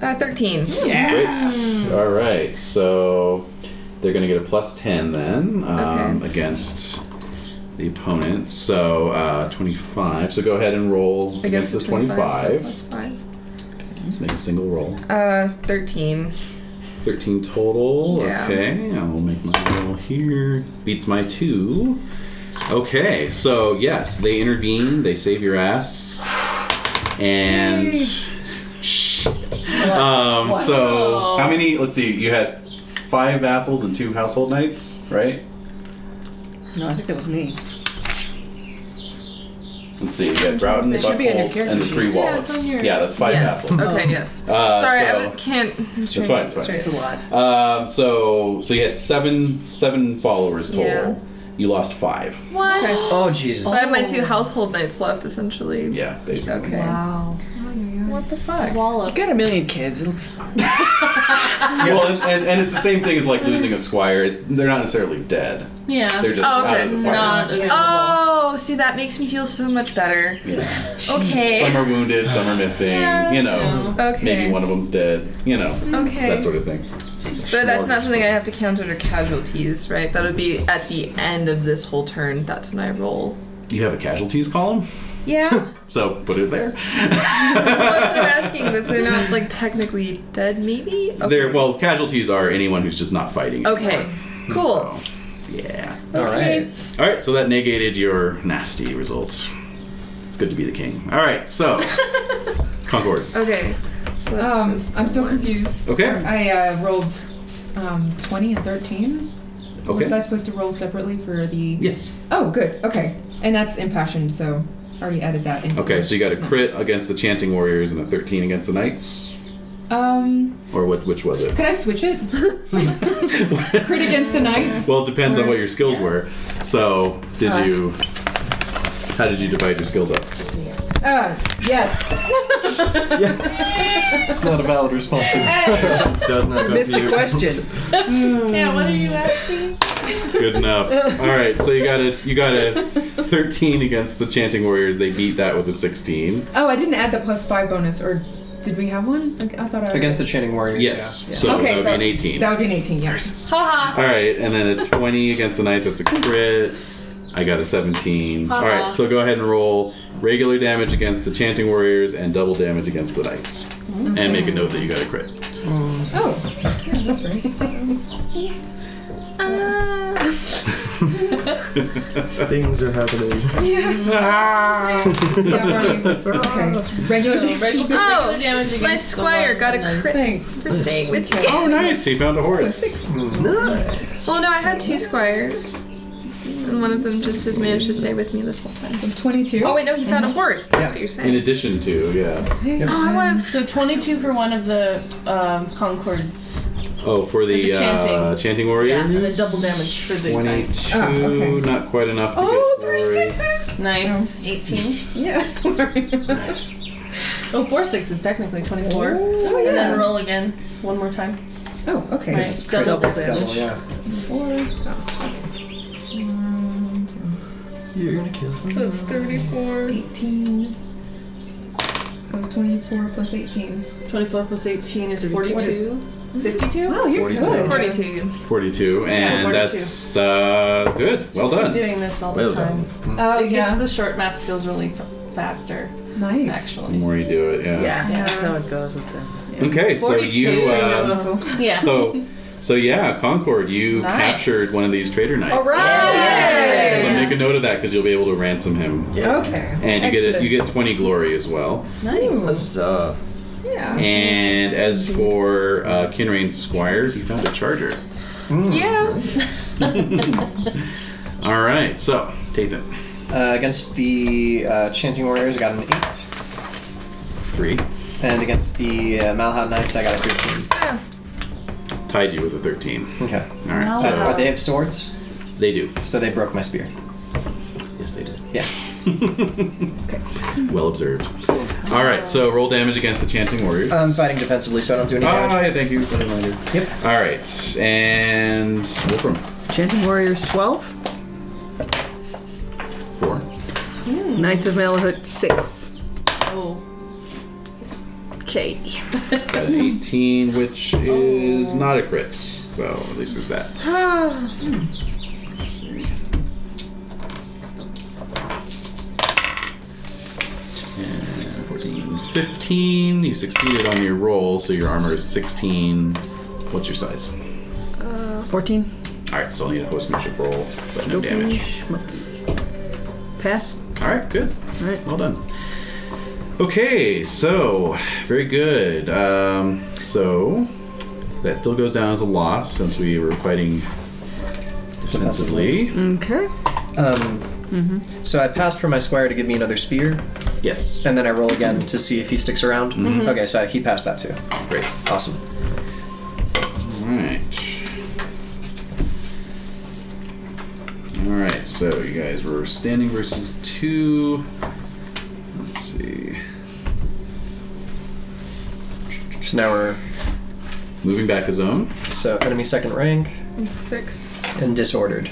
13. Great. Alright, so they're going to get a plus 10 then against the opponent. So 25. So go ahead and roll against this 25. So plus 5. Let's make a single roll. 13. 13 total. Yeah. Okay, I'll make my roll here. Beats my 2. Okay, so yes, they intervene. They save your ass. And shit. So how many? Let's see. You had 5 vassals and 2 household knights, right? No, I think that was me. Let's see. You had Broughton, It should be on your Buckholz, character and the 3 sheet. Yeah, it's on Wallops. your- Yeah, that's 5 Yeah. vassals. Okay, yes. Sorry, so- I can't. It's fine. It's fine. It's a lot. So you had seven followers total. Yeah. You lost 5. What? Oh, Jesus. I have my 2 household knights left, essentially. Yeah, basically. Okay. Wow. What the fuck? Wallops. You got a million kids. It'll be fine. Well, and it's the same thing as like losing a squire. They're not necessarily dead. Yeah. They're just Oh, okay. out of the fight. Not available. Oh, see, that makes me feel so much better. Yeah. Okay. Some are wounded, some are missing. Yeah. You know, Okay. maybe one of them's dead. You know, Okay. that sort of thing. But that's not something I have to count under casualties, right? That would be at the end of this whole turn. That's when I roll. You have a casualties column, Yeah. so put it there. That's what I'm asking. That they're not like technically dead, maybe. Okay. Well, casualties are anyone who's just not fighting. Okay. Cool. So, yeah. All right. All right. So that negated your nasty results. It's good to be the king. All right. So Concord. Okay. So that's just I'm still one. confused. Okay. I rolled 20 and 13. Okay. Was I supposed to roll separately for the? Yes. Oh, good. Okay. And that's impassioned, so I already added that into. Okay. So you got a it's crit not- against the chanting warriors and a 13 against the knights. Could Or which was it? I switch it? Crit against the knights? Well, it depends on what your skills were. So, how did you divide your skills up? Yes. It's not a valid response. Does not go Missed for the you. question. Yeah, what are you asking? Good enough. All right, so you got a 13 against the chanting warriors. They beat that with a 16. Oh, I didn't add the +5 bonus, or did we have one? Like, I thought I. Against the chanting warriors. Yes. Yeah. So Okay, that would so be an 18. That would be an 18, yes. Haha. All right, and then a 20 against the knights. That's a crit. I got a 17. All right, so go ahead and roll regular damage against the chanting warriors and double damage against the knights, and make a note that you got a crit. Oh, yeah, that's right. Things are happening. Okay. Regular damage. Oh, damage against my the squire got a one, crit Thanks. for staying with me. Oh, nice! He found a horse. Well, no, I had 2 squires, and one of them just has managed to stay with me this whole time. 22. Oh wait, no, he found a horse. That's what you're In saying. addition to, yeah. Oh, I want to. So 22 for one of the Concords. Oh, for the chanting. chanting warriors. Yeah, and the double damage for the 22, okay. not quite enough to get 3 glory. 6s. Nice. 18. Yeah. Nice. Oh, 4 6s technically 24. Oh, And yeah. then roll again one more time. Oh, okay. Right. It's Double double, damage. yeah. 4. Oh, okay. You're gonna kill someone. That's 34. 18. So it's 24 plus 18. 24 plus 18 is 42. 52? Wow, you're 42. good. 42. 42, and 42. that's good. Well He's done. doing this all the Well time. done. Oh, It gets yeah. the short math skills really faster, Nice. The actually. more you do it, yeah. Yeah, that's how it goes with them. Okay, so 42. you. Yeah. So yeah, Concord, you Nice. captured one of these traitor knights. All right. So make a note of that because you'll be able to ransom him. Okay. And you Excellent. get 20 glory as well. Nice. Huzzah. Yeah. And as for Kinrain's squire, he found a charger. Yeah. All right, so Tathan, Against the Chanting Warriors, I got an 8. 3 And against the Malhat Knights, I got a 13. tied you with a 13. Okay. All right, Wow. so But they have swords, they do. so they broke my spear. Yes, they did. Yeah. Well observed. All right, so roll damage against the Chanting Warriors. I'm fighting defensively, so I don't do any damage. yeah, thank you for the reminder. Yep. All right, and Wolfram, Chanting Warriors 12. 4. Knights of Malahut 6. Oh. Okay. Got an 18, which is not a crit, so at least there's that. Let's see. 10, 14, 15. You succeeded on your roll, so your armor is 16. What's your size? 14. Alright, so I'll need a horsemanship roll, but no damage. Pass. Alright, good. Alright. Well done. Okay, so very good. So that still goes down as a loss since we were fighting defensively. Okay. So I passed for my squire to give me another spear, Yes. and then I roll again to see if he sticks around. Mhm. Okay, so he passed that too. Great. Awesome. Alright. Alright, so you guys were standing versus 2. Let's see. So now we're Moving back a zone. so enemy second rank 6. and disordered.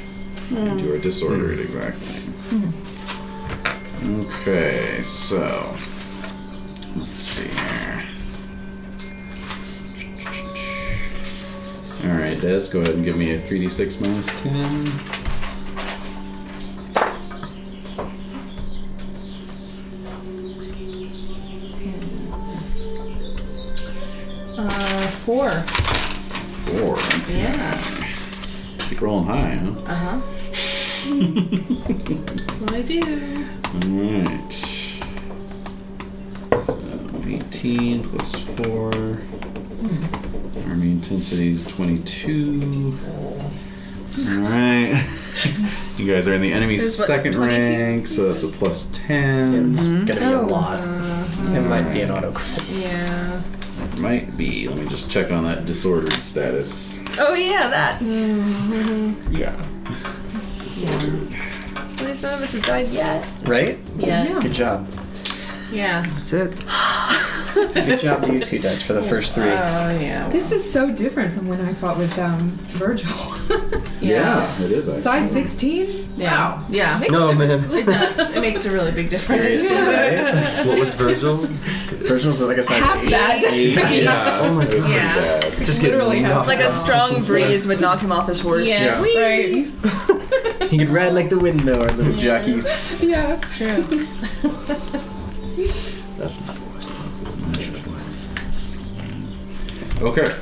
And you are disordered, exactly. Okay, so let's see here. Alright, Des, go ahead and give me a 3d6 minus 10. Four. 4. Yeah. Keep rolling high, huh? Uh-huh. That's what I do. Alright. So 18 plus 4. Army intensity is 22. Alright. You guys are in the enemy's There's what, second 22? rank, so that's a plus 10. It's gonna be a lot. Uh-huh. It might be an auto crit. Yeah. It might be. Let me just check on that disordered status. Oh yeah, that. Yeah. Disordered. At least none of us have died yet. Right? Yeah. Good job. Yeah. That's it. Good job to you two guys for the first 3. Oh, yeah. This is so different from when I fought with Virgil. Yeah, it is actually. Size 16? Yeah. Wow. Yeah. No, man. It does. It makes a really big difference. Seriously, right? What was Virgil? Virgil's like a size Half 8. that. Yeah. Oh my It was pretty Yeah. bad. Just get Literally have Like a strong breeze would knock him off his horse. Yeah. Yeah. Right. He could ride like the wind though, our little jockey. Yeah. It's true. That's not Okay.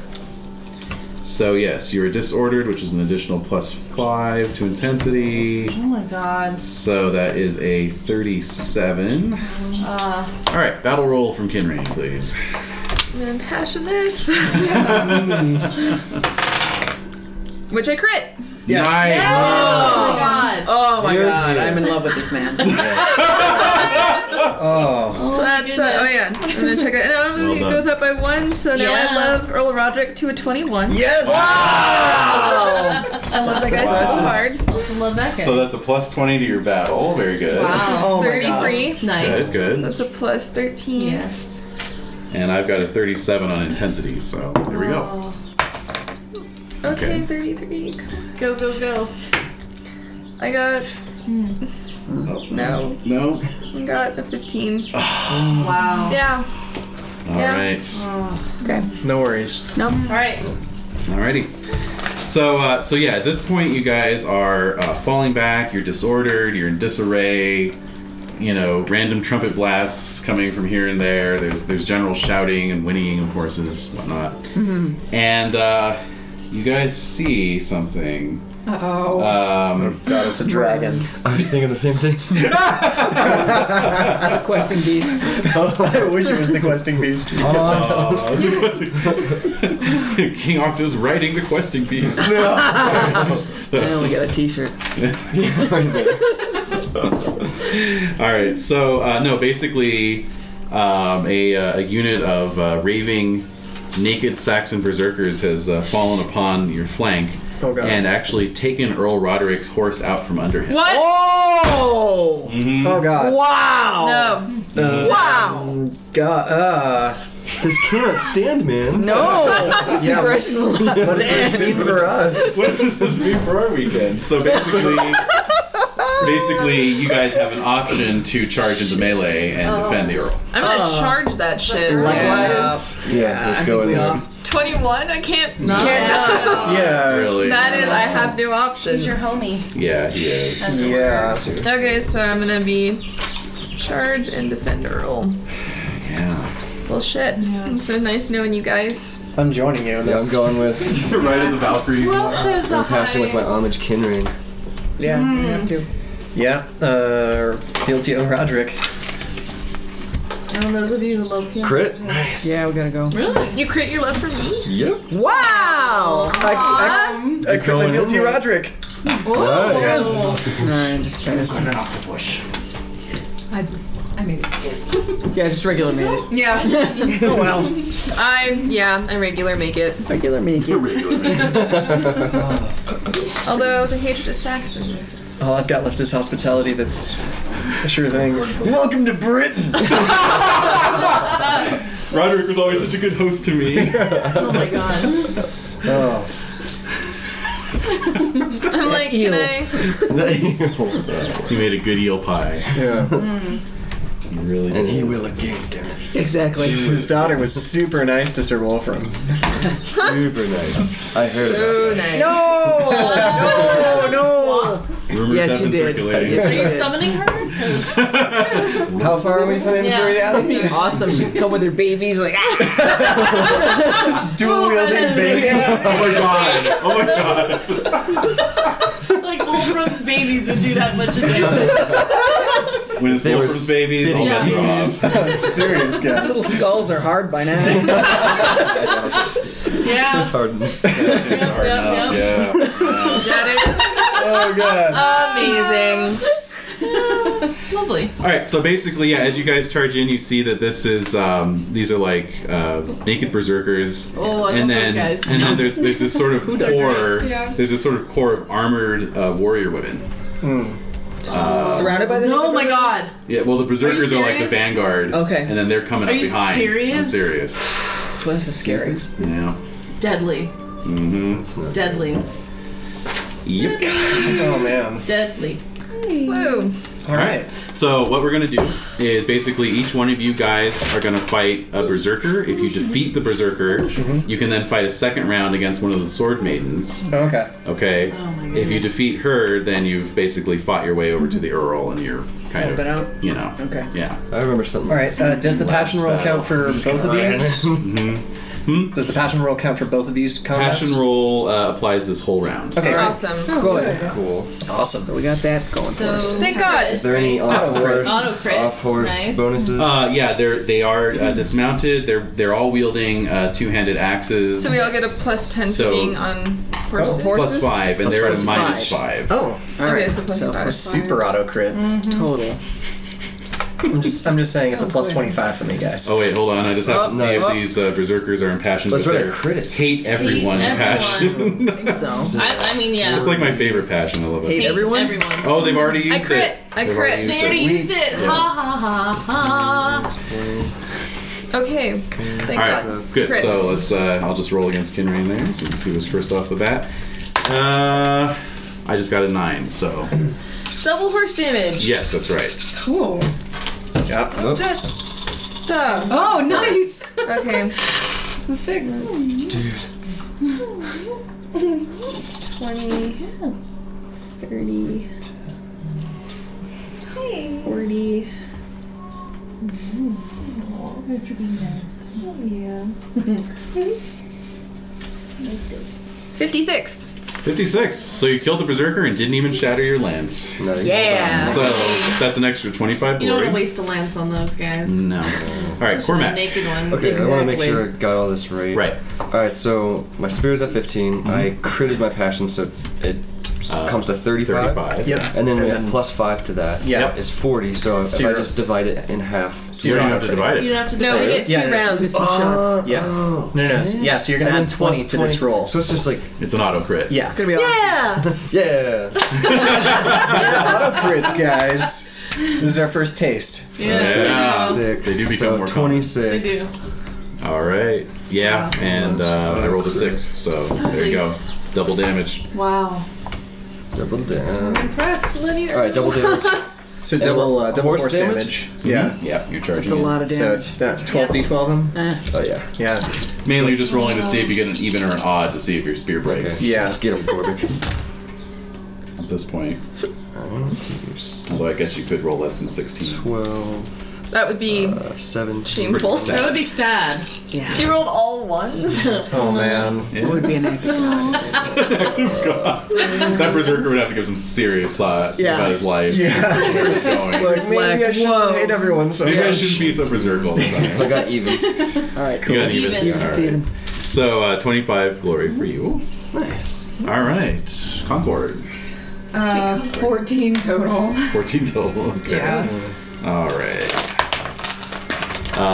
So yes, you are disordered, which is an additional plus 5 to intensity. Oh my god. So that is a 37. All right, battle roll from Kinrain, please. I'm gonna passion this. Which I crit. Yes. Nice. Oh my god. Oh my You're god, here. I'm in love with this man. Oh. So that's oh yeah. I'm gonna check it. And Well it done. goes up by 1. So now Yeah. I love Earl Roderick to a 21. Yes! I love that guy so hard. Also love that guy. So that's a plus 20 to your battle. Very good. Wow. Oh my god. 33. Nice. Good, So good. that's a plus 13. Yes. And I've got a 37 on intensity, so there we go. Oh. Okay, Okay. 33. Go, go, go. I got no. No? I got a 15. Wow. Yeah. All right. Okay. No worries. No. All right. Alrighty. So yeah, at this point, you guys are falling back. You're disordered. You're in disarray. You know, random trumpet blasts coming from here and there. There's general shouting and whinnying of horses, whatnot. And you guys see something. Uh-oh. Oh god, it's a dragon. I was thinking the same thing. It's a questing beast. I wish it was the questing beast. King Octa's riding the questing beast. And we got a T-shirt. All right. So no, basically, a unit of raving, naked Saxon berserkers has fallen upon your flank. Oh god. And actually taken Earl Roderick's horse out from under him. What? Oh! Oh god. Wow! No. Wow! God. This cannot stand, man. No! This Yeah, aggression will not What does this stand. mean for us? What does this mean for our weekend? So basically, you guys have an option to charge into melee and defend the Earl. I'm gonna charge that shit. Likewise. Yeah, let's go in there. 21? I can't. No. Yeah. Really? That is, I have no option. He's your homie. Yeah, he is. Yeah. Okay, so I'm gonna be charge and defend Earl. Yeah. Well, shit. It's so nice knowing you guys. I'm joining you in Yeah, I'm this. going with Right at the Valkyrie. Who else has a passion with my high? homage Kinrain. Yeah, you have to. Yeah. Fealty of Roderick. And those of you who love King. Crit. Nice. Yeah, we gotta go. Really? You crit your love for me? Yep. Wow! I crit my fealty Roderick. Nice. Alright, just pass. I made it. Yeah, just regular made it. Yeah. Oh well. I regular make it. Regular make it. Although the hatred of Saxons, it's... All I've got left is hospitality. That's a sure thing. Welcome to Britain. Roderick was always such a good host to me. Oh my god. Oh. I'm like, can I... He made a good eel pie. Yeah. He really did. And he will again, damn it. Exactly. His daughter was super nice to Sir Wolfram. Super nice. I heard So about that. nice. No! No! Rumors Yes, have you been did. circulating. Yes, Are you you did. summoning her? 'Cause- How far are we from Amesbury That'd be Alley? awesome. She'd come with her babies, like, Just dual wielding baby. Oh my god! Oh my god! Like Wolfram's babies would do that much of damage. When it's They were Wolfram's babies, all bets are off. Serious little guys. skulls are hard by now. Yeah. That's hard. It's hard enough, yeah. That Oh god. is amazing. Lovely. All right, so basically, yeah, as you guys charge in, you see that this is these are like naked berserkers, Oh, I and love then those guys. and then there's this sort of core, Yeah. there's this sort of core of armored warrior women. Surrounded by the Oh my god. Yeah, well, the berserkers are like the serious? vanguard, Okay. and then they're coming Are up you behind. serious? I'm serious. Well, this is scary. Yeah. Deadly. Mm-hmm. Deadly. Yep. Oh man. Deadly. Woo. All right. So what we're gonna do is basically each one of you guys are gonna fight a berserker. If you defeat the berserker, you can then fight a second round against one of the sword maidens. Okay. Okay. Oh my If you goodness. defeat her, then you've basically fought your way over to the Earl, and you're kind Helping of, out? you know. Okay. Yeah. I remember something. All right. Does the passion roll count for both of these? Hmm? Does the passion roll count for both of these combats? Passion roll applies this whole round. Okay. Awesome. Good. Cool. Awesome. So we got that going for us. Thank God. Is there any Auto-crit. off horse Nice. bonuses? Yeah, they are dismounted. They're all wielding two-handed axes. So we all get a plus 10 So- for being on horses. horses? +5, and they're at a +5. -5. Oh, All Okay, right. so plus 5. super auto crit. Total. I'm just saying it's a plus 25 for me, guys. Oh wait, hold on. I just have to see if no. these berserkers are impassioned. Let's with write a their crit. Hate everyone Hate passion. I think so. I mean, yeah. It's like my favorite passion. I love it. Hate everyone? Everyone. Oh, they've already used I crit. it. I They've crit. already used They already it. used it. Ha ha ha ha. Okay. Thank All right, God. good. Crit. So let's. I'll just roll against Kinrain there. So let's see what's first off the bat. I just got a 9. So Double horse damage. yes, that's right. Cool. Yeah. Nope. Stuff. Oh, nice. Okay. It's a 6. Dude. 20, 30, 40. Yeah. 56. 56. So you killed the berserker and didn't even shatter your lance. Nice. Yeah. So that's an extra 25 You don't glory. want to waste a lance on those guys. No. All right, Especially Cormac. naked ones. Okay, I want to make Exactly. sure I got all this right. Right. Alright, so my spear's at 15. I critted my passion, so it comes to 35. 35. Yep. And then we And have plus 5 to that. Yeah. Is 40, so if I you're- just divide it in half. So you don't have to divide You it. don't have to No, we divide get it. 2 Yeah, no, no. rounds. Yeah. Oh, No, okay. yeah, so you're gonna And add then 20 plus to this 20. roll. So it's just like, It's an auto crit. Yeah. It's gonna be awesome. Yeah! yeah. Auto crits, guys. This is our first taste. Yeah. Yeah. 6. They do become so more common. 26. They do. All right. Yeah, and I rolled a 6, so there you go. Double damage. Wow. Double down. Impressed, Lydia. Alright, double damage. So double horse horse damage. Yeah. Yeah, you're charging. It's a it. lot of So damage. that's 12 d12 them. Oh, yeah. Yeah. Mainly you're just rolling to see if you get an even or an odd to see if your spear Okay. breaks. Yeah. Let's get him, Corbett. At this point. So here's Although I guess you could roll less than 16. 12, That would be 17. shameful. That would be sad. Yeah. She rolled all ones. Oh man. It would be an epic. Active God. That berserker would have to give some serious thought Yeah. about his life. Yeah. Where it's going. Like maybe I shouldn't hate everyone so Maybe I much. shouldn't be so berserk all the time. So I got even. Alright, You cool. got even. Even. All right. Stevens. So 25 glory for you. Nice. All right, Concord. 14 total. 14 total. Okay. Yeah. All right.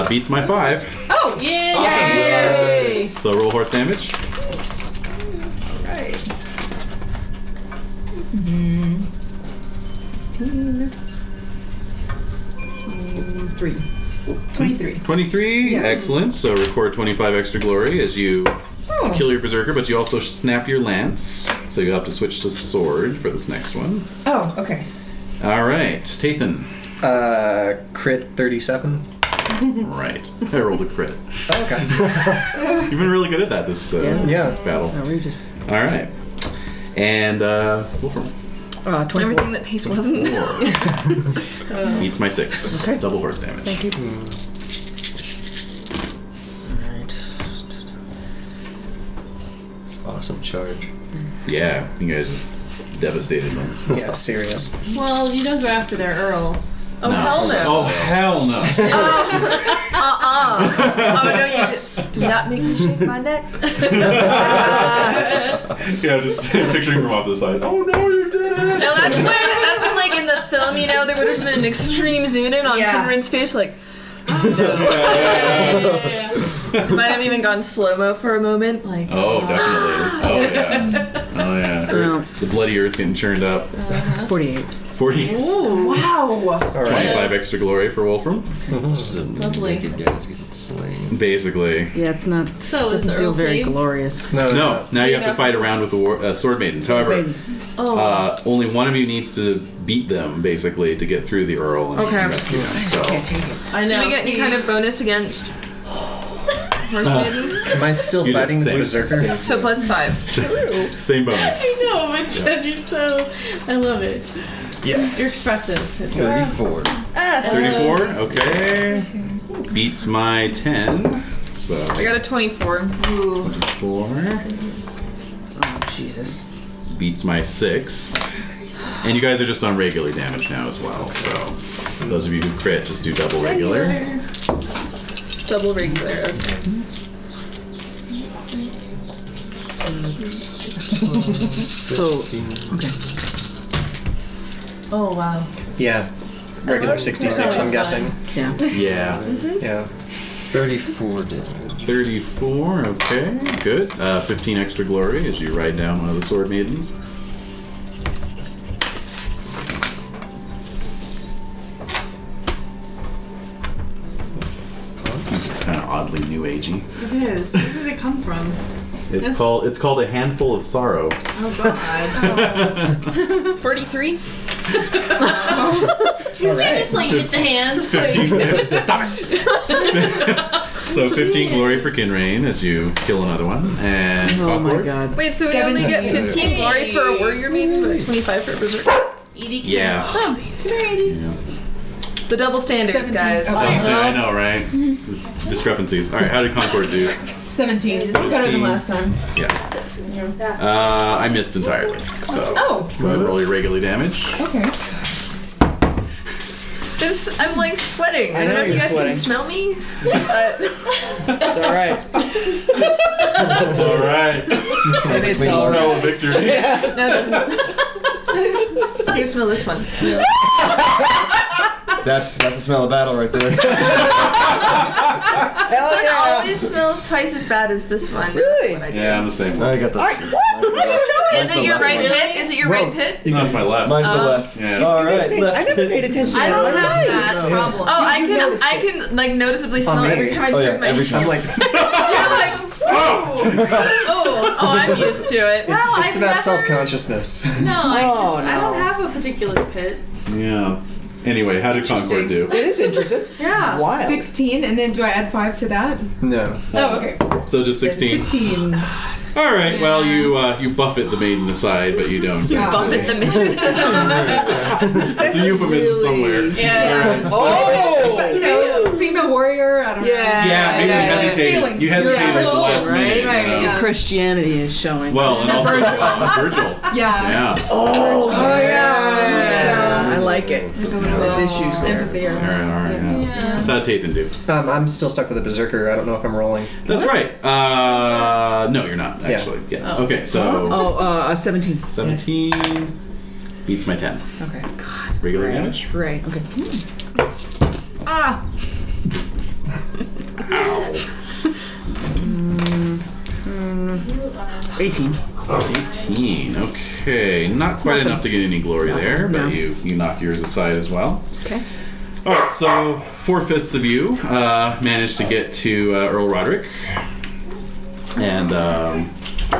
Beats my 5. Oh! Yay! Yay! So roll horse damage. Right. 16. 23. 23. Yeah. Excellent. So record 25 extra glory as you Oh. kill your berserker, but you also snap your lance. So you'll have to switch to sword for this next one. Oh, okay. All right, Tathan. Crit 37. Right. I rolled a crit. Okay. You've been really good at that this Yeah. this battle. Outrageous. All right. And Wolfram. 24. Everything that Pace wasn't. 4. Beats my 6. Okay. Double horse damage. Thank you. Awesome charge. Yeah, you guys just devastated them. Yeah, serious. Well, you don't go after their Earl. Oh, hell no. Oh, hell no. Oh, no, you do not make me shake my neck. Yeah, just picturing from off the side. Oh no, you did it! No, that's when, like, in the film, you know, there would have been an extreme zoom in on Yeah. Cameron's face, like, it might have even gone slow-mo for a moment, like, Oh, definitely. Oh, yeah. Oh, yeah. Oh. The bloody earth getting churned up. 48. 40. Wow! 25 extra glory for Wolfram. Just a Lovely. naked guys getting slain. Basically. Yeah, it's not. So is doesn't the feel Earl very saved? glorious. No, now you have to fight around with the sword maidens. However, Maidens. Oh. only one of you needs to beat them, basically, to get through the Earl and Okay. rescue them. So. I know. do we get any kind of bonus against horse maidens? Am I still You fighting did. this Same. berserker? So plus 5. Same bonus. I know, but Jen, you're so. I love it. Yeah. You're expressive. 34. 34, okay. Beats my 10. So I got a 24. 24. Oh, Jesus. Beats my 6. And you guys are just on regular damage now as well. So those of you who crit, just do double regular. Double regular, okay. So, okay. Oh, wow. Yeah. Regular 66, I'm guessing. Yeah. Yeah. Yeah. 34 damage. 34, okay, good. 15 extra glory as you ride down one of the sword maidens. This music's kind of oddly new new agey. It is. Where did it come from? It's called a handful of sorrow. Oh God. 43. Did you just like hit the hand? 15. Stop it. So 15 glory for Kinrain as you kill another one, and Oh my Clockwork. god. Wait, so we only get 15 glory for a warrior maiden, but like 25 for a berserker? Edie. Yeah. Oh, Edie. Yeah. The double standards, 17. guys. I know, right? There's discrepancies. All right, how did Concord do? 17. It's better than last time. Yeah. I missed entirely. So Oh. go ahead and roll your regular damage. Okay. I'm like sweating. I don't know if you guys can smell me, but It's alright. It's all right. It's Smell alright. of victory. no, it doesn't. Can you smell this one? Yeah. That's the smell of battle right there. Hell This one yeah. always smells twice as bad as this one. Really? What I do. Yeah, I'm the same I one. got the. Alright, what? Is it your right pit? Is it your right pit? No, it's my left. Mine's the left. Yeah. All right, I've left. never paid attention to I don't that. have that problem. Oh, I can like noticeably smell it every time I Oh, turn yeah, my every head. time. I'm like, Oh, I'm used to it. it's about self-consciousness. No, I Oh, don't no. have a particular pit. Yeah. Anyway, how did Concord do? It is interesting. That's Yeah. wild. 16, and then do I add 5 to that? No. Oh, okay. So just 16. 16. All right. Well, you buffet the maiden aside, but you don't. You buffet the maiden. It's a euphemism somewhere. Yeah. Oh! But, you know, female warrior, I don't know. Yeah, maybe you hesitated. Feelings. You hesitated at the Yeah. last minute. Right, you know? yeah. Christianity is showing. Well, and also Virgil. Yeah. Yeah. Oh, yeah. I like it. There's a little There's issues there. empathy All or- right. Yeah. So how'd Tathan do? I'm still stuck with a berserker. I don't know if I'm rolling. That's right. No, you're not actually. Yeah. Oh. Okay. So Oh, 17. 17 beats my 10. Okay. God. Regular damage. Right. Okay. Ah! Ow. 18. 18. Okay. Not quite Nothing. enough to get any glory there, but No. you knock yours aside as well. Okay. All right. So 4/5 of you managed to get to Earl Roderick and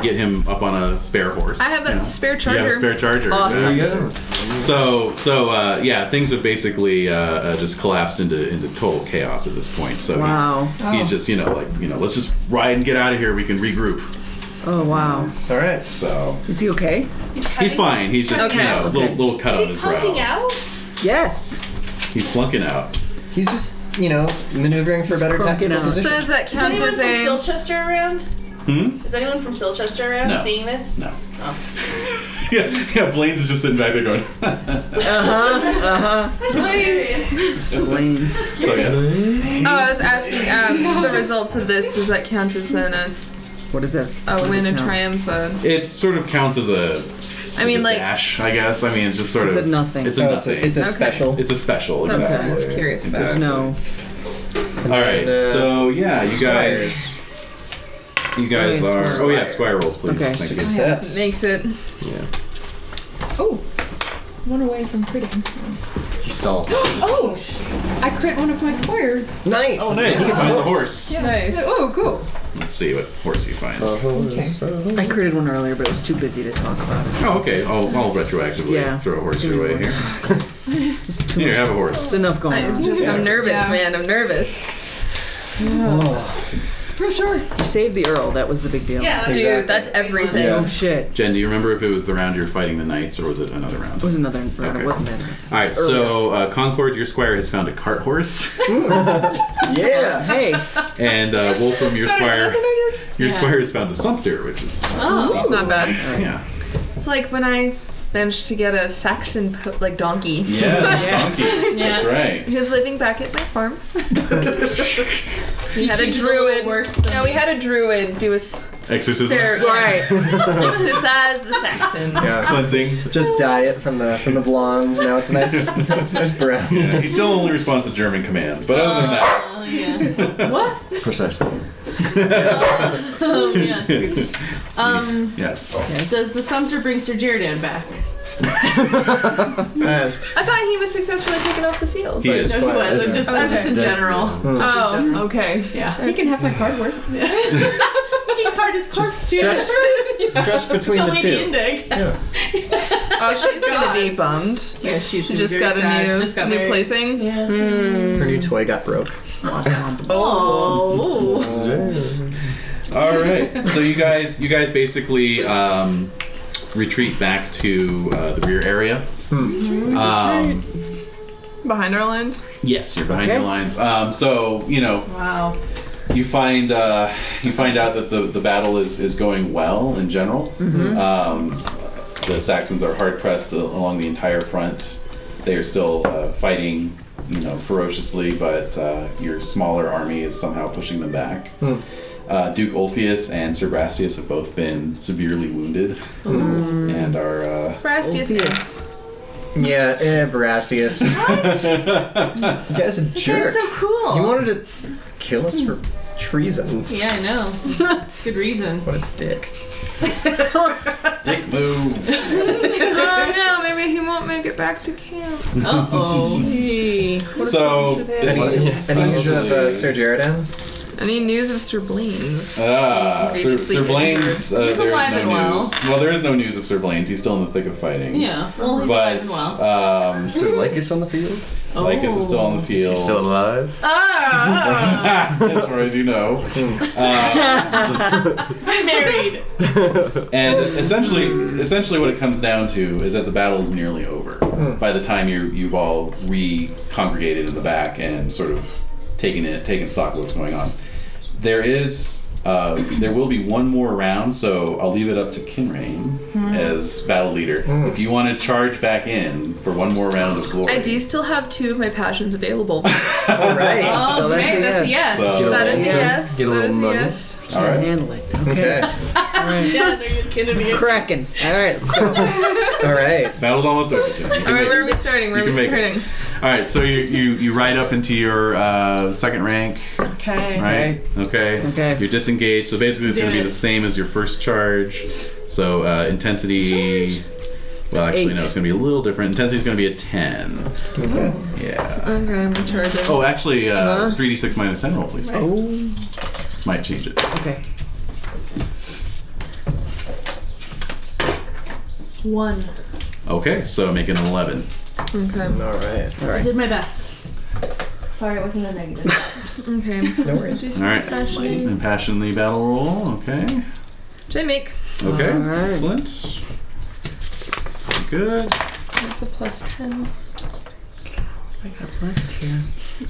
get him up on a spare horse. I have a spare charger. You have a spare charger. Awesome. There you go. So yeah, things have basically just collapsed into total chaos at this point. So Wow. he's just let's just ride and get out of here. We can regroup. Oh, wow. All right. So Is he okay? he's fine. He's just Okay. a Okay. little cut on Is he his brow. punking out? Yes. He's slunking out. He's just, maneuvering for a better crunking tactical out. position. So does that Is count anyone as from a? Silchester around? Hmm? Is anyone from Silchester around No. seeing this? No. Oh. yeah. Blaine's is just sitting back there going. Slains. So yes. Oh, I was asking the results of this. Does that count as then What is it? a win, a triumph? It sort of counts as a. I mean, like. dash, I guess. I mean, it's just sort It's of a nothing. It's a nothing. It's a Okay. special. It's a special. That's Exactly. what I was curious about. There's no. All right. So yeah, you guys. Squires. You guys Oh, yeah, are. squire. Oh yeah, squire rolls, please. Okay. Thank you. Success. Makes it. Oh! One away from critting. He stalled. Oh! I crit one of my squires. Nice. Oh, nice. He gets a Find the horse. horse. Nice. Oh, cool. Let's see what horse he finds. Okay. I critted one earlier, but it was too busy to talk about it. Oh, okay. I'll retroactively Yeah. throw a horse your way here. It's too Here, much. have a horse. It's enough going on. I'm nervous, Yeah. man. I'm nervous. For sure. You saved the Earl. That was the big deal. Yeah. Dude, Exactly. that's everything. Oh shit. Jen, do you remember if it was the round you were fighting the knights or was it another round? It was another round. Okay. It wasn't that. All right. So Concord, your squire has found a cart horse, Yeah. Hey. and Wolfram, your squire has found a sumpter, which is Oh. It's not bad. yeah. It's like when I managed to get a Saxon donkey. Yeah, donkey. Yeah. That's right. He was living back at my farm. We had a Teaching you a druid. little worse than- Yeah, we had a druid do a Exorcism. Right. Exercise the Saxons. Yeah. Cleansing. Just dye it from the blonde. Now it's nice. It's nice brown. Yeah, he still only responds to German commands, but other than that. Oh, yeah. What? Precisely. Oh, yeah, it's good. Yes. Does the Sumter bring Sir Jerdan back? I thought he was successfully taken off the field. He is. No, he was. I'm just in general. Oh, okay. Yeah. He can have my card horse. He card his corpse too. Stretch between the two. Yeah. Oh, she's gonna be bummed. Yeah, she's She just got a new plaything. Yeah. Her new toy got broke. Oh. All right. So you guys basically retreat back to the rear area. Behind our lines. Yes, you're behind your lines. So Wow. you find out that the battle is going well in general. The Saxons are hard pressed along the entire front. They are still fighting, ferociously, but your smaller army is somehow pushing them back. Duke Ulfius and Sir Brastius have both been severely wounded and are. Brastius. Yeah, Brastius. You guys a jerk. That's so cool. He wanted to kill us for treason. Yeah, I know. Good reason. What a dick. Dick move. Oh no, maybe he won't make it back to camp. Uh-oh. So, Any news of Sir Jaredan? Any news of Sir Blaine's? Sir Blaine's, there's alive no and well. news. Well, there is no news of Sir Blaine's. He's still in the thick of fighting. Yeah, well, he's alive and well. But, Sir Lycus on the field? Lycus is still on the field. He's still alive? As far as you know. I'm married. And essentially what it comes down to is that the battle is nearly over. By the time you've all re-congregated in the back and sort of taken stock of what's going on. There will be one more round, so I'll leave it up to Kinrain as battle leader. If you want to charge back in for one more round of glory. I do still have 2 of my passions available. All right. Oh, okay, that's a yes. So- That is yes. Get a That little is money. yes. All right. Handle it. Okay. Jen, are you kidding me? Cracking. All right, let's go. All right. Battle's almost over. Tim. You can Alright, make where it. are we starting? You can make it. All right, so you ride up into your second rank, Okay. right? Okay. Okay. You're disengaged, so basically it's Do going to be it. the same as your first charge. So intensity. Well, actually, 8. no, it's going to be a little different. Intensity is going to be a 10. Okay. Yeah. Okay, I'm charging. Oh, actually, 3d6 minus 10 roll, please. Oh. Might change it. Okay. 1. Okay, so make it an 11. Okay. All right. I did my best. Sorry, it wasn't a negative. Okay. No worries. All right. Impassionedly battle roll. Okay. Should I make? Okay. All right. Excellent. Good. That's a plus 10. I got left here.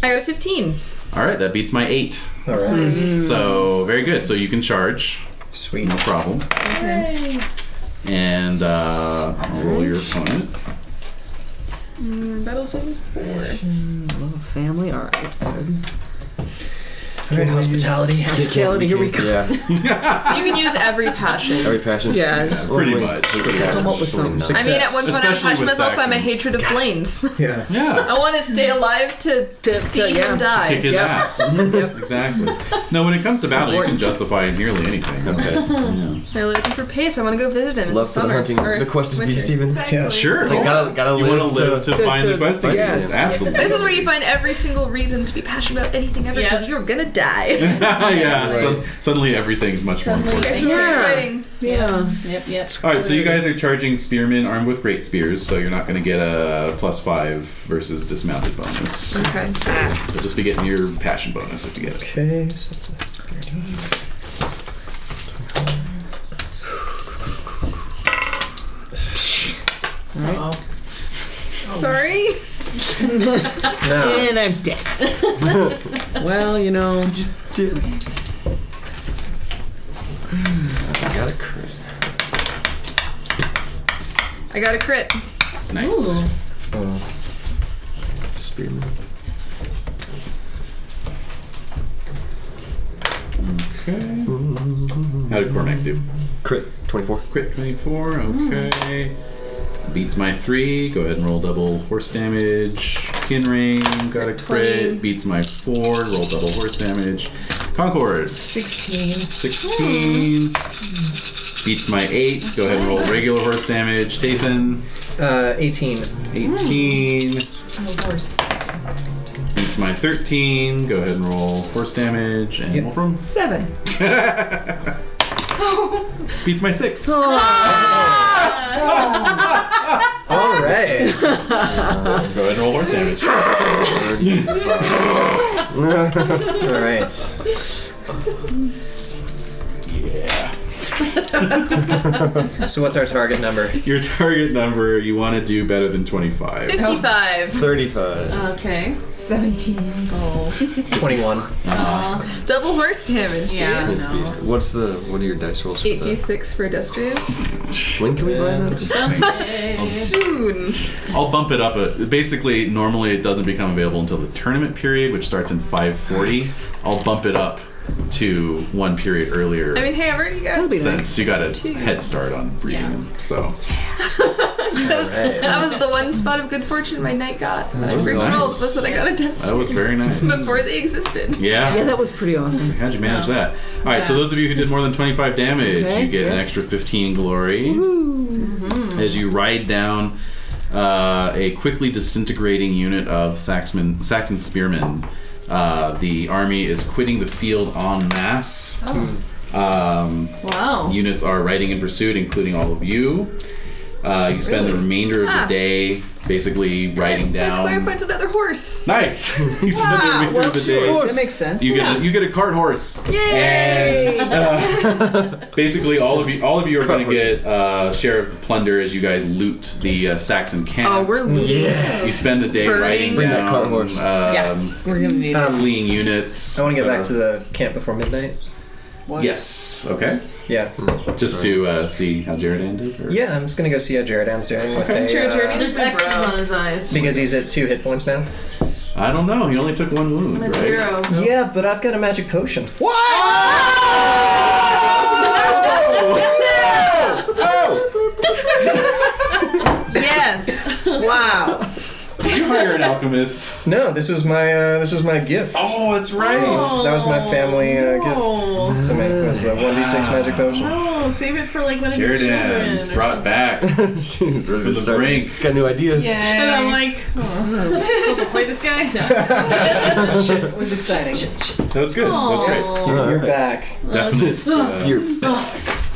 I got a 15. All right, that beats my 8. All right. So very good. So you can charge. Sweet. No problem. Okay. And I'll roll your opponent. Battle's over 4. Little family. All right. Good. All right, hospitality. Hospitality. Here we go. Yeah. You can use every passion. Every passion. Yeah. just Pretty much. Come up with something. I mean, at one point I Especially passioned with myself by my Saxons. hatred of Blaine's. Yeah. Yeah. I want to stay alive to see yeah. him die. Kick his Yep. ass. Exactly. No, when it comes to battle, you can justify nearly anything. Okay. Yeah. My loyalty for pace. I want to go visit him in Love the for the summer. hunting, or the quest of winter. beast even. Yeah. Sure. So gotta You want to live to to- find the questing yes. beast. Absolutely. This is where you find every single reason to be passionate about anything ever, because Yeah. you're gonna die. Yeah. Right. So, suddenly everything's much more Suddenly important. Yeah. Fighting. Yeah. Yep. All right, so you guys are charging spearmen armed with great spears, so you're not going to get a +5 versus dismounted bonus. Okay. You'll just be getting your passion bonus if you get it. Okay, so that's a 30. All right. Sorry. No. And I'm dead. Well, you know. I got a crit. I got a crit. Nice. Spearman. Okay. How did Cormac do? Crit. 24. Crit 24. Okay. Beats my 3. Go ahead and roll double horse damage. Kinrain got a crit. 20. Beats my 4. Roll double horse damage. Concord. 16. 16. Beats my 8. Go ahead and roll regular horse damage. Tathan. 18. 18. Oh, horse. Beats my 13. Go ahead and roll horse damage. And Wolfram. 7. Beats my 6. All right. Go ahead and roll horse damage. All right. Yeah. So what's our target number? Your target number, you want to do better than 25. 55. 35. Okay. 17. Oh. 21. Double horse damage, dude. Yeah. This beast. What are your dice rolls for that? 8d6 for Industrial. When can we buy that? Soon. I'll bump it up. Basically, normally it doesn't become available until the tournament period, which starts in 5:40. I'll bump it up to one period earlier. I mean, hey, I've already got. Since you got a head start on breeding them, so. That was the one spot of good fortune my knight got. When I was first nice. rolled was that I got a test. That was very nice. Before they existed. Yeah. Yeah, that was pretty awesome. How'd you manage that? All right, so those of you who did more than 25 damage, Okay, you get an yes. extra 15 glory as you ride down a quickly disintegrating unit of Saxon spearmen. The army is quitting the field en masse. Wow. Units are riding in pursuit, including all of you. You spend the remainder of the day basically riding down. And Squire finds another horse. Nice. You spend the remainder of the day. That makes sense. You get a cart horse. Yay! And basically, all of you are going to get share of the plunder as you guys loot the Saxon camp. Oh, we're looting. You spend the day riding Bring that down, cart horse. We're gonna need it. fleeing units. I want to get back to the camp before midnight. Yes. Okay. Yeah. Just to see how Jeridan did. Or? Yeah, I'm just gonna go see how Jeridan's doing. with It's a, true, Jeridan. There's X's on his eyes. Because he's at 2 hit points now. I don't know. He only took 1 wound, That's right? 0. Yeah, but I've got a magic potion. Yes. Wow. Did you hire an alchemist? No, this was my gift. Oh, that's right. That was my family gift. To make was the 1d6 magic potion. Oh, save it for like one of your Jeridan's children. brought back from the brink. Got new ideas. And I'm like, supposed to play this guy? It was exciting. That was good. That was great. You're back. Definite. You're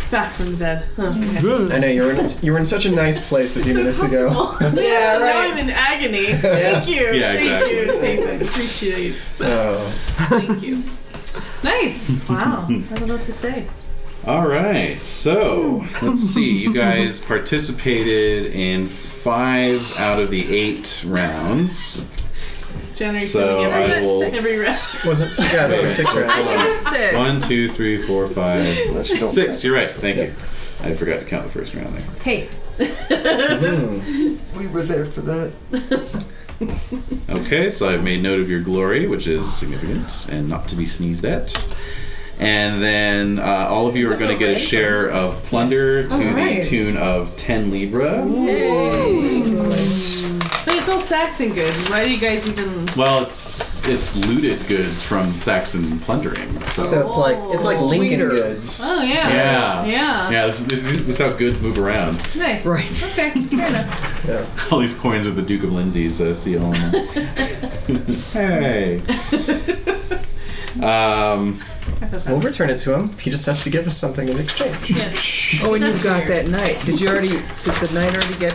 Back from the dead. Okay. good. I know you were in such a nice place a few minutes ago. Yeah, now I'm in agony. Thank you. Yeah, exactly. Thank you, Nathan. Appreciate it. Oh. Thank you. Nice. Wow. I don't know what to say. All right. So let's see. You guys participated in 5 out of the 8 rounds. January So I will. every rest. Wasn't yeah, there were 6 I think rounds. it's 6. 1, 2, 3, 4, 5, Don't 6. You're right. Thank Yep. you. I forgot to count the first round there. Hey. We were there for that. Okay, so I've made note of your glory, which is significant and not to be sneezed at. And then all of you are going to get a share of plunder to the tune of 10 libra. But it's all Saxon goods. Why do you guys even? Well, it's looted goods from Saxon plundering. So So it's like Lincoln goods. Oh yeah. yeah, Yeah. This is how goods move around. Nice. Right. Okay, it's fair enough. Yeah. All these coins with the Duke of Lindsay's seal on them. Hey. We'll return it to him. He just has to give us something in exchange. Yes. Oh, and you've got that knight. Did the knight already get?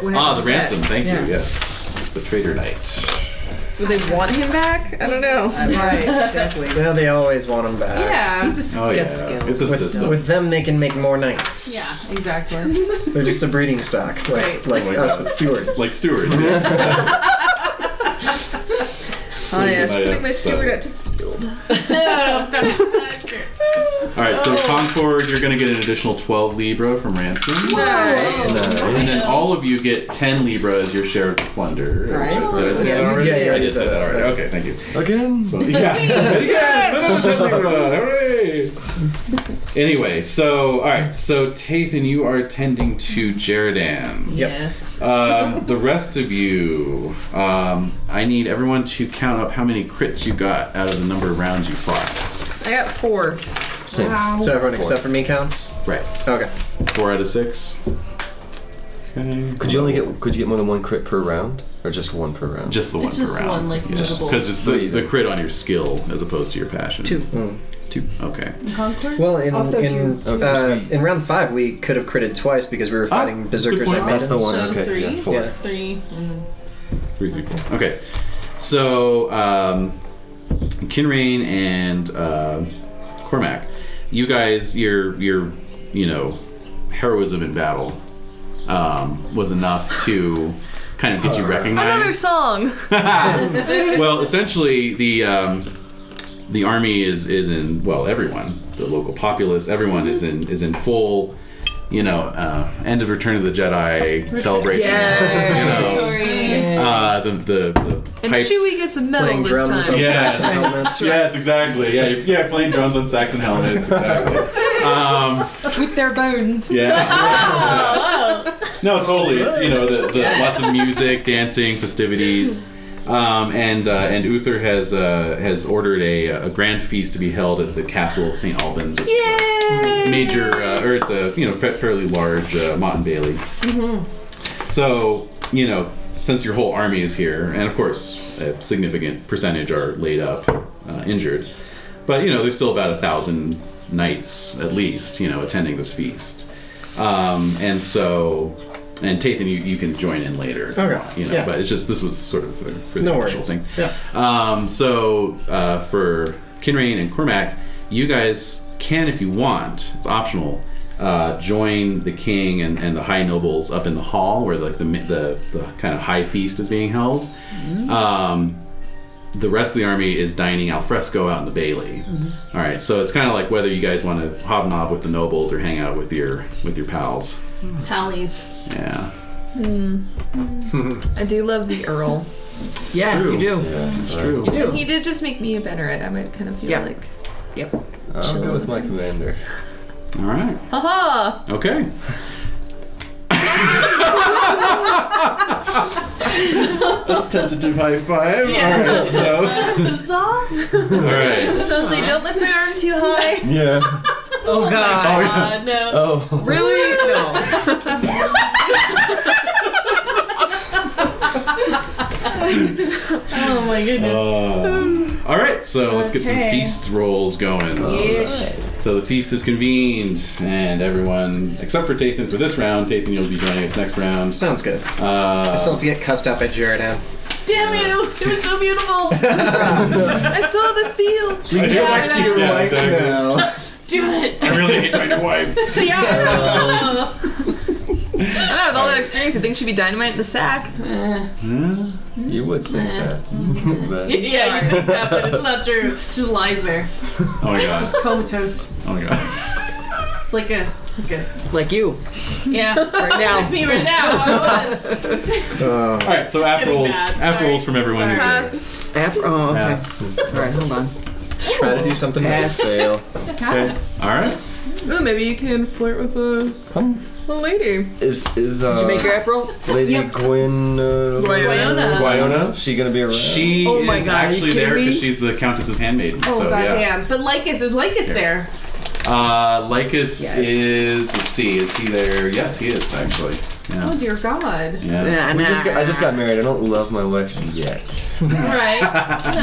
What The ransom. Thank Yeah. you. Yes, the traitor knight. Do they want him back? I don't know. Right, exactly. Well, they always want him back. Yeah. Oh yeah, Got skills. it's a system. With them, they can make more knights. Yeah. Exactly. They're just a breeding stock, Right. like Oh my us God. with stewards. Like Stewart. Oh yes, putting my That's, steward out to field. Alright, so Concord, you're going to get an additional 12 libra from ransom. Nice. And then all of you get 10 libra as your share of the plunder. Did I say that Yes. already? Yeah, you I already just said said that. that. Alright, okay, thank you. Again? So, yeah. Yes! Another 10 libra! Hooray! Anyway, so, alright, so Tathan, you are attending to Jeridan. Yes. The rest of you, I need everyone to count up how many crits you got out of the number of rounds you fought. I got 4. Same. So everyone except for me counts? Right. Okay. 4 out of 6. Okay. Could you get more than 1 crit per round, or just 1 per round? Just the 1 It's per just round. one, like, Just notable. because it's the crit on your skill as opposed to your passion. 2. 2. Okay. Concord? Well, in Also in round 5 we could have critted twice because we were fighting berserkers point. and That's the maidens. one. So Okay. 3? Yeah. 4. Yeah. 3. And 3, 4. Okay. So, Kinrain and Cormac, you guys, your heroism in battle was enough to kind of get you recognized. Another song. Well, essentially, the army is in, well, everyone, the local populace, everyone is in full, end of Return of the Jedi celebration. The And pipes. Chewie gets a medal Playing this drums time. on Yes. Saxon helmets. Yes, exactly. Yeah, playing drums on Saxon helmets. Exactly. With their bones. Yeah. No, totally. It's the lots of music, dancing, festivities, and Uther has ordered a grand feast to be held at the castle of St. Albans, which is a major, or it's a fairly large Mott and Bailey. Mm-hmm. So since your whole army is here, and of course a significant percentage are laid up, injured, but there's still about 1,000 knights at least, attending this feast. And Tathan, you can join in later. Okay. Yeah. But it's just this was sort of a really No special worries. thing. Yeah. For Kinrain and Cormac, you guys can, if you want, it's optional, join the king and the high nobles up in the hall where the kind of high feast is being held. Mm-hmm. The rest of the army is dining al fresco out in the Bailey. Mm-hmm. All right, so it's kind of like whether you guys want to hobnob with the nobles or hang out with your pals. Pallies. Yeah. I do love the Earl. Yeah, True. you do. Yeah, It's true. You do. He did just make me a Banneret. I might kind of feel like. Yep. I'll go with my commander. All right. Haha! Okay. Tentative high five. Yeah. All right. So say, don't lift my arm too high. Yeah. Oh God. No. Oh. Really? No. Oh my goodness. All right, so let's get some Okay. feast rolls going. Yes. So the feast is convened, and everyone, except for Tathan for this round, Tathan, you'll be joining us next round. Sounds good. I still have to get cussed up at Jared. Damn you! It was so beautiful. I saw the fields. You can go back to your Yeah, wife exactly. now. Do it. I really hate my wife. Yeah. I don't know, with all that experience, I think she'd be dynamite in the sack. You would think that. But Yeah, you think that, but it's not true. She just lies there. Oh my god. Just comatose. Oh my god. It's like a Like you. yeah. Right now. Like me right now. I was. All right, so app getting rolls. bad. App Sorry. rolls from everyone who's there. Pass. Oh, okay. Pass. All right, hold on. Try to do something nice. fail. Okay. All right. Ooh, maybe you can flirt with a lady. Is Did you make your app roll? Lady Gwyn Guiona. she gonna be around? She Oh my is God, are you actually there kidding me? because she's the Countess's handmaiden. Oh so yeah. goddamn! But Lycus is there? Lycus Yes. is. Let's see. Is he there? Yes, he is actually. Yeah. Oh dear God. Yeah. I just got married. I don't love my wife yet. Right.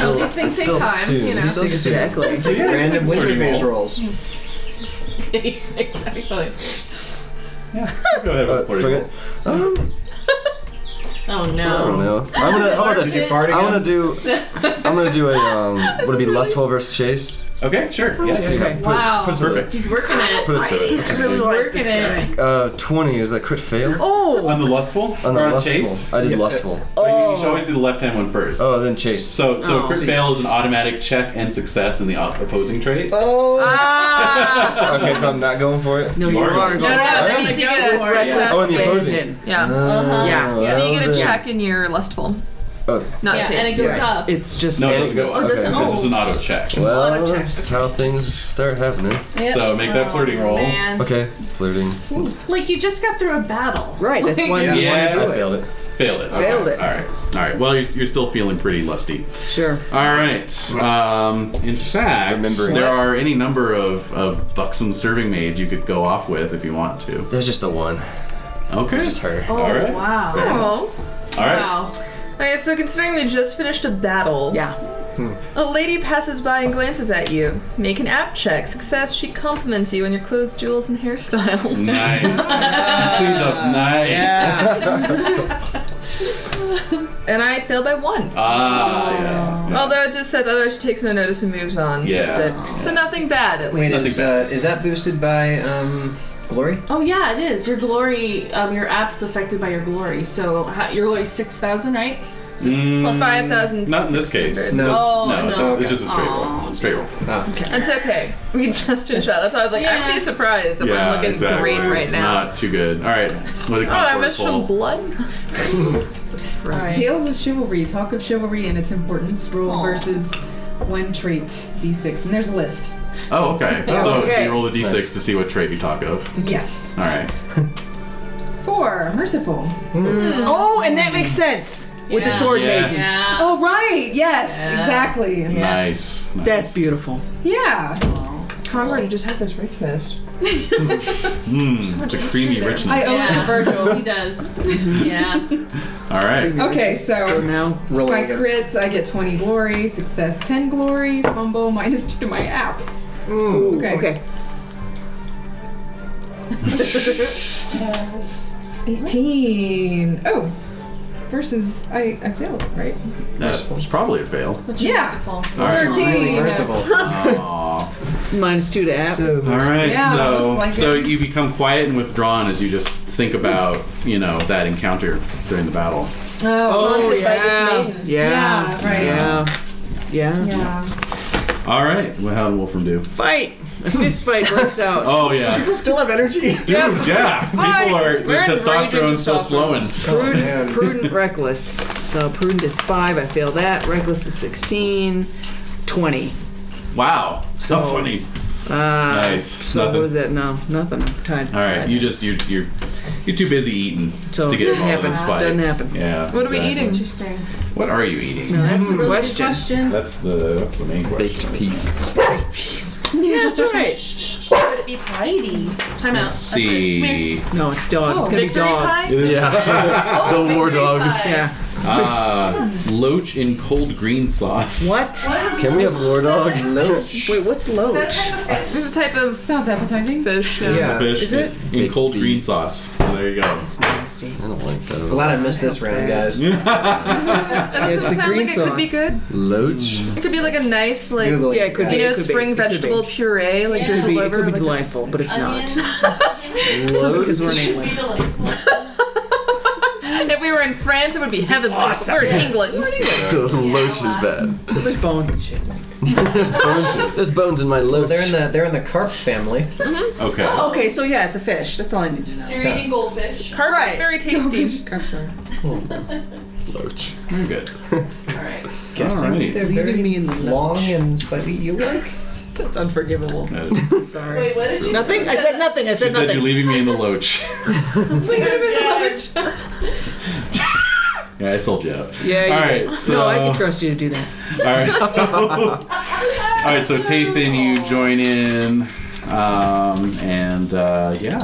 No, these things take still time. soon. You know. Still soon. Exactly. So yeah, random winter Flirting phase roll. rolls. Exactly. Yeah. Go ahead with So I flirting roll. get, Oh no. I don't know. How about this? Did you fart I'm again? gonna do a would it be lustful versus chase? Okay, sure. Yeah. Let's see. Okay. Wow. Put it to the- Perfect. He's working it. Put it to it. Let's just He's see. working it. 20 is that crit fail? Oh. On the lustful On the or on lustful. chased? I did Yeah. lustful. But you should always do the left-hand one first. Oh, then chased. So Oh. crit fail is an automatic check and success in the opposing trait. Oh. Ah! Okay, so I'm not going for it. No, you You are are going. going. No, that means you get a Go for it. success. Oh, in the gain. opposing. Yeah. Oh, Yeah. So you get a okay. check in your lustful. Not Yeah, taste. and it goes Yeah. up. It's just. No, it doesn't go Oh, up. does it? This Oh. is an auto check. Well, that's how things start happening. Yep. So make that flirting roll. Man. Okay, flirting. Like you just got through a battle. Right, that's why you Yeah. want to do I it. failed it. Failed it. Okay. Failed it. All right. Well, you're still feeling pretty lusty. Sure. All right. In fact, Remembering there what? are any number of buxom serving maids you could go off with if you want to. There's just the one. Okay. It's just her. Oh, All right. wow. Fair enough. Oh. All right. Wow. Okay, so considering we just finished a battle, Yeah. a lady passes by and glances at you. Make an app check. Success. She compliments you on your clothes, jewels, and hairstyle. Nice. Cleaned up nice. And I failed by 1. Yeah. Although it just says otherwise she takes no notice and moves on. Yeah. That's it. So nothing bad at Wait, least. is that boosted by glory? Oh yeah, it is. Your glory, your app's affected by your glory. So your glory is 6,000, right? So plus 5,000. Not in this case. No. Oh, It's just a straight roll. Aw. Straight roll. Oh. It's okay. We just finished that. That's why I was like, I'm pretty surprised if I'm looking great right now. Not too good. All right. What did Oh, I Concord missed pull? some blood. Alright. Tales of Chivalry. Talk of chivalry and its importance. Roll Aw. versus one trait. D6. And there's a list. Oh, okay. Yeah. So Okay. you roll a d6 Nice. to see what trait you talk of. Yes. All right. 4. Merciful. Oh, and that makes sense with the sword Yes. maiden. Yeah. Oh, right. Yes. Exactly. Nice. That's beautiful. Yeah. Conrad, you just have this richness. The creamy richness. I owe it to Yeah. Virgil. He does. Yeah. All right. Okay, So so now. Rolling my against. crit, I get 20 glory. Success, 10 glory. Fumble, -2 to my app. Okay. Okay. 18. Oh. Versus, I failed, right? That's probably a fail. Yeah. Merciful. All right. 13. Merciful. Aw. -2 to app. So All right. Yeah, so looks like so it. you become quiet and withdrawn as you just think about that encounter during the battle. Oh, Haunted by this yeah. maiden. Yeah. Yeah, right. Yeah. Yeah. All right. Well, how did Wolfram do? Fight. A fist fight breaks out. Oh yeah. Still have energy. Dude, yeah. People are the We're in testosterone's raging still testosterone. flowing. Prudent, prudent, reckless. So prudent is 5. I fail that. Reckless is 16. 20. Wow. So So- funny. Nice. So Nothing. what is that now? Nothing. I'm tired. All right. You're too busy eating So to get doesn't involved in this happen. fight. Doesn't happen. Yeah. What are we exactly. eating? Interesting. What are you eating? No, that's the Really good question. question. That's the main question. baked peas. Yeah, that's right. Should it be pie? 80. Time out. Let's That's it. Come see. here. No, it's dog. it's gonna be Victory dog. pie? Yeah. Oh, the war victory dogs. pie. Yeah. Loach in cold green sauce. What? Can we have war dog? Wait, what's loach? There's a type of Sounds appetizing. fish. Yeah. Fish Is it? in Baked cold beef. green sauce. So there you go. It's nasty. I don't like that at all. Glad I missed this round, guys. That It's doesn't the sound green like it could be sauce. good. Loach? It could be like a nice, like, Googling Yeah, it could be. you know, It could be. spring It could be. vegetable puree, like It could drizzled be, it over. could be like delightful, but it's not. Loach? Because we're in England. If we were in France, it would be heavenly. But we're in England. So the loach is bad. So there's bones and shit. There's bones in my loach. Well, they're in the carp family. Okay. Okay, so yeah, it's a fish. That's all I need to know. So you're eating goldfish. Carp Right. very tasty. Carps are. Loach. Very good. Alright. Guessing Alright. they're Leaving very me in the long and slightly eel-like. That's unforgivable. Uh, Sorry. Wait, what did you Nothing? say? I said nothing. I She said said you're nothing. leaving me in the loach. Yeah, I sold you out. Yeah. All you right. did. So. No, I can trust you to do that. All right. So, all right. So Tathan, you join in, and yeah,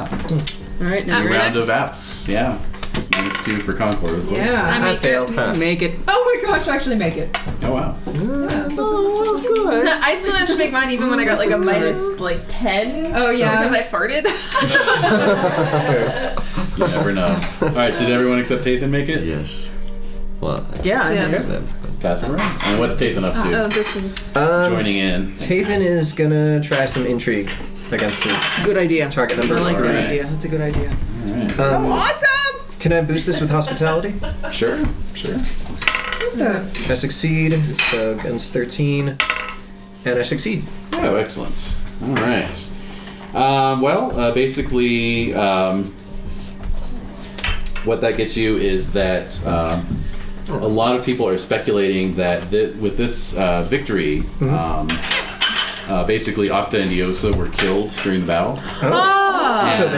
All right, now I'm you're round next. of apps. Yeah, -2 for Concord, of course. Yeah. I failed. Pass. make it. Oh my gosh, I actually make it. Oh wow. Oh, good. No, I still have to make mine even when I got like a -10. Oh yeah. Because I farted. You never know. All right. Did everyone except Tathan make it? Yes. Well, Yeah, I Yes. know. Pass it around. And what's Tathan up to? Oh, this is. Joining in. Tathan is gonna try some intrigue against his Good idea. target number. I like that Alright. idea. That's a good idea. All right. Awesome! Can I boost this with hospitality? Sure. Sure. I succeed, so against 13, and I succeed. Oh, excellent. All right. Basically, what that gets you is that a lot of people are speculating that with this victory, basically Octa and Eosa were killed during the battle. So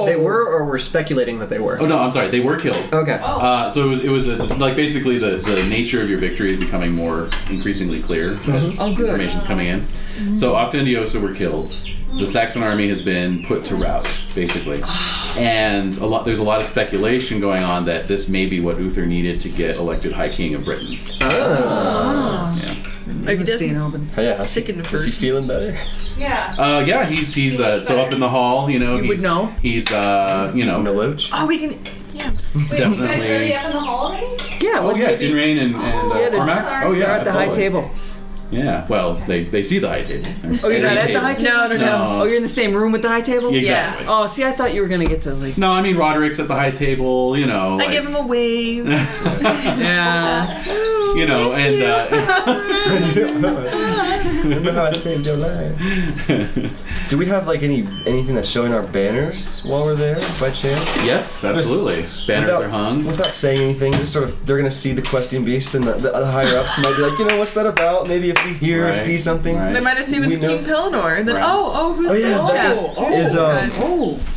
they were, or were speculating that they were? Oh no, I'm sorry, they were killed. Okay. So it was like basically the nature of your victory is becoming more increasingly clear as information's coming in. So Octa and Eosa were killed. The Saxon army has been put to rout, basically, and there's a lot of speculation going on that this may be what Uther needed to get elected High King of Britain. Yeah. Maybe doesn't Albans. Yeah. sicken Is he first. feeling better? Yeah. Yeah, he's so up in the hall, you know. You would know. He's In the loach? Oh, we can. Yeah. definitely. Up in the hall already? Yeah. Oh yeah, Kinrain and Cormac. Oh yeah, They're at the high absolutely. table. Yeah, well, they see the high table. Oh, you're not There's at the high table? No. Oh, you're in the same room with the high table? Exactly. Oh, see, I thought you were gonna get to like. No, I mean Roderick's at the high table, you know. I give him a wave. Yeah. You know, and Remember how I saved your life? Do we have like anything that's showing our banners while we're there, by chance? yes, absolutely. Banners Without- are hung. Without saying anything, just sort of, they're gonna see the questing beast, and the higher ups might be like, you know, what's that about? Maybe if we hear or Right, see something. right. They might assume it's We know- King Pellinor. Then Right. who's Oh, yeah, this is chap?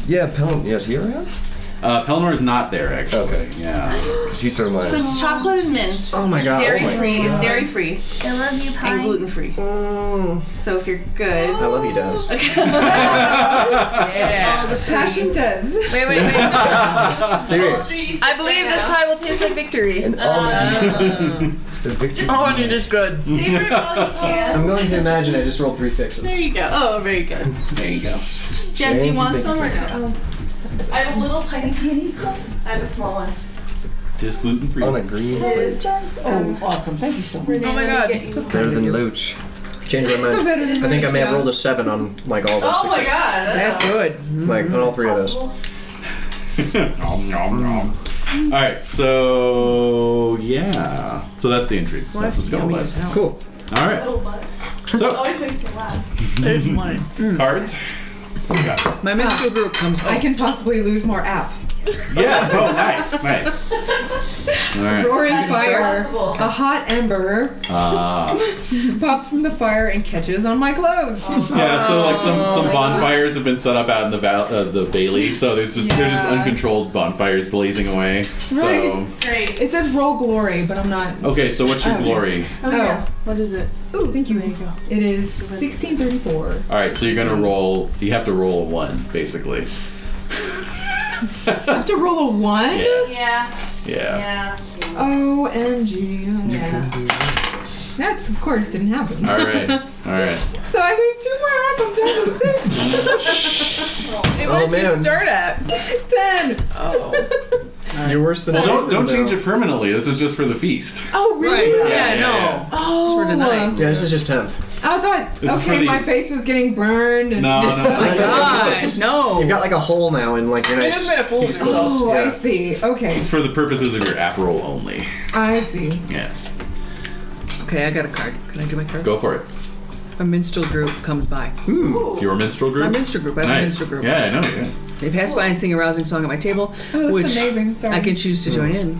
Yeah, is he around? Pellinor is not there actually. Okay. Yeah. Because he's sort of my. So it's chocolate and mint. Oh my god. Dairy Oh my free. god. It's dairy free I love you, and gluten free. So if you're good. I love you, Des. Yeah. The passion does. Wait. Serious. I believe this pie will taste like victory. An almond. The victory. Almond is good. Savor it while you can. I'm going to imagine I just rolled 3 6s. There you go. Oh, very good. There you go. Jen, do you want some or no? I have a little tiny piece. I have a small one. Just gluten free. On a green plate. Oh, awesome. Thank you so much. Oh my god. Better than loach. Change my mind. I think I may have rolled a 7 on like all those 6s. Oh my god. That's good. Like on all 3 of those. Nom, nom, nom. All right, so yeah, so that's the intrigue. That's the scuttlebutt. Cool. All right, Little butt. so Always makes me laugh. There's mine. cards. What you got? My mystical group comes I can possibly lose more app. Yes. Oh, nice. All right. Roaring That is fire. possible. A hot ember pops from the fire and catches on my clothes. Yeah. So like some bonfires have been set up out in the Bailey. So they're just uncontrolled bonfires blazing away. So Right. Great. It says roll glory, but I'm not. okay. So what's your Oh. glory? Oh, yeah. What is it? Oh, thank you. There you go. It is 1634. All right. So you're gonna roll. You have to roll a 1 basically. I have to roll a 1? Yeah. Yeah. OMG. Yeah. That's, of course, didn't happen. All right. So I lose 2 more up. I'm down to 6. Hey, Oh, what did you man. start at? 10. Oh. You're worse than Well, me. don't change it permanently. This is just for the feast. Oh, really? Right. Yeah, no. yeah. Oh. For tonight. Yeah, this is just 10. I thought, This is for okay, the- my face was getting burned. And No, no. Oh my god, no. You've got like a hole now in like your He nice. just made a fool of peace himself. clothes. Oh, Yeah. I see. Okay. It's for the purposes of your app roll only. I see. Yes. Okay, I got a card. Can I do my card? Go for it. A minstrel group comes by. Your minstrel group? My minstrel group. I have a Nice. minstrel group. Yeah, I know. Yeah. They pass by and sing a rousing song at my table, Oh, this which is amazing. Sorry. I can choose to join in.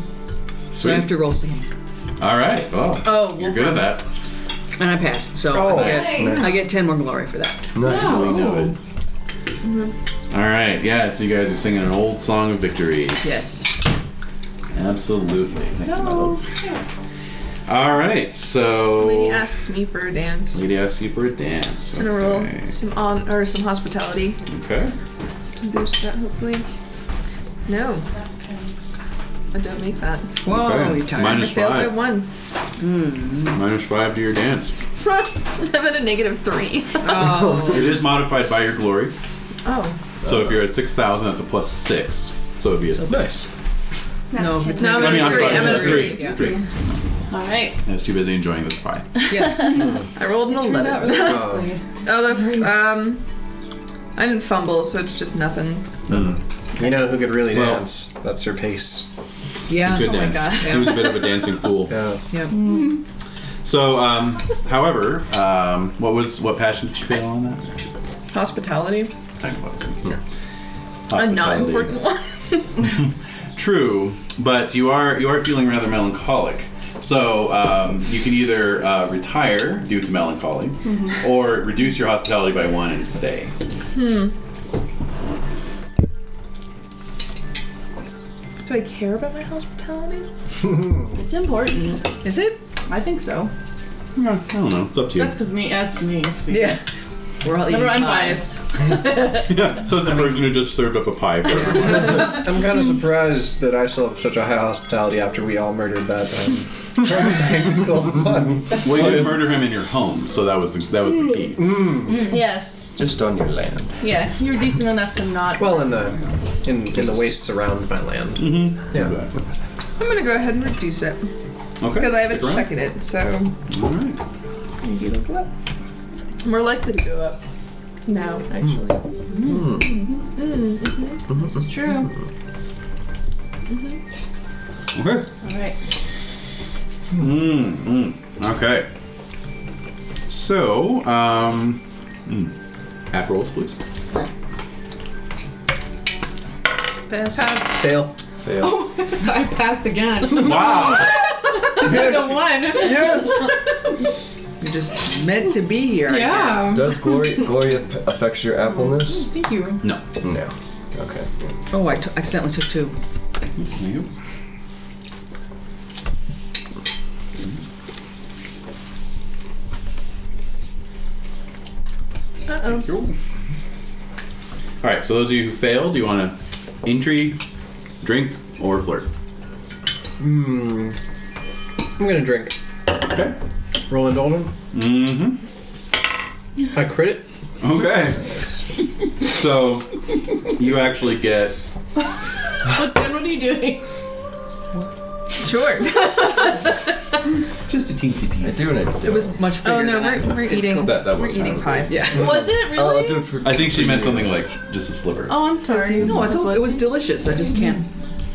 So Sweet. I have to roll singing. All right. Well, Oh, you're good at that. And I pass. So Oh, I, nice. get, I get 10 more glory for that. Nice. Duly noted. All right. Yeah. So you guys are singing an old song of victory. Yes. Absolutely. Thank you, my love. All right. So. Lady asks me for a dance. Lady asks you for a dance. I'm gonna roll Okay. some hospitality. Okay. Boost that hopefully. No. I don't make that. Whoa, Okay. you tired. Minus I failed by 5. 1. -5 to your dance. I'm at a -3. Oh. It is modified by your glory. Oh. So if you're at 6,000, that's a +6. So it'd be a 6. Nice. No, it's No, I'm not. at a I'm 3. sorry. I'm at a 3. 3. Yeah. 3. All right. I was too busy enjoying this pie. Yes. I rolled an It turned out 11. really Oh. nicely. I didn't fumble, so it's just nothing. You know who could really Well- dance? That's her pace. Yeah. Good Oh my dance. god. He was a bit of a dancing fool. Yeah. Yep. So, however, what passion did you fail on that? Hospitality. I was here. A not Hospitality. important one. True, but you are feeling rather melancholic. So you can either retire due to melancholy, or reduce your hospitality by 1 and stay. Do I care about my hospitality? It's important. Is it? I think so. Yeah, I don't know. It's up to you. That's because that's me. Yeah. We're all eating Remember, I'm pie. biased. Yeah, so it's the person who just served up a pie for everyone. I'm kind of surprised that I still have such a high hospitality after we all murdered that. Well, you didn't murder him in your home, so that was the key. Yes. Just on your land. Yeah, you're decent enough to not. Well, in the wastes around my land. Mm-hmm. Yeah. Exactly. I'm gonna go ahead and reduce it. Okay. Because I haven't stick around. checked it, so All right. maybe it'll go up. More likely to go up now, actually. This is true. Okay. All right. Okay. So, app rolls, please. Pass. Fail. Fail. Oh, I passed again. Wow. The one. Yes. You're just meant to be here, I Yeah. Does glory affects your appleness? Thank you. No. No. Okay. guess. Oh, I accidentally took 2. There you go. Uh-oh. Cool. All right. So those of you who failed, do you want to intrigue, drink, or flirt? I'm gonna drink. Okay. Roll indulgent. Mm-hmm. I crit it. Okay. So you actually get. Look, Ben, what are you doing? Sure. Just a teensy piece. I do and I don't. It was much bigger. Oh no, than we're eating. That we're was eating kind pie. of Yeah. Was it really? I'll do it for. I think she meant something like just a sliver. Oh, I'm sorry. No, it was delicious. I just can't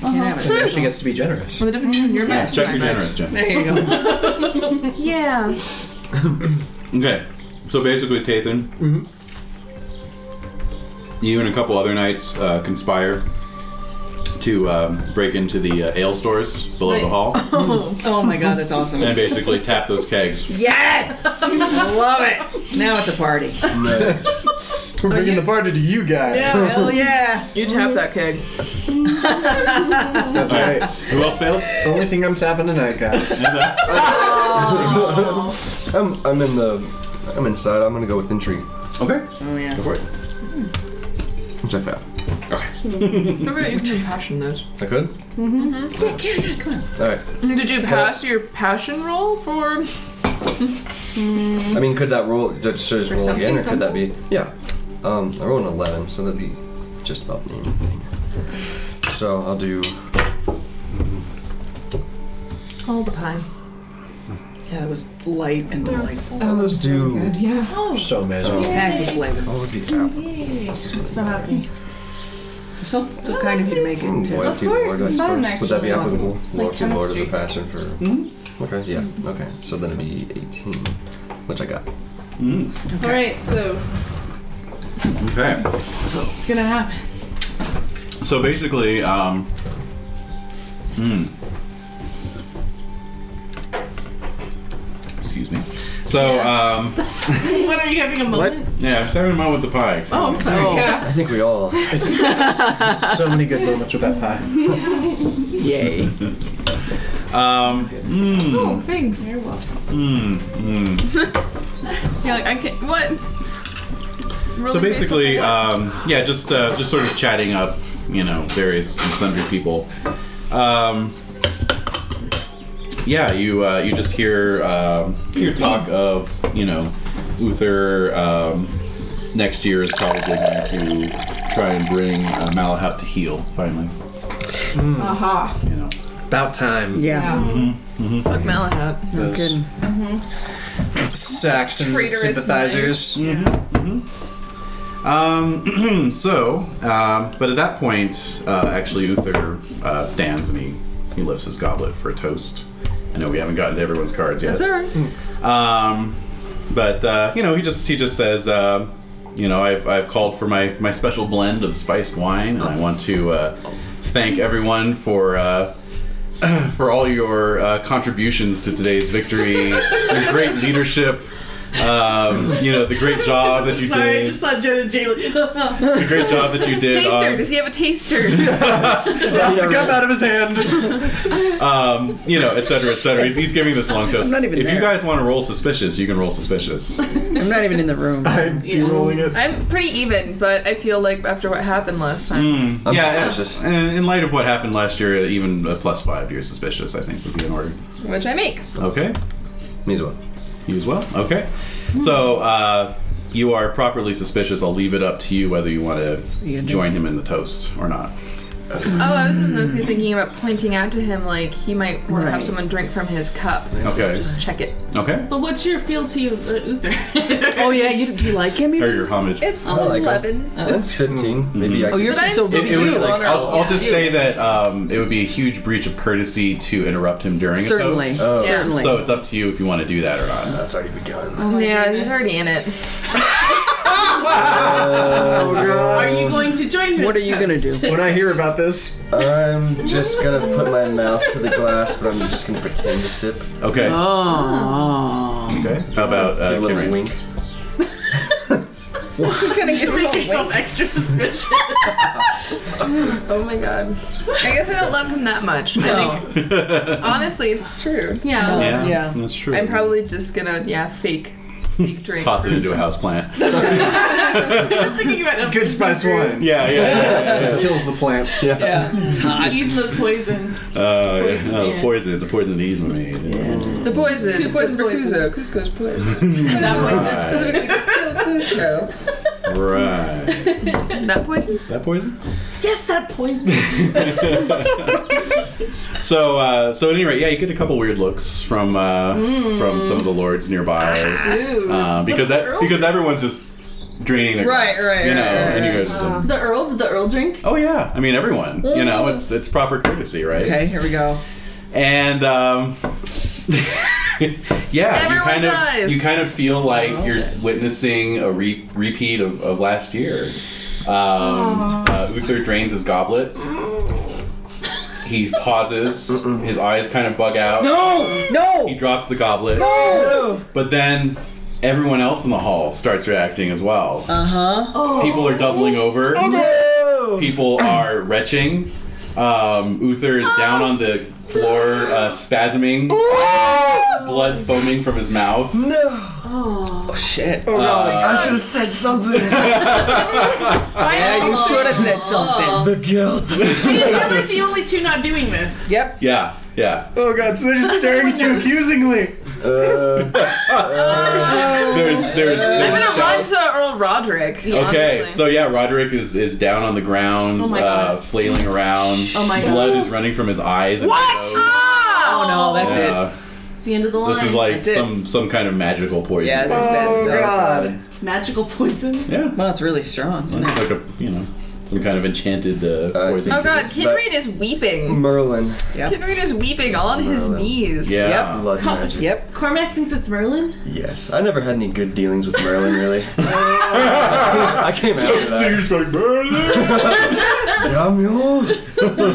have it. Maybe she gets to be generous. Well, the difference between your max Check and your my max. generous, Jen. There you go. Yeah. Okay. So basically, Tathan, you and a couple other knights conspire to break into the ale stores below the hall Oh my god, that's awesome. and basically tap those kegs. Yes! Love it. Now it's a party. Nice. We're bringing the party to you guys. Hell yeah. You tap that keg. That's All right. right. Who else failed? Only thing I'm tapping tonight, guys. I'm inside. I'm gonna go with intrigue, Okay. Oh yeah. Go for it. which I failed. Okay. What about your passion, though? I could. Yeah, come on. All right. Did you pass your passion roll for? I mean, could that roll? Should I just roll again, or could that be? something? Yeah. I rolled an 11, so that'd be just about the same thing. So I'll do. All the pie. Yeah, that was light and delightful. Let's do. Good, yeah. So miserable. Packed with flavor. What would be apple? So happy. So kind of you to make it too. Loyalty Of to course, Lord, I it's fun, suppose. Would that be actually. applicable? It's like Loyalty to Lord is a chemistry. passion for. Mm-hmm. Okay, yeah. Okay, so then it'd be 18, which I got. All right, so Okay. it's gonna happen. So basically, excuse me. So, What are you having a moment? yeah, I'm just having a moment with the pie. Oh, I'm sorry. Yeah. I think we all. It's so many good moments with that pie. Yay. Oh, thanks. You're welcome. You're like, I can't. What? So Really basically, based on what? yeah, just sort of chatting up, various and sundry people. Yeah, you just hear talk of Uther next year is probably going to try and bring Malahat to heel finally. Aha. About time. Yeah. Fuck Malahat. No Those kidding. Saxon Traitorous sympathizers. But at that point, actually Uther stands and he lifts his goblet for a toast. I know we haven't gotten to everyone's cards yet. That's alright. But he just says, I've called for my special blend of spiced wine, and I want to thank everyone for all your contributions to today's victory, your great leadership. The great job that you Sorry, I did. just saw Jen and Jay. The great job that you did. Taster. Does he have a taster? Slap the cup out of his hand. Et cetera, et cetera. He's giving this long toast. I'm not even if there. you guys want to roll suspicious, you can roll suspicious. I'm not even in the room. I'm rolling it. I'm pretty even, but I feel like after what happened last time. I'm yeah, suspicious. and in light of what happened last year, even a +5 to your suspicious, I think, would be in order. Which I make. Okay. Me as well. You as well? Okay. So, you are properly suspicious. I'll leave it up to you whether you want to join him in the toast or not. Oh, I was mostly thinking about pointing out to him, like, he might want to have someone drink from his cup. Okay. Just check it. Okay. But what's your fealty of Uther? Oh yeah, do you like him? Or your homage. It's I like 11. That's 15. Maybe I Oh, could. you're But I'm so still big. It was, Like, I'll just say that it would be a huge breach of courtey to interrupt him during Certainly. a toast. Oh. Certainly. So it's up to you if you want to do that or not. That's already begun. Oh my Yeah, goodness. he's already in it. Oh, God. Are you going to join him? What are you gonna do? When I hear about this, I'm just gonna put my mouth to the glass, but I'm just gonna pretend to sip. Okay. Oh. Okay. How about Give a little Kimmy? wink. You're gonna get Make yourself extra suspicious. Oh my god. I guess I don't love him that much. I think, honestly, it's true. Yeah. Yeah, Yeah. that's true. I'm probably just gonna, fake drink. Toss it into a houseplant. Just thinking about good spice wine. Yeah. Kills the plant. Ease the poison. Poison. The poison that Yzma made. The poison. Cusco's The poison for poison. Cusco. Cusco's poison. That poison specifically kill Cusco. Right. That poison? That poison? Yes, that poison. So at any rate, yeah, you get a couple weird looks from some of the lords nearby. Dude. Because everyone's just draining their Right, glass, right, and you right, guys are just Did the Earl drink? oh yeah, I mean everyone, it's proper courtesy, right? Okay, here we go. And yeah, Everyone dies. you kind of feel like you're witnessing a repeat of last year. Uther drains his goblet. He pauses. His eyes kind of bug out. No! He drops the goblet. No! But then everyone else in the hall starts reacting as well. Uh-huh. People are doubling over. No! People are retching. Uther is down on the floor, spasming, blood foaming from his mouth. Oh shit. I should have said something. Yeah, you should have said something. The guilt. You're like the only two not doing this. Yep. Yeah. Oh god, so they're just staring at you accusingly. There's I'm gonna run shouts. to Earl Roderick. Okay, honestly. so yeah, Roderick is down on the ground, Oh my God. flailing around. Oh my God. Blood is running from his eyes. And What? nose. Oh no, that's Yeah. It's the end of the line. This is like That's it. some kind of magical poison. Yeah, this is bad Oh stuff. god. Magical poison. Yeah. Well, it's really strong. Isn't It's it? like some kind of enchanted poison. Oh god, But- Kinraid is weeping. Merlin. Yep. Kinraid is weeping on his Merlin. knees. Yeah. Yep. Blood magic. Yep. Cormac thinks it's Merlin. Yes. I never had any good dealings with Merlin, really. I came after that. Damn you!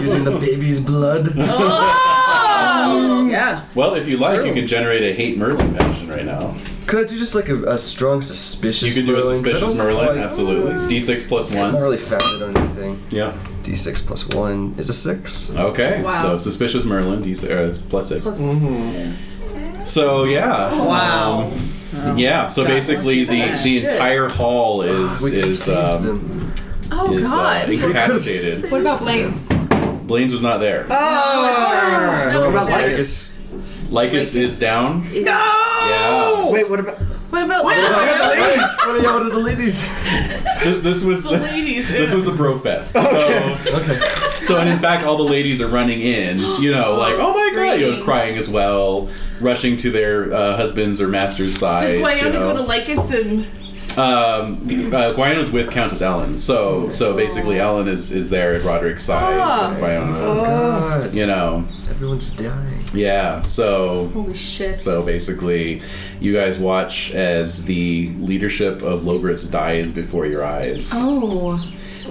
Using the baby's blood. Oh! Yeah. Well, if you like, True. you can generate a hate Merlin passion right now. Could I do just like a strong You suspicious can do a Merlin? 'Cause I suspicious don't Merlin, quite- absolutely. D6 plus I'm not 1. really founded on anything. Yeah. D6 plus 1 is a 6. Okay. Wow. So suspicious Merlin, D6 plus 6. Mm-hmm. So yeah. Wow. Yeah. So God, basically, what's the that? entire hall We could have is saved them. Oh god. incapacitated. What about Blaine? Blaine's was not there. What about Lycus? Lycus is down. No! Yeah. Wait, what about What about what about the ladies? What are the ladies? This was The ladies. This was a bro fest. Okay. So and in fact, all the ladies are running in. You know, like oh my god, screaming. crying as well, rushing to their husbands or masters' sides. Does Wyona you know. go to Lycus and... Gwyonna's with Countess Ellen, so basically Ellen is there at Roderick's side. Ah. With Gwyonna. Oh god. You know, Everyone's dying. yeah. So Holy shit. basically, you guys watch as the leadership of Logres dies before your eyes. Oh.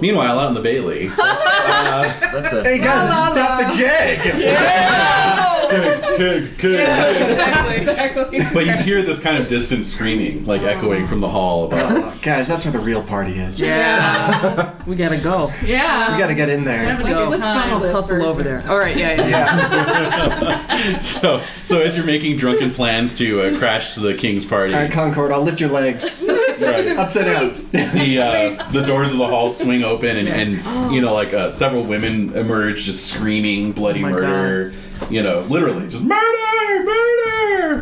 Meanwhile, out in the Bailey, That's a. Hey guys, I just tapped the keg. Exactly. but you hear this kind of distant screaming, like echoing from the hall above. Guys, that's where the real party is. Yeah. We gotta go. Yeah. We gotta get in there. Let's Go. let's go. Let's hustle over there. All right. Yeah. Yeah. so as you're making drunken plans to crash the king's party, All right, Concord, I'll lift your legs. right, Upside down. the doors of the hall swing open and Yes. several women emerge just screaming bloody Oh my murder. Literally just murder.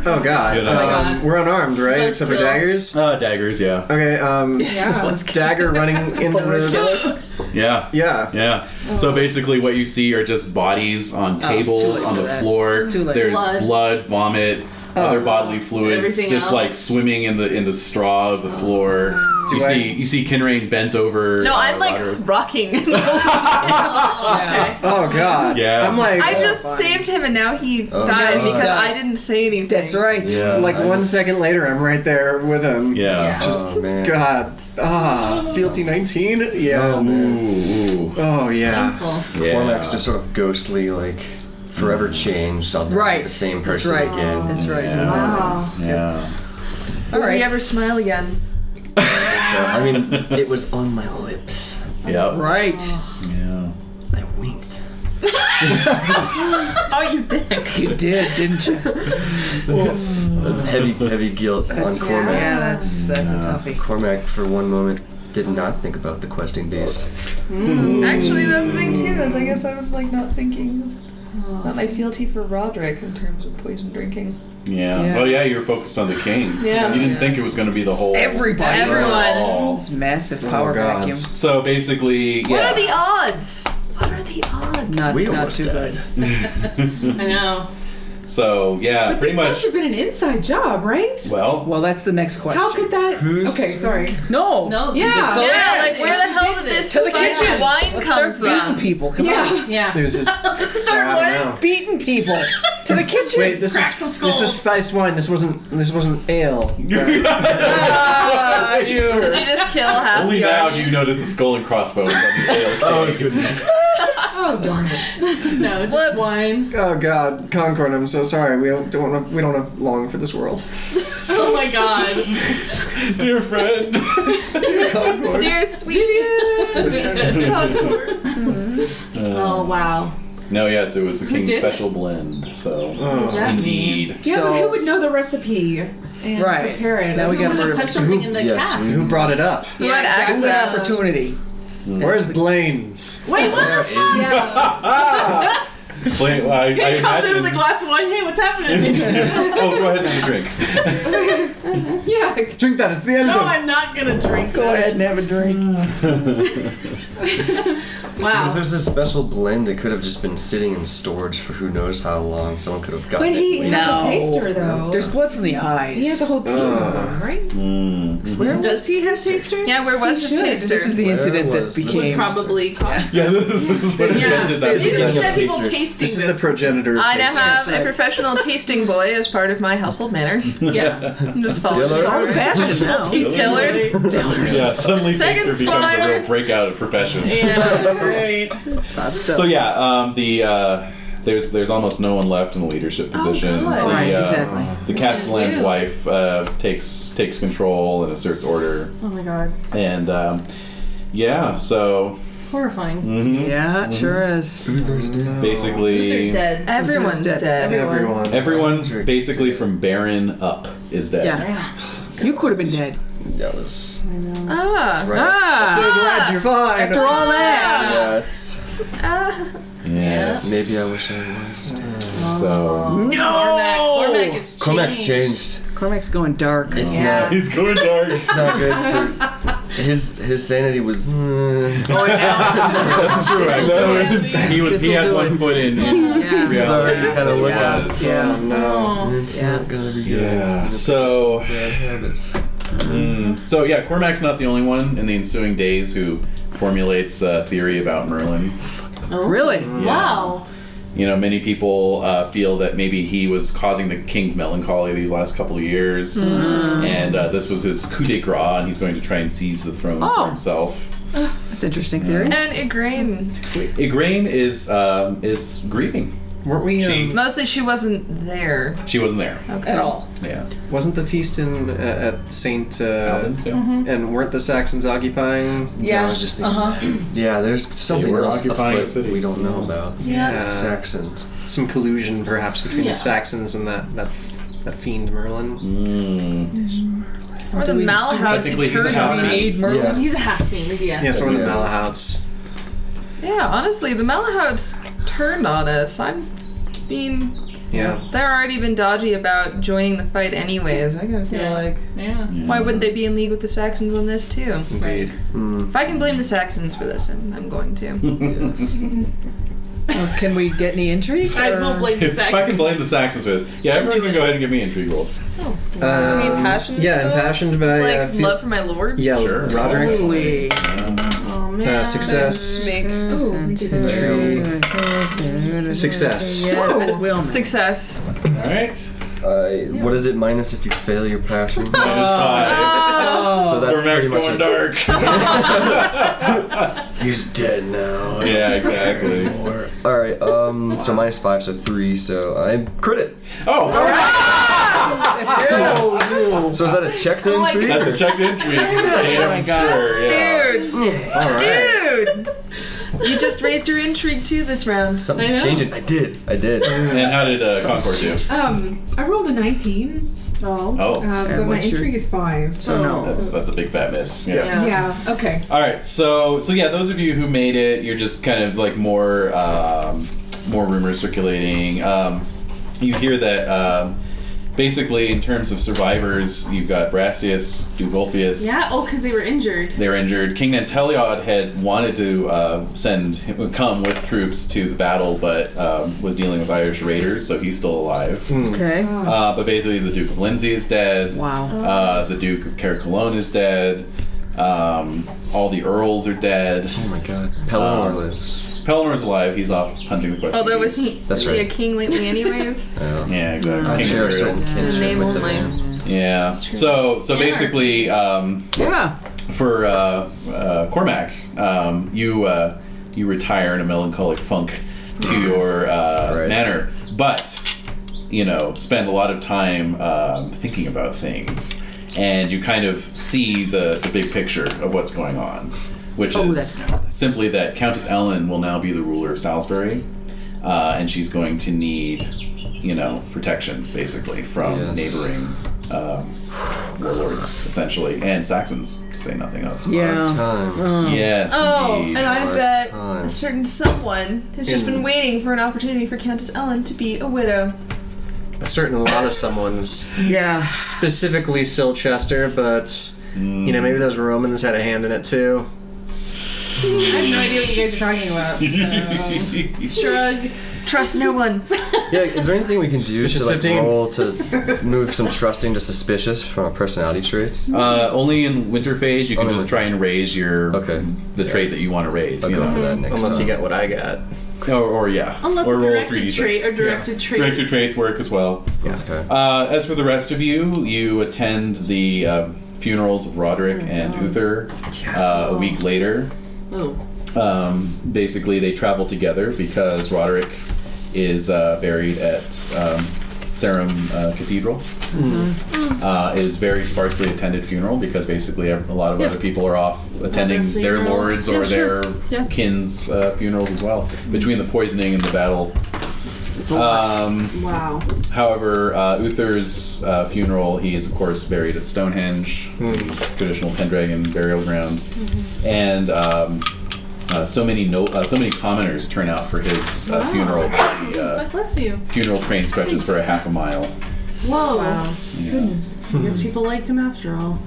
Oh god. You know. We're unarmed, right? Let's Except for kill. daggers? Daggers, yeah. Okay, dagger running into the... Yeah. Yeah. So basically what you see are just bodies on tables, late on for the that. floor. It's too late. There's Blood. blood, vomit, other bodily fluids Everything just else. like swimming in the straw of the floor. You see Kinrain bent over. No, I'm like Roderick. rocking. Okay. Oh god. Yeah. I'm like... I just saved him and now he died God. because He's I didn't say anything. That's right. Yeah. Like 1 second later, I'm right there with him. Yeah. Oh man. God. Fealty 19? Yeah. Ooh. Oh, yeah. Painful. Yeah. Cormac's just sort of ghostly, like forever changed. I'll never Right. be the same That's person right. again. That's right. Yeah. Wow. Yeah. Will he ever smile again? So, I mean, it was on my lips. Yep. Right. Yeah. I winked. Oh, you dick. You did, didn't you? That's heavy guilt on Cormac. Yeah, that's a toughie. Cormac, for one moment, did not think about the questing beast. Actually, that was the thing too. I guess I was like not thinking about my fealty for Roderick in terms of poison drinking. Yeah. Yeah. Well, yeah, you were focused on the king. Yeah. You didn't think it was going to be the whole. Everybody. Everyone. This massive power God. vacuum. So basically, yeah. What are the odds? What are the odds? Not We not almost too died. good. I know. So yeah, But pretty this much. must have been an inside job, right? Well, That's the next question. How could that? Who's- Okay, sorry. No. No. Yeah. So- Yeah, like where the hell did this To the spicy kitchen. wine Let's come start beating from? people. Come on. Yeah. Yeah. There's this... I don't know. Beating people. To the kitchen. Wait, this was spiced wine. This wasn't ale. Ah, Did you just kill half only the now army? do you notice the skull and crossbones on the tail. Oh goodness. Oh darn it. No, just Whoops. wine. Oh god, Concord, I'm so sorry. We don't have long for this world. Oh my god. Dear friend. Concord. Dear sweet Concord. Oh wow. No, yes, it was the king's did it? special blend. So Oh. that indeed. Yeah, So- but who would know the recipe and Right. prepare it? Now we gotta Who murder put something in the Yes, cast? Who brought it up? Who had Good access? opportunity. Where's Blaine's? Wait, what the fuck? Yeah. Wait, well, I He comes in imagine. with a glass of wine. Hey, what's happening? Oh, go ahead and have a drink. Yeah. Drink that. It's the end No, of it. I'm not gonna drink. Go that. ahead and have a drink. If Wow. there's a special blend, it could have just been sitting in storage for who knows how long. Someone could have gotten But he it. has No. a taster though. There's blood from the eyes. He has a whole team of them, right? Mm. Where Does he have tasters? Yeah, where was his should. taster? This is the Where incident that was- became. Probably cost. Yeah, this is what Yeah. invented that. They just Speaking said of people tasters, tasting This is the progenitor of I now tasters. have a Right. professional tasting boy as part of my household manner. Yes. I'm just following Diller. his Old orders. fashioned now. Tiller. Yeah, suddenly Second taster becomes a squire. real breakout profession. Yeah, right. Hot stuff. So yeah, there's almost no one left in the leadership position. God. The, Right, exactly. The Castellan's do? wife takes control and asserts order, Oh my god. and yeah, so Horrifying. mhm. Yeah, it sure is. Uther's dead. basically Uther's dead. Everyone's dead. dead. everyone basically from Baron up is dead. Yeah. You could have been dead. That was. Ah. Right. Ah! So glad you're fine. After all that. Yeah, it's. Ah. Yes. Maybe I wish I was. So No! Cormac is Cormac's changed. Cormac's going dark. It's Yeah. not. he's going dark. It's not good for his sanity was. That's true. This'll do it. He This'll had do one it. foot in Yeah. reality. He's already kind of looking. Yes. Yeah. Oh no. It's Yeah. not gonna be good. Yeah, so- Bad habits. So yeah, Cormac's not the only one in the ensuing days who formulates a theory about Merlin. Oh. Really? Wow. Many people feel that maybe he was causing the king's melancholy these last couple of years, and this was his coup de grace, and he's going to try and seize the throne for himself. That's an interesting theory. And Igraine. Igraine is grieving. Weren't we? Mostly she wasn't there. She wasn't there. Okay. At all. Yeah. Wasn't the feast in at Saint Albans, yeah. and weren't the Saxons occupying? Yeah. I was just thinking. Yeah, there's something were else occupying afoot the city. we don't know about. Yeah. Saxons. Some collusion perhaps between Yeah. the Saxons and that fiend Merlin. Or the Malahouts who Technically, he's a turned half on fiend. us. Yeah. He's a half fiend, yeah. Yeah, so were the Yes. Malahouts. Yeah, honestly, the Malahouts turned on us. Yeah. They're already been dodgy about joining the fight anyways. I kind of feel like, why wouldn't they be in league with the Saxons on this too? Indeed. If I can blame the Saxons for this, I'm going to. Well, can we get any intrigue? I will blame the If I Saxons. can blame the Saxons for this, everyone do can it. go ahead and give me intrigue rolls. Impassioned? Yeah, stuff? impassioned by Like love for my lord? Yeah, Sure. Roderick. Holy. Oh man. Success. Make Success. Yes, will. success. All right. What is it minus if you fail your passion? Minus 5. So that's Cormac's pretty much going it. dark. He's dead now. Yeah, exactly. All right. So minus 5, so 3. So I crit it. Oh, So is that a checked intrigue? that's a checked intrigue. Damn sure, yeah. Dude! All right. Dude! You just raised your intrigue too this round. Something's changing. I did. And how did Concord do? I rolled a 19. Oh. Oh, But my what's your- intrigue is 5. So no. that's a big fat miss. Yeah. Yeah. Okay. All right, so yeah, those of you who made it, you're just kind of like more rumors circulating. You hear that basically in terms of survivors, you've got Brastius, Dugulfius. Yeah. Oh, because they were injured. They were injured. King Nanteliod had wanted to come with troops to the battle, but was dealing with Irish raiders, so he's still alive. Okay. But basically, the Duke of Lindsey is dead. Wow. The Duke of Carrick-Cologne is dead. All the earls are dead. Oh my god. Pelennor lives. Pellennor's alive. He's off hunting the quest. Although was he That's was he a right. king lately anyways? Yeah, exactly. I King share a Uther. certain kinship name with the only. man. Yeah. So basically, Yeah. for Cormac, you retire in a melancholic funk to your manor, but spend a lot of time thinking about things, and you kind of see the big picture of what's going on, which is simply that Countess Ellen will now be the ruler of Salisbury, and she's going to need protection basically from neighboring warlords, essentially, and Saxons, to say nothing of. Yeah. Times. Yes, Oh, indeed. and I Hard bet times. a certain someone has just been waiting for an opportunity for Countess Ellen to be a widow. A certain lot of someone's. Yeah. Specifically Silchester, but maybe those Romans had a hand in it too. I have no idea what you guys are talking about. So. Shrug. Trust no one. Yeah, is there anything we can do Suspicious to 15. roll to move some trusting to suspicious from our personality traits? Only in winter phase you can Only just winter. try and raise the trait that you want to raise. I'll go for that next Unless you time. get what I got. Or yeah. Unless or a roll directed 3d6. trait or directed trait. Directed traits work as well. Okay. As for the rest of you, you attend the funerals of Roderick and Uther a week later. Oh. Basically, they travel together because Roderick is buried at Sarum Cathedral. It is very sparsely attended funeral because basically a lot of other people are off attending their lords or their kin's funerals as well. Between the poisoning and the battle. Wow. However, Uther's funeral, he is of course buried at Stonehenge, traditional Pendragon burial ground, and so many commoners turn out for his funeral. God bless you. Funeral train stretches for a half a mile. Whoa. Wow. Yeah. Goodness. I guess people liked him after all.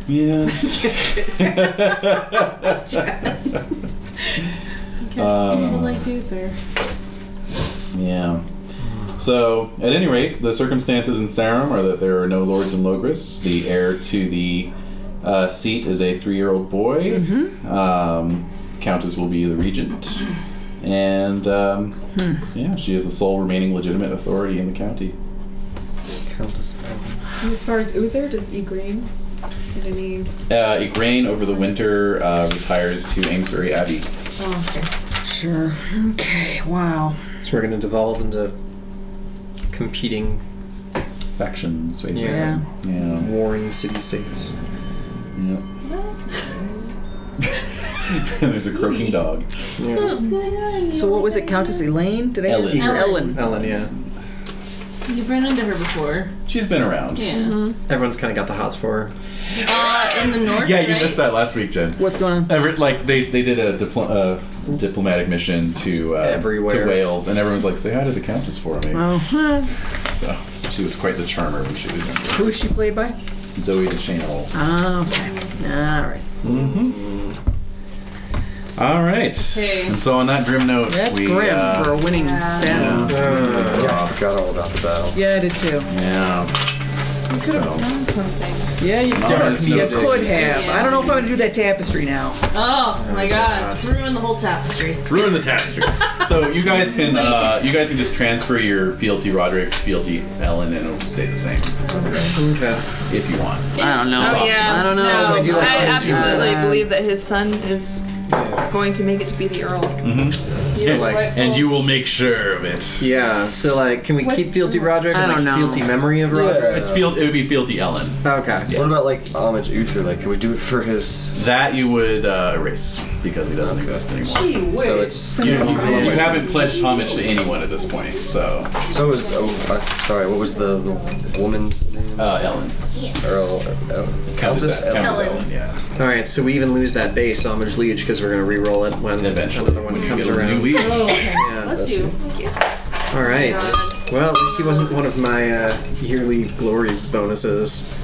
Yeah. People liked Uther. Yeah. So, at any rate, the circumstances in Sarum are that there are no lords in Logres. The heir to the seat is a 3-year-old boy. Countess will be the regent. And yeah, she is the sole remaining legitimate authority in the county. Countess. And as far as Uther, does Igraine get any? Igraine over the winter retires to Amesbury Abbey. Oh, okay. Sure. Okay. Wow. So we're going to devolve into competing, Factions, basically. Yeah. Yeah. warring city-states. Yep. There's a croaking dog. Yeah. What's going on? So what was it, Countess Elaine? Did I Ellen. Ellen. Ellen, yeah. You've run into her before. She's been around. Yeah. Everyone's kind of got the hots for her. In the north. Yeah, you right? missed that last week, Jen. What's going on? They did a diplomatic mission to Everywhere. to Wales, and everyone's like, "Say hi to the Countess for me." Oh. So she was quite the charmer when she was younger. Who is she played by? Zoe Deschanel. Oh, okay. All right. Mm-hmm. All right. Okay. And so on that grim note, That's we grim for a winning battle. Yeah, I forgot all about the battle. Yeah, I did too. Yeah. You could have done something. Yeah, you Dark did. You music. could have. Yeah. I don't know if I'm gonna do that tapestry now. Oh my God! It's ruined the whole tapestry. Ruin the tapestry. So you guys can just transfer your fealty Roderick, fealty Ellen, and it'll stay the same Okay. if you want. I don't know. Oh yeah. I don't know. No, We do like I fancy absolutely that. believe that his son is going to make it to be the Earl. Mm-hmm. So, like, and you will make sure of it. yeah, so, like, can we keep fealty Roderick I and, like, don't know. fealty memory of Roderick? It would be fealty Ellen. Okay. What about like homage Uther? Like, can we do it for his? That you would erase because he doesn't exist anymore. So it's You haven't pledged homage to anyone at this point, so so it was. Sorry, what was the woman name? Ellen. Earl. Countess Ellen. Yeah. Alright, so we even lose that base homage liege because we're going to re-roll it when Eventually, another one when you comes get a new around. liege. Yeah. Bless you. Thank you. Alright. Well, at least he wasn't one of my yearly glory bonuses.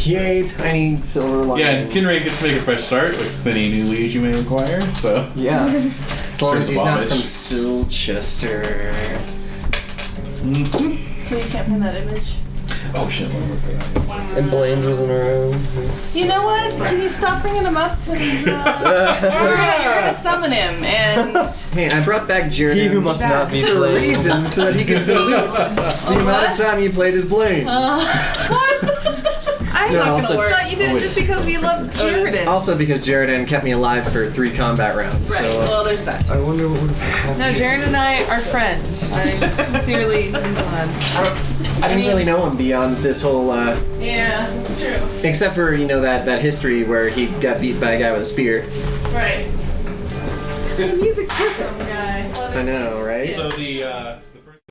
Yay, tiny silver lining. Yeah, and Kinray gets to make a fresh start with any new liege you may acquire. So Yeah. As long as he's not from Homage. Silchester. Mhm. So you can't find that image. Oh shit! Let me look for that. And Blaine's wasn't around. You know what? Can you stop bringing him up? 'Cause, you're gonna summon him, and Hey, I brought back Jared He who must not be for a blamed. reason so that he can dilute the amount of time you played as Blaine. I No, also- thought you did it just because we love Jaredin. Also because Jaredin kept me alive for 3 combat rounds. right. So, Well, there's that. I wonder what would have happened. No, Jared and I are friends. I sincerely am glad. I didn't really know him beyond this whole, Yeah, it's true. except for, that history where he got beat by a guy with a spear. Right. The music's perfect. Guy. I know, right? So the